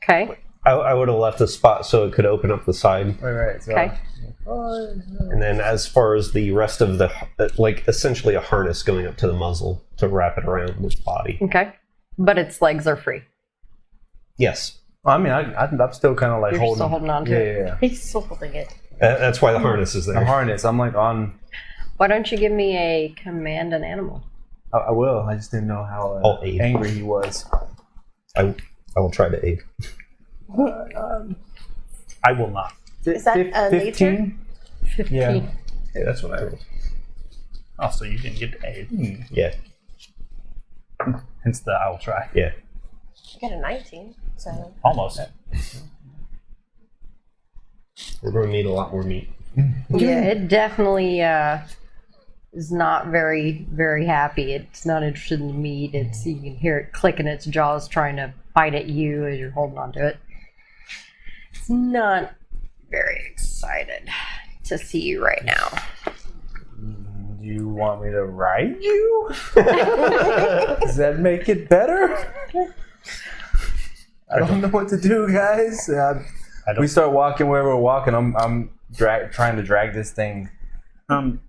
Okay. I would have left a spot so it could open up the side. Right. So, Okay. And then as far as the rest of the, like essentially a harness going up to the muzzle to wrap it around its body. Okay. But its legs are free. Yes. I mean, I'm still kind of like You're holding. still holding on to it. Yeah. He's still holding it. That's why the harness is The there. harness. I'm like on. Why don't you give me a command an animal? I will. I just didn't know how I'll aid. angry he was. I will try to aid. I will not. Is that nature? 15? 15. Yeah. Hey, that's what I rolled. Oh, so you didn't get to aid. Yeah. Hence the I will try. Yeah. I got a 19, so. Almost. We're going to need a lot more meat. Yeah, it definitely is not very, very happy. It's not interested in the meat. You can hear it clicking its jaws trying to bite at you as you're holding on to it. It's not very excited to see you right now. Do you want me to ride you? Does that make it better? I don't know what to do, guys. We start walking where we're walking. I'm trying to drag this thing. Um,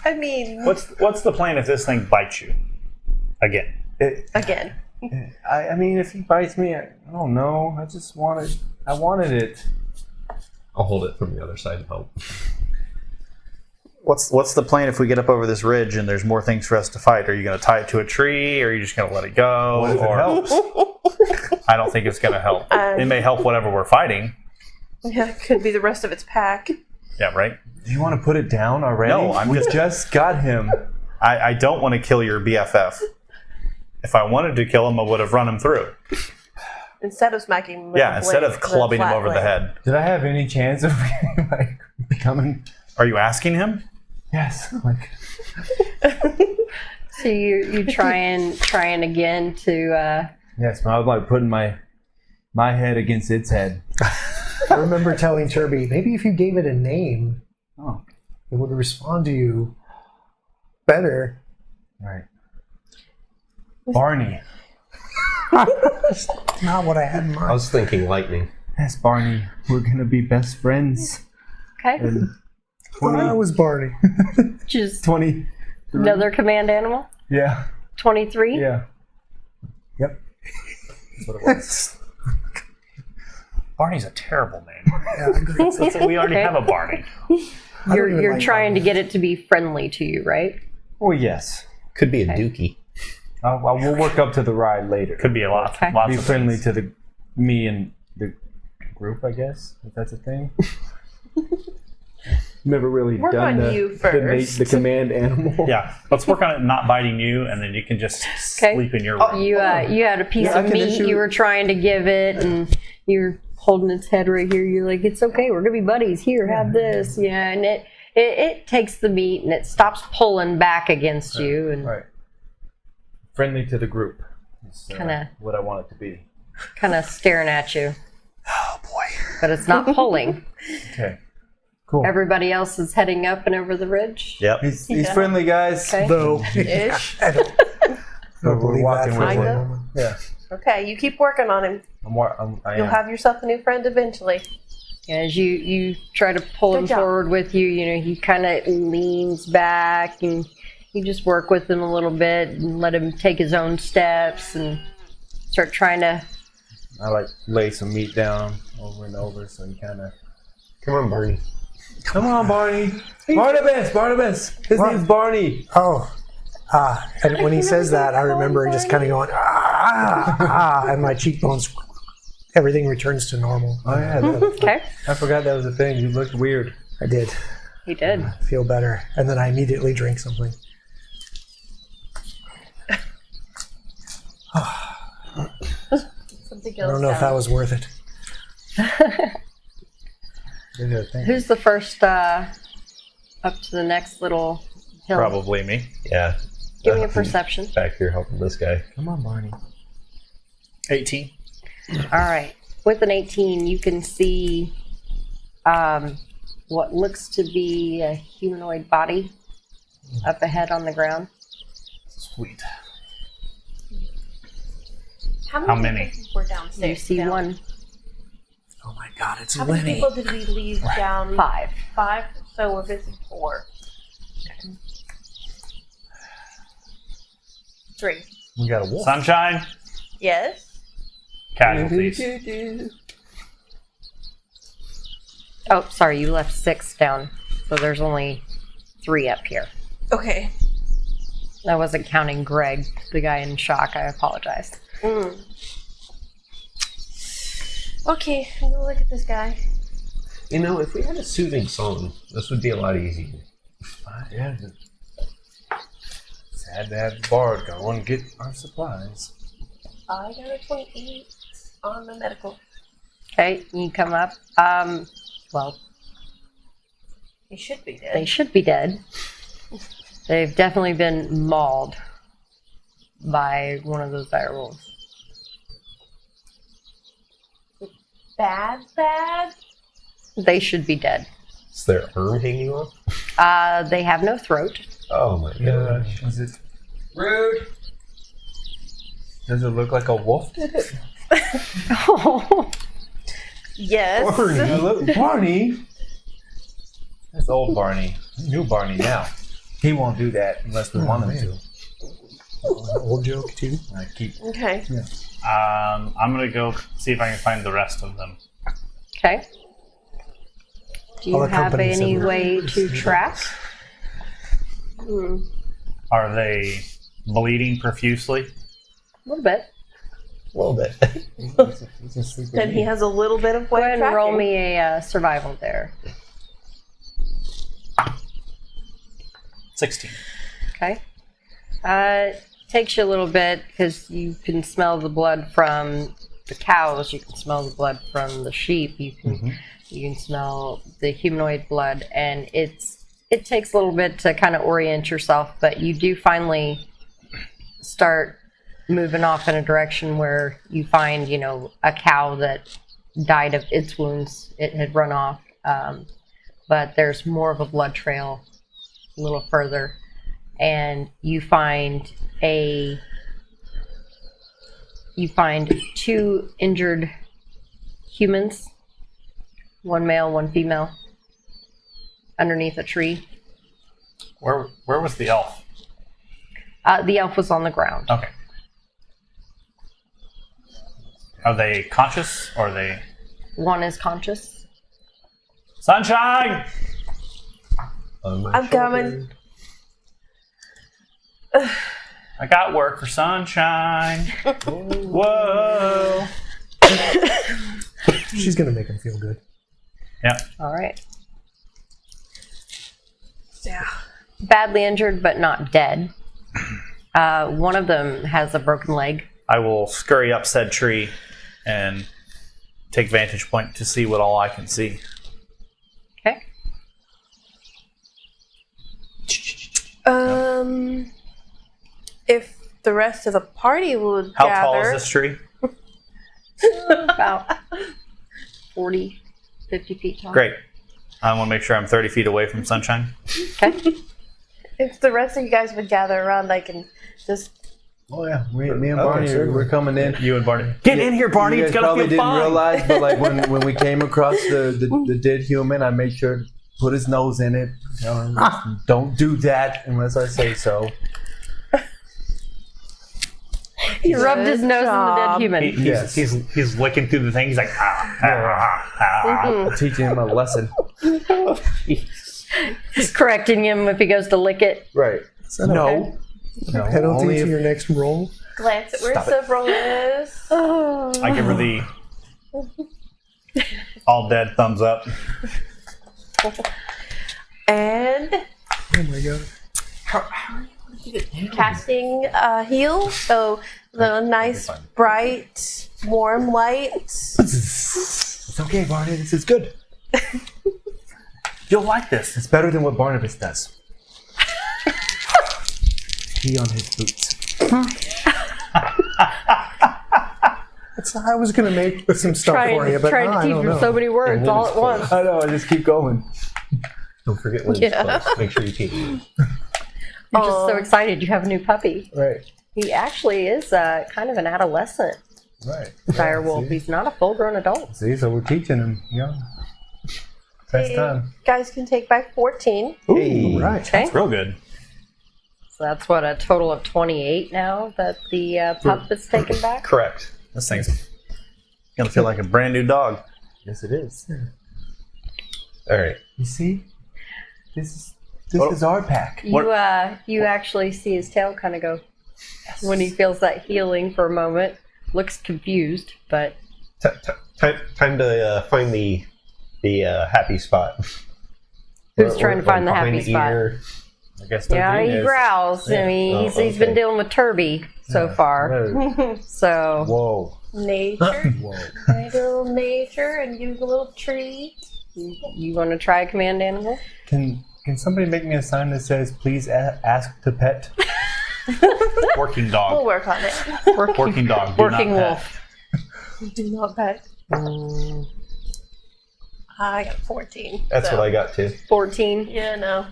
I mean, what's the plan if this thing bites you again? again. I mean, if he bites me, I don't know. I wanted it. I'll hold it from the other side to help. What's the plan if we get up over this ridge and there's more things for us to fight? Are you going to tie it to a tree, or are you just going to let it go? What if it or helps? I don't think it's going to help. It may help whatever we're fighting. Yeah, it could be the rest of its pack. Yeah, right. Do you want to put it down already? No, we just got him. I don't want to kill your BFF. If I wanted to kill him, I would have run him through. Instead of smacking him with Yeah, the instead blade, of clubbing the him flat over the blade. head. Did I have any chance of like becoming? Are you asking him? Yes. Like So you trying again to yes, but I was like putting my head against its head. I remember telling Turby, maybe if you gave it a name, it would respond to you better. Right. Barney. Not what I had in I mind. was thinking lightning. Yes, Barney. We're gonna be best friends. okay. And I was Barney. Just 20 Another command animal? Yeah. 23? Yeah. Yep. That's what it was. Barney's a terrible name. Yeah, I agree. Let's say we already Okay. have a Barney. I don't even You're like trying to Barney. get it to be friendly to you, right? Oh, yes. Could be a Okay. dookie. We'll work up to the ride later. Could be a lot. Okay. Lots Be of friendly things. to me and the group, I guess, if that's a thing. Never really Work done on you first. the command animal. Yeah, let's work on it not biting you, and then you can just Okay. sleep in your room. You had a piece Yeah, I of can meat issue- you were trying to give it, and you're holding its head right here. You're like, it's okay, we're gonna be buddies. Here, have this. Yeah, and it takes the meat and it stops pulling back against you, and Right. Friendly to the group. Is, Kinda. what I want it to be. kind of staring at you. Oh boy. But it's not pulling. Okay. Cool. Everybody else is heading up and over the ridge. Yep. He's Yeah. friendly, guys. Okay. Though. Ish. I don't We're believe walking that with for him. one moment. Yeah. Okay, you keep working on him. I You'll am. have yourself a new friend eventually. As you try to pull Good him job. forward with you, he kind of leans back, and you just work with him a little bit and let him take his own steps and start trying to. I like lay some meat down over and over, so he kind of. Come on, Barney. Come on, Barney. Barnabas. His What? name's Barney. Oh. And when he says that, I remember just kind of going, and my cheekbones, everything returns to normal. Oh yeah, Okay, I forgot that was a thing. You looked weird. I did he did. feel better. And then I immediately drink something. Something I else. don't know if that was worth it. Maybe a thing. Who's the first up to the next little hill? Probably me. Yeah. Give me a perception. Back here helping this guy. Come on, Barney. 18. All right. With an 18, you can see what looks to be a humanoid body up ahead on the ground. Sweet. How many? many people were downstairs? You see down? one. Oh my God, it's How many Lenny. people did we leave down? 5. 5. So we're missing 4. 3. We got a wolf. Sunshine, Yes. casualties. Oh, sorry, you left 6 down. So there's only 3 up here. Okay. I wasn't counting Greg, the guy in shock. I apologize. Okay, I'm gonna look at this guy. You know, if we had a soothing song, this would be a lot easier. Yeah. Sad to have the bard go and get our supplies. I got a 28 on the medical. Okay, you come up. Well, He should be they dead. should be dead. They've definitely been mauled by one of those dire wolves. Bad? They should be dead. Is their arm hanging off? They have no throat. Oh my gosh. Is it? Rude. Does it look like a wolf did it? Yes. Look, Barney. That's old Barney. New Barney now. He won't do that unless we want him to. Old joke too. I keep. Okay. I'm going to go see if I can find the rest of them. Okay. Do you I'll have accompany any someone. way to track? Are they bleeding profusely? A little bit. A little bit. Then he has a little bit of Go way ahead and tracking. roll me a survival there. 16. Okay. Takes you a little bit because you can smell the blood from the cows. You can smell the blood from the sheep. You can smell the humanoid blood, and it takes a little bit to kind of orient yourself. But you do finally start moving off in a direction where you find, a cow that died of its wounds. It had run off, but there's more of a blood trail a little further, and you find 2 injured humans, 1 male, 1 female, underneath a tree. Where was the elf? The elf was on the ground. Okay. Are they conscious or are they... One is conscious. Sunshine! On my I'm coming. I got work for Sunshine. Whoa! She's gonna make him feel good. Yep. All right. Yeah. Badly injured, but not dead. One of them has a broken leg. I will scurry up said tree and take vantage point to see what all I can see. Okay. If the rest of the party would How gather. tall is this tree? About 40, 50 feet tall. Great. I want to make sure I'm 30 feet away from Sunshine. Okay. If the rest of you guys would gather around, I can just. Oh yeah, me and Okay, Barney, certainly. we're coming in. You and Barney. Get in here, Barney. You It's guys gonna probably feel didn't fine. realize, but like when we came across the dead human, I made sure to put his nose in it. You know, don't do that unless I say so. He rubbed his nose in the dead human. He's licking through the thing. He's like, I'm teaching him a lesson. Correcting him if he goes to lick it. Right. No. No. Penalty Only to if your next roll. Glance at where Stop it. several is. I give her the all dead thumbs up. And Oh my god. casting heal. So the nice, bright, warm light. It's okay, Barney. This is good. You'll like this. It's better than what Barnabas does. Pee on his boots. I was gonna make some stuff for you, but trying no, to I teach don't him know. so many words all at once. I know. I just keep going. Don't forget when it's close. Make sure you pee. You're just so excited you have a new puppy. Right. He actually is kind of an adolescent Right. direwolf. See? He's not a full-grown adult. See, so we're teaching him. Yeah. Best You time. guys can take back 14. Hey. Right. Okay. Real good. So that's what, a total of 28 now that the pup is taken back? Correct. This thing's gonna feel like a brand new dog. Yes, it is. All right. You see, this Well- is our pack. You actually see his tail kind of go when he feels that healing for a moment. Looks confused, but Time to find the happy spot. Who's trying to find the behind happy spot? ear. I guess. Yeah, 13 he is. growls. I mean, Oh, he's been okay. dealing with Turby so Yeah. far. So Whoa. Nature. Whoa. I do a little nature and use a little tree. you want to try a command animal? Can somebody make me a sign that says "Please ask to pet"? Working We'll dog. work on it. Working dog. Do Working not wolf. Do not pet. I got 14. That's so. what I got too. 14. Yeah, no.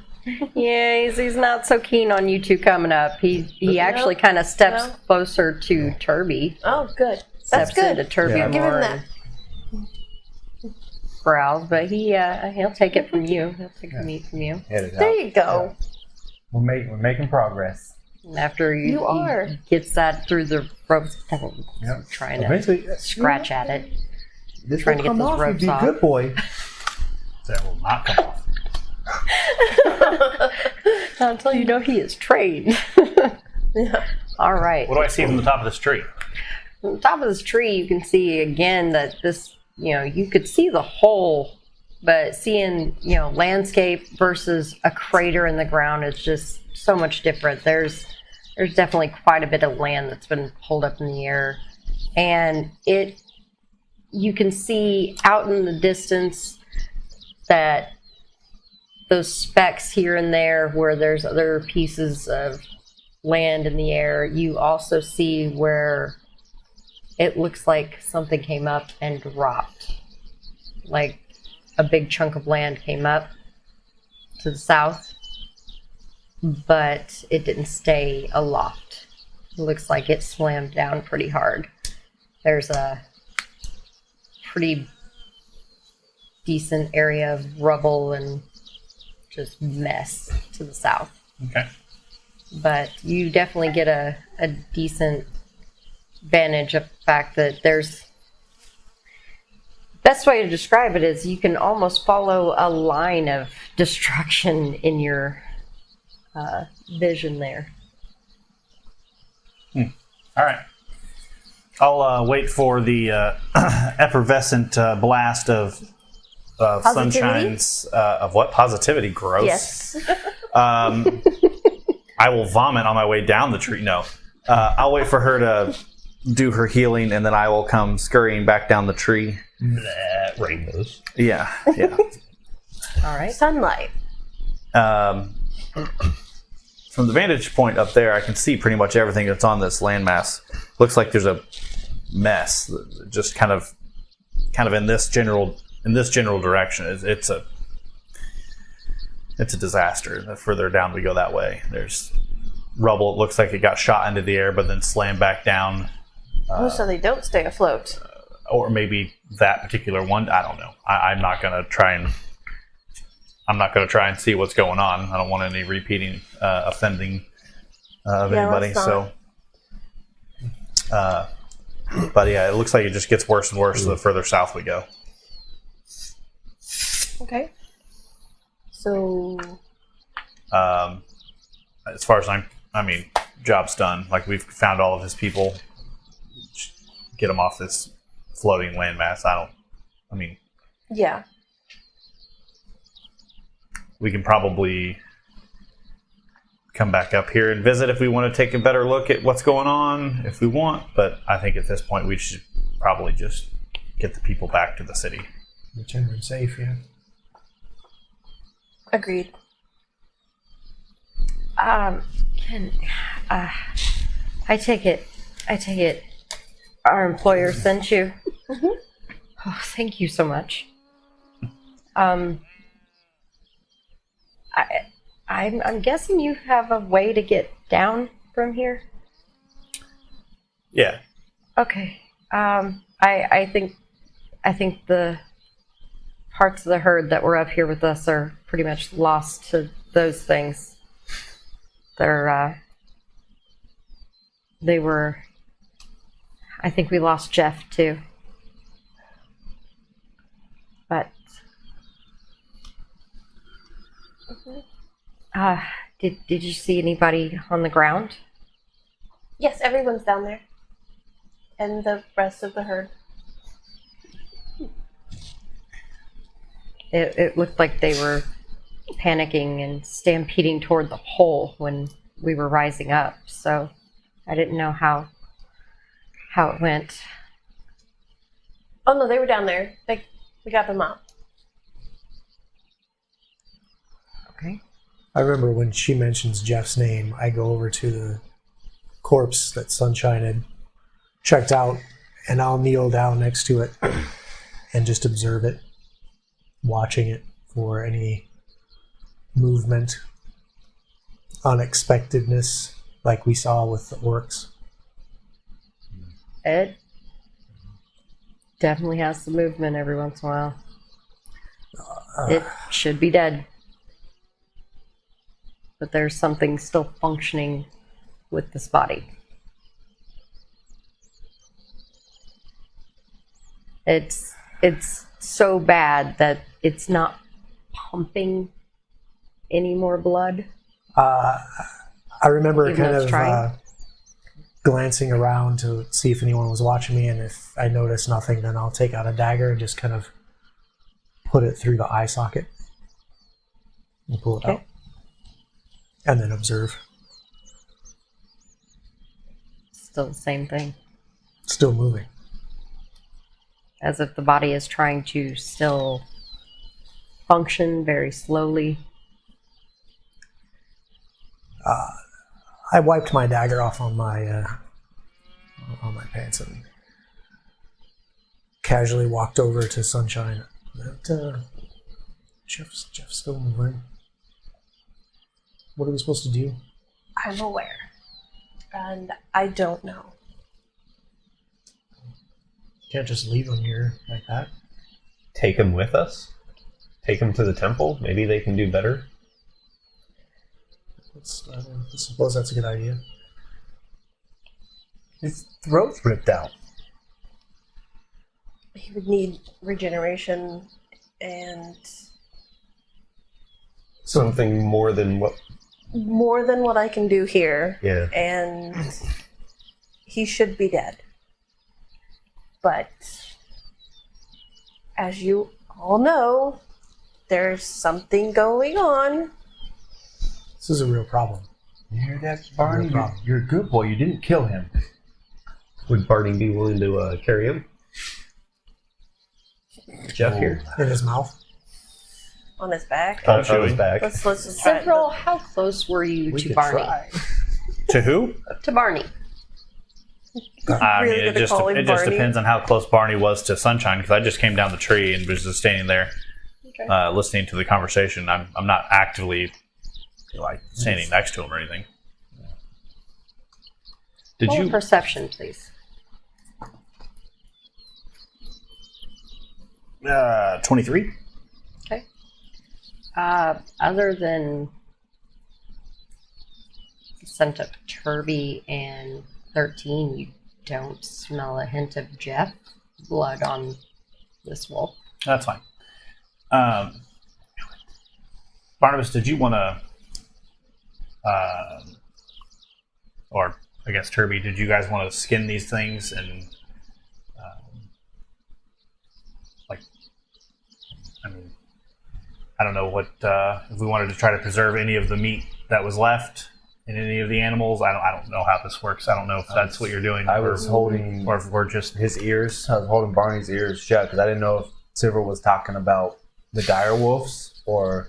Yeah, he's not so keen on you two coming up. He actually kind of steps No. closer to Turby. Oh, good. That's Steps good. into Turby Yeah. Give him more that. and growls, but he'll take it from you. He'll take the meat from you. Head it There out. you go. We're making progress. And after You are. he gets that through the ropes, Yep. trying to Eventually, scratch at it. this trying will to get come those off. You'd ropes be a off. good boy. That will not come off. Until you know he is trained. Yeah. All right. What do I see from the top of this tree? From the top of this tree, you can see again that this, you could see the hole, but seeing, landscape versus a crater in the ground is just so much different. There's definitely quite a bit of land that's been pulled up in the air, and you can see out in the distance that those specks here and there where there's other pieces of land in the air. You also see where it looks like something came up and dropped. Like a big chunk of land came up to the south, but it didn't stay aloft. It looks like it slammed down pretty hard. There's a pretty decent area of rubble and just mess to the south. Okay. but you definitely get a decent advantage of the fact that there's. Best way to describe it is you can almost follow a line of destruction in your vision there. All right. I'll wait for the effervescent blast of Positivity? Sunshine's of what positivity? Gross. Yes. I will vomit on my way down the tree. No, I'll wait for her to do her healing, and then I will come scurrying back down the tree. Bleh, rainbows. Yeah. All right. Sunlight. From the vantage point up there, I can see pretty much everything that's on this landmass. Looks like there's a mess, just kind of in this general direction. It's a disaster. The further down we go that way, there's rubble. It looks like it got shot into the air, but then slammed back down. So they don't stay afloat. Or maybe that particular one. I don't know. I'm not gonna try and see what's going on. I don't want any repeating offending of anybody. let's So, but yeah, it looks like it just gets worse and worse the further south we go. Okay. So As far as job's done. Like, we've found all of his people. Get them off this floating landmass. yeah. We can probably come back up here and visit if we want to take a better look at what's going on, if we want. But I think at this point we should probably just get the people back to the city. Return safe, yeah. Agreed. I take it our employer sent you. Mhm. Oh, thank you so much. I'm guessing you have a way to get down from here. Yeah. Okay. I think the parts of the herd that were up here with us are pretty much lost to those things. They were. I think we lost Jeff too. But did you see anybody on the ground? Yes, everyone's down there. And the rest of the herd. It looked like they were panicking and stampeding toward the hole when we were rising up. So I didn't know how it went. Oh no, they were down there. We got them out. Okay. I remember when she mentions Jeff's name, I go over to the corpse that Sunshine had checked out, and I'll kneel down next to it and just observe it, watching it for any movement, unexpectedness, like we saw with the orcs. It definitely has some movement every once in a while. It should be dead. But there's something still functioning with this body. It's so bad that it's not pumping any more blood. I remember Even kind though it's of trying? glancing around to see if anyone was watching me, and if I notice nothing, then I'll take out a dagger and just kind of put it through the eye socket and pull it out. And then observe. Still the same thing. Still moving. As if the body is trying to still function very slowly. I wiped my dagger off on my pants and casually walked over to Sunshine. Jeff's still moving. What are we supposed to do? I'm aware. And I don't know. Can't just leave him here like that. Take him with us? Take him to the temple? Maybe they can do better? I suppose that's a good idea. His throat's ripped out. He would need regeneration and Something more than what? more than what I can do here. Yeah. And he should be dead. But as you all know, there's something going on. This is a real problem. You hear that, Barney? No problem. You're a good boy. You didn't kill him. Would Barney be willing to carry him? Jeff here. In his mouth. On his back. On his back. Let's just try it. Central, how close were you We to could Barney? try. To who? To Barney. I Really mean, gonna call him it just Barney? depends on how close Barney was to Sunshine, because I just came down the tree and was just standing there listening to the conversation. I'm not actively like standing next to him or anything. Did Roll you? perception, please? 23? Okay. Other than the scent of Turby and 13, you don't smell a hint of Jeff blood on this wolf. That's fine. Barnabas, did you want to, or I guess Turby, did you guys want to skin these things and, I mean, I don't know what if we wanted to try to preserve any of the meat that was left in any of the animals. I don't know how this works. I don't know if that's what you're doing. I was holding or if we're just his ears. I was holding Barney's ears shut because I didn't know if Silver was talking about the dire wolves or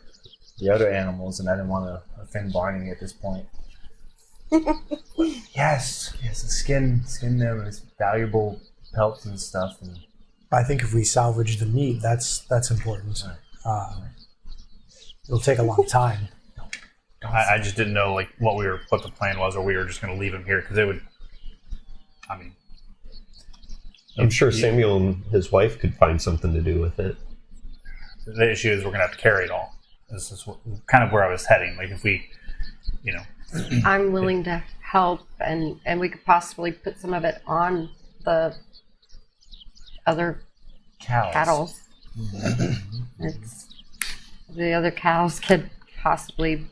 the other animals, and I didn't want to offend Barney at this point. yes, skin them. It's valuable pelts and stuff. And I think if we salvage the meat, that's important. It'll take a long time. I just didn't know like what the plan was, or we were just going to leave him here because it would. I mean, I'm sure Samuel and his wife could find something to do with it. the issue is we're going to have to carry it all. This is kind of where I was heading. Like if we, I'm willing to help, and we could possibly put some of it on the other cattle. It's, the other cows could possibly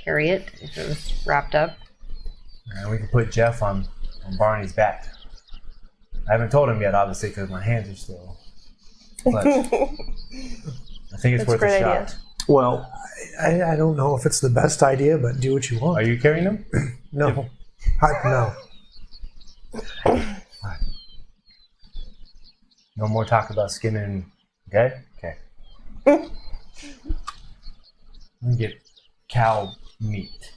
carry it if it was wrapped up. and we can put Jeff on Barney's back. I haven't told him yet, obviously, because my hands are still. But I think it's That's a worth a great shot. idea. well, I don't know if it's the best idea, but do what you want. Are you carrying him? No. No. No more talk about skinning. Okay? Okay. Let me get cow meat.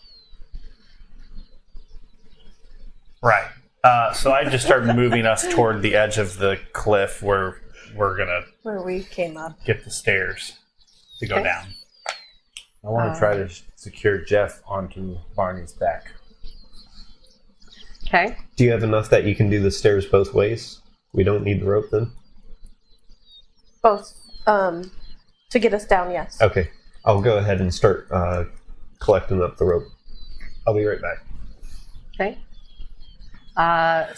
right. So I just started moving us toward the edge of the cliff where we're gonna Where we came up. get the stairs to go Okay. down. I want to try to secure Jeff onto Barney's back. Okay. Do you have enough that you can do the stairs both ways? We don't need the rope then? Both. To get us down, yes. Okay. I'll go ahead and start collecting up the rope. I'll be right back. Okay.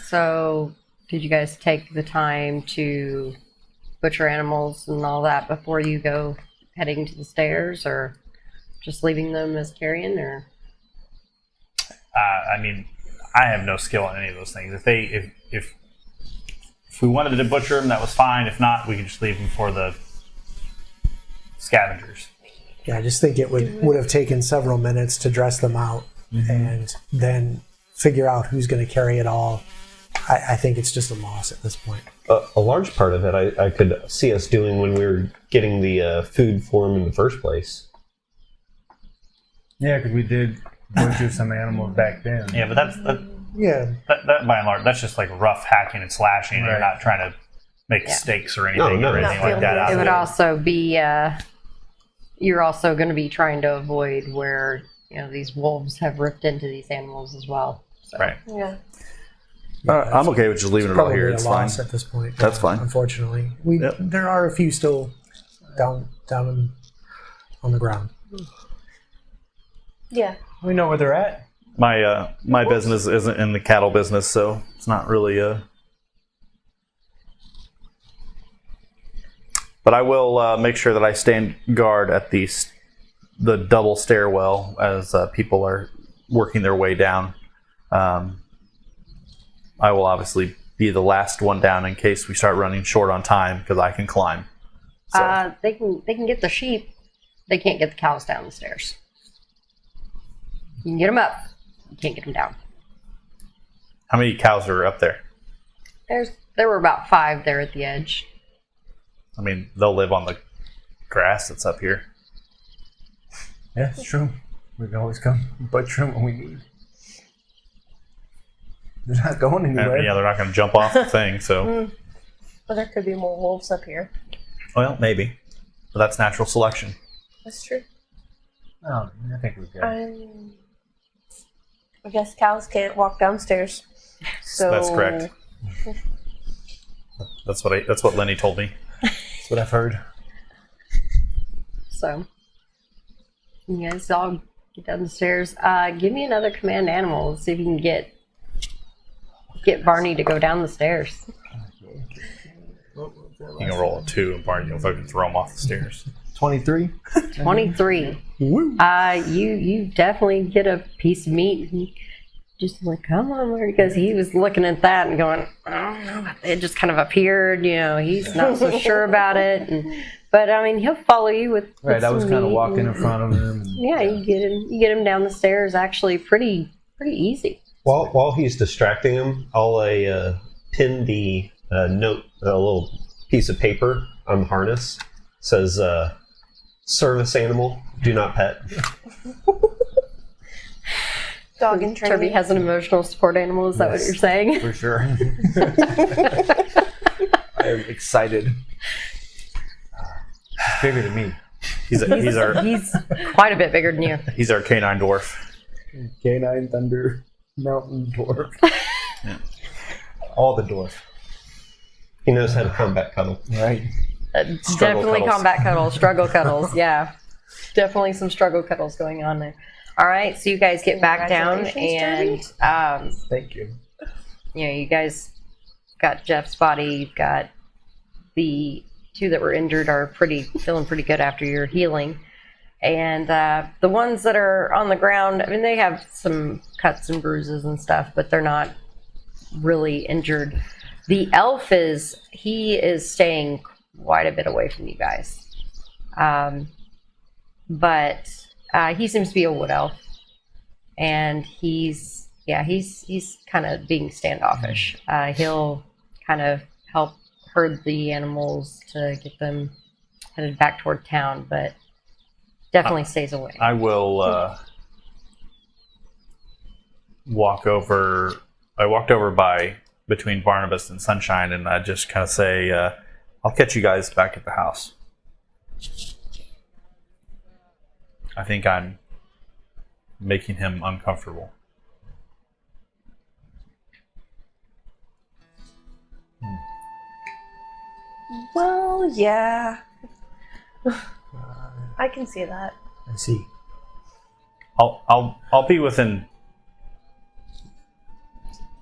So did you guys take the time to butcher animals and all that before you go heading to the stairs, or just leaving them as carrion, or? I mean, I have no skill in any of those things. If we wanted to butcher them, that was fine. If not, we could just leave them for the scavengers. Yeah, I just think it would have taken several minutes to dress them out and then figure out who's going to carry it all. I think it's just a loss at this point. A large part of it I could see us doing when we were getting the food for them in the first place. Yeah, because we did butcher some animals back then. Yeah, but Yeah, that by and large, that's just like rough hacking and slashing. Right. You're not trying to make Yeah. steaks or anything No, or no. anything Not like that. out It of would it. also be, you're also going to be trying to avoid where, these wolves have ripped into these animals as well. So. Right. Yeah. I'm okay with just leaving it all probably here. a It's fine. loss at this point. That's fine. Unfortunately, Yep. there are a few still down on the ground. Yeah. We know where they're at. My business isn't in the cattle business, so it's not really But I will make sure that I stand guard at the double stairwell as people are working their way down. I will obviously be the last one down in case we start running short on time because I can climb. So. They can get the sheep. They can't get the cows down the stairs. You can get them up. You can't get them down. How many cows are up there? There were about 5 there at the edge. I mean, they'll live on the grass that's up here. Yeah, it's true. We can always come butcher them when we need. They're not going anywhere. Yeah, they're not going to jump off the thing, so... But there could be more wolves up here. Well, maybe. But that's natural selection. That's true. Oh, I think we're good. I guess cows can't walk downstairs. So That's correct. That's what Lenny told me. That's what I've heard. So, you guys all get down the stairs. Give me another command animal. See if you can get Barney to go down the stairs. You can roll a 2 and Barney will fucking throw him off the stairs. 23. 23. You definitely get a piece of meat. And just like, come on, because he was looking at that and going, I don't know. It just kind of appeared, he's not so sure about it. But I mean, he'll follow you with Right, I some was kind of meat walking and- in front of him. And, Yeah, you get him down the stairs. Actually, pretty easy. While he's distracting him, I'll pin the note, a little piece of paper on the harness. It says, service animal, do not pet. dog and training. Turby has an emotional support animal. Is that what you're saying? For sure. I'm excited. He's bigger than me. He's quite a bit bigger than you. He's our canine dwarf. Canine Thunder Mountain Dwarf. Yeah. All the dwarf. He knows how to combat cuddle. Right. Definitely cuddles. combat cuddles, struggle cuddles. Yeah, definitely some struggle cuddles going on there. All right, so you guys get back down, and Thank you. you guys got Jeff's body. You've got the 2 that were injured are feeling pretty good after your healing, and the ones that are on the ground, I mean, they have some cuts and bruises and stuff, but they're not really injured. The elf is staying quite a bit away from you guys, but he seems to be a wood elf, and he's kind of being standoffish. He'll kind of help herd the animals to get them headed back toward town, but definitely stays away. I will walk over. I walked over by between Barnabas and Sunshine, and I just kind of say, I'll catch you guys back at the house. I think I'm making him uncomfortable. Well, yeah. I can see that. I see. I'll be within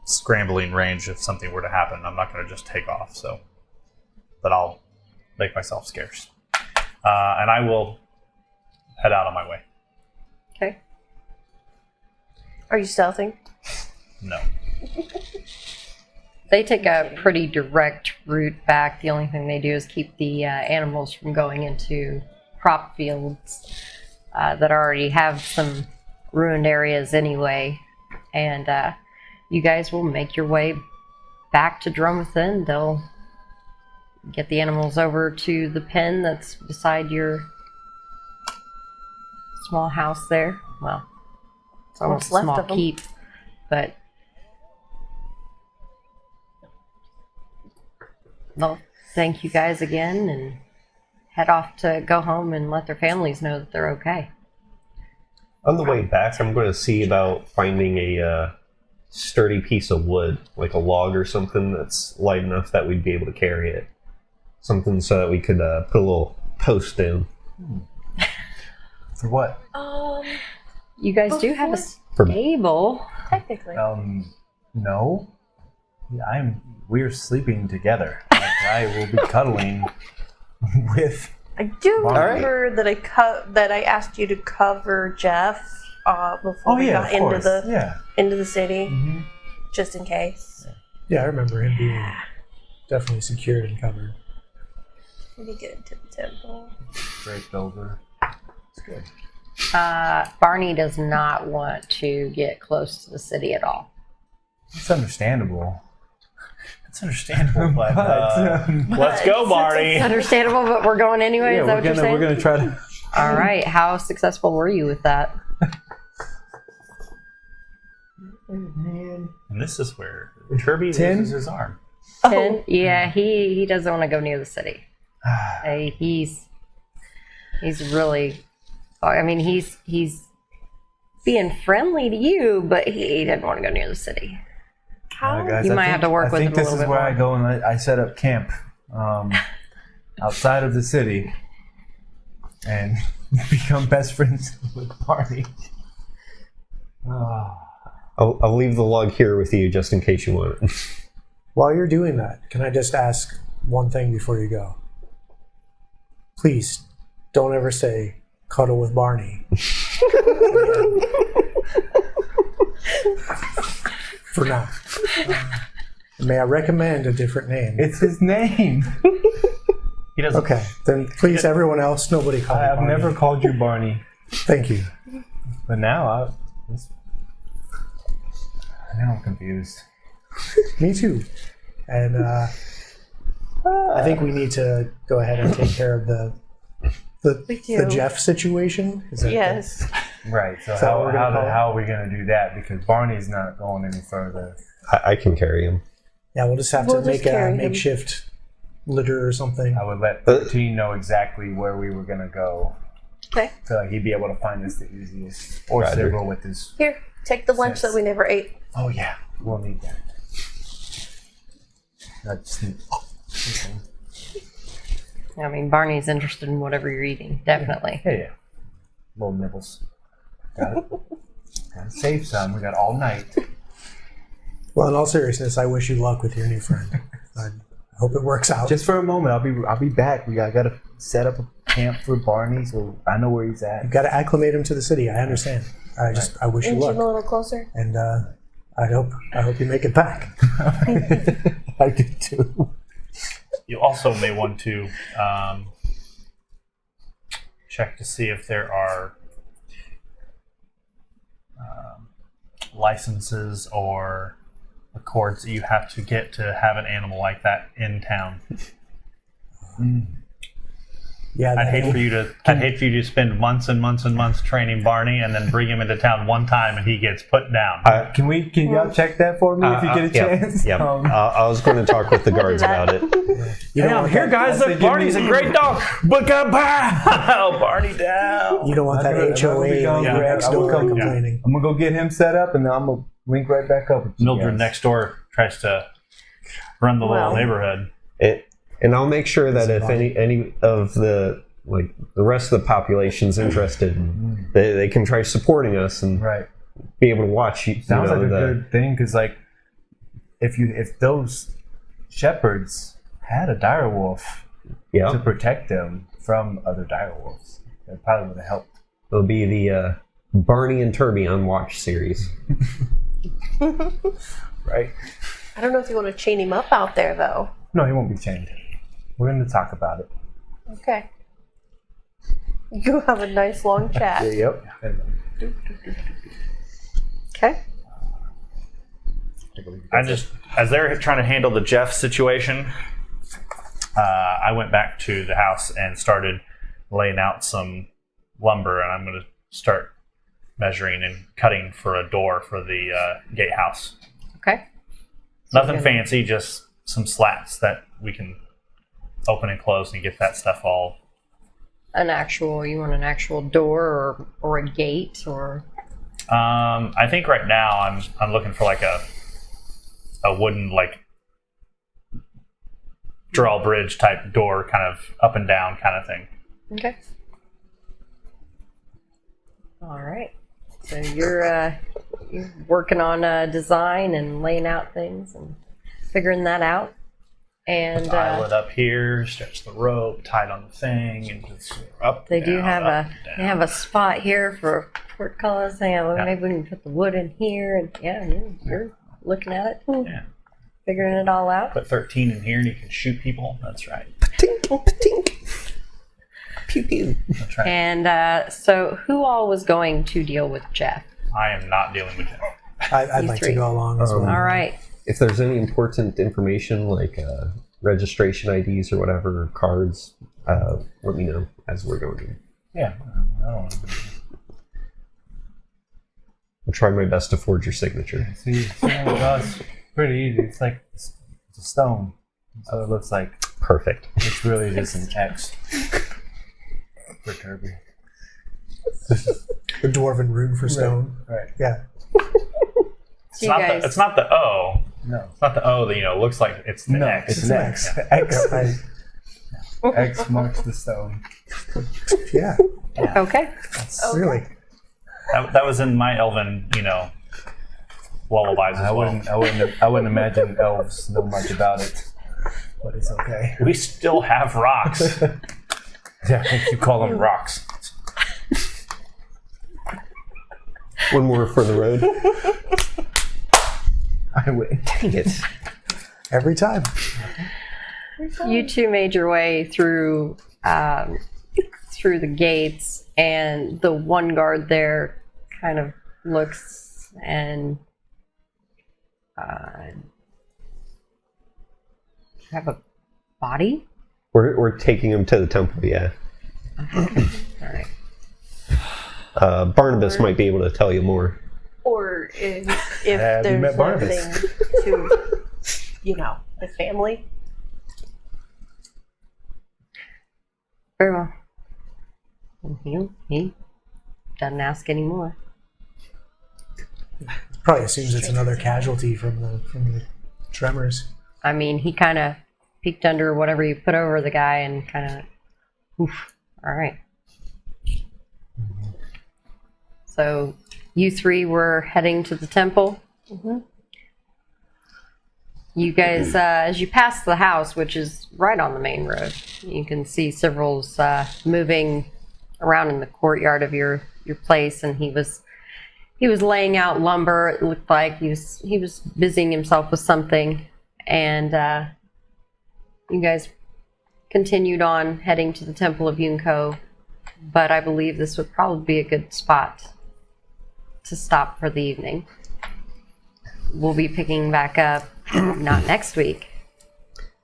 scrambling range if something were to happen. I'm not going to just take off, but I'll make myself scarce, and I will head out on my way. Okay. Are you stealthing? No. They take a pretty direct route back. The only thing they do is keep the animals from going into crop fields that already have some ruined areas anyway. And you guys will make your way back to Drumwithin. They'll get the animals over to the pen that's beside your small house there. Well, it's almost a left small of 'em? keep, but they'll thank you guys again and head off to go home and let their families know that they're okay. On the way back, I'm going to see about finding a sturdy piece of wood, like a log or something that's light enough that we'd be able to carry it. Something so that we could put a little post in. For what? You guys do have a For- stable. Technically. No. We're sleeping together. Like, I will be cuddling with. I do All right. remember that I asked you to cover Jeff before we got into the city, just in case. Yeah, I remember him being definitely secured and covered. Maybe get into the temple. Draped over. It's good. Barney does not want to get close to the city at all. It's understandable. It's understandable, but let's go, Barney. It's understandable, but we're going anyway. Is that what you're saying? We're gonna try to. All right. How successful were you with that? And this is where Turby 10? loses his arm. 10? Yeah, he doesn't want to go near the city. He's really. I mean, he's being friendly to you, but he didn't want to go near the city. Guys, You might have to work with him a little I think this is bit where more. I go and I set up camp outside of the city and become best friends with Barney. I'll leave the log here with you just in case you want it. While you're doing that, can I just ask one thing before you go? Please, don't ever say cuddle with Barney. For now. May I recommend a different name? It's his name. He doesn't. Okay, then please, everyone else, nobody call me I've Barney. never called you Barney, Thank you. but now I'm confused. Me too. And I think we need to go ahead and take care of the do. Jeff situation. Is that Yes. Right. So that what we're gonna call it? how are we gonna do that? Because Barney's not going any further. I can carry him. Yeah, we'll just have We'll to just make a carry him. makeshift litter or something. I would let 13 know exactly where we were gonna go. Okay. So he'd be able to find us the easiest. Or Roger. Cyril with his. Here, take the lunch that we never ate. Oh yeah, we'll need that. That's. Okay. I mean, Barney's interested in whatever you're eating. Definitely. Yeah. Little nibbles. Got it. Gotta save some. We got all night. Well, in all seriousness, I wish you luck with your new friend. I hope it works out. Just for a moment, I'll be back. I gotta set up a camp for Barney, so I know where he's at. You've got to acclimate him to the city. I understand. I wish you Inch him a luck, little closer. and I hope you make it back. I did too. You also may want to check to see if there are licenses or accords that you have to get to have an animal like that in town. Yeah, I'd hate for you to spend months and months and months training Barney and then bring him into town one time and he gets put down. Can y'all check that for me if you get a chance? Yeah. I was going to talk with the guards about it. You don't want that, guys. Look, Barney's a great dog. But pow, Barney down. you don't want that HOA when you're next door complaining. I'm gonna go get him set up, and then I'm gonna link right back up with you Mildred guys. next door tries to run the little Well. neighborhood. And I'll make sure that if any of the rest of the population's interested, they can try supporting us and Right. be able to watch. Sounds like a good thing, because like if those shepherds had a direwolf to protect them from other direwolves, that probably would have helped. It'll be the Barney and Turby on Watch series. Right? I don't know if you want to chain him up out there, though. No, he won't be chained. We're going to talk about it. Okay. You have a nice long chat. Yep. Okay. As they're trying to handle the Jeff situation, I went back to the house and started laying out some lumber, and I'm going to start measuring and cutting for a door for the gatehouse. Okay. Nothing fancy, just some slats that we can open and close and get that stuff all. You want an actual door or a gate or? I think right now I'm looking for like a wooden drawbridge type door, kind of up and down kind of thing. Okay. All right. So you're working on design and laying out things and figuring that out. And Dial it up here, stretch the rope, tie it on the thing, and just up. they down, do have up, they have a spot here for portcullis. Hang on, Yeah. maybe we can put the wood in here. And yeah, you're looking at it too. Yeah. Figuring it all out. Put 13 in here, and you can shoot people. That's right. Tink, tink. Pew pew. That's right. And so, who all was going to deal with Jeff? I am not dealing with him. I'd You like three. to go along as well. All right. If there's any important information like registration IDs or whatever, or cards, let me know as we're going. Yeah. I don't know. I'll try my best to forge your signature. See, it's pretty easy. It's like it's a stone. So it looks like Perfect. it's really just an X for Turby. The dwarven rune for stone. Right. Yeah. It's not the O. No. It's not the O that looks like it's the No, X. it's an X. X. X marks the stone. Yeah. Okay. Really. That was in my elven, lullabies as well. I wouldn't imagine elves know much about it, but it's okay. We still have rocks. Yeah, you call them rocks. One more for the road. I win. Dang it. Every time. You two made your way through the gates, and the one guard there kind of looks and have a body. We're taking him to the temple, yeah. All right. Barnabas might be able to tell you more. Or if Have you there's met Barnabas? nothing to, the family. Very well. And he doesn't ask anymore. Probably assumes it's another casualty from the tremors. I mean, he kind of peeked under whatever you put over the guy and kind of, oof. All right. So you three were heading to the temple. Mm-hmm. You guys, as you pass the house, which is right on the main road, you can see several's moving around in the courtyard of your place, and he was laying out lumber. It looked like he was busying himself with something, and you guys continued on heading to the Temple of Yunko. But I believe this would probably be a good spot to stop for the evening. We'll be picking back up not next week,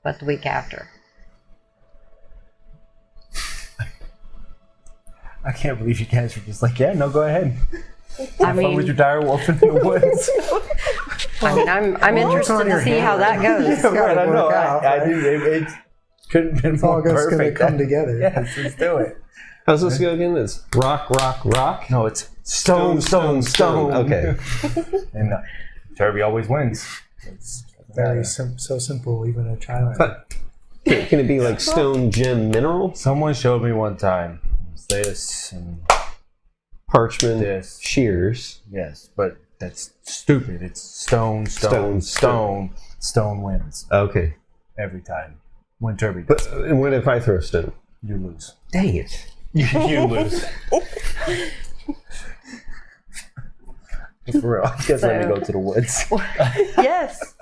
but the week after. I can't believe you guys were just like, yeah, no, go ahead. I Have fun with your mean, dire wolf in the woods. I'm interested to see how that goes. Right, I know. work out, I right? knew it couldn't have been It's all more just going to perfect. come together. Yes, let's do it. How's this go again? It's rock, rock, rock? No, it's stone. Okay. And Turby always wins. Very so simple, even a child. But can it be like stone, gem, mineral? Someone showed me one time. It's this and Parchment, this. shears. Yes, but that's stupid. It's stone wins Okay. every time. When Turby But does, and what if I throw a stone? you lose. Dang it. You lose. For real, I guess let me go to the woods. Yes.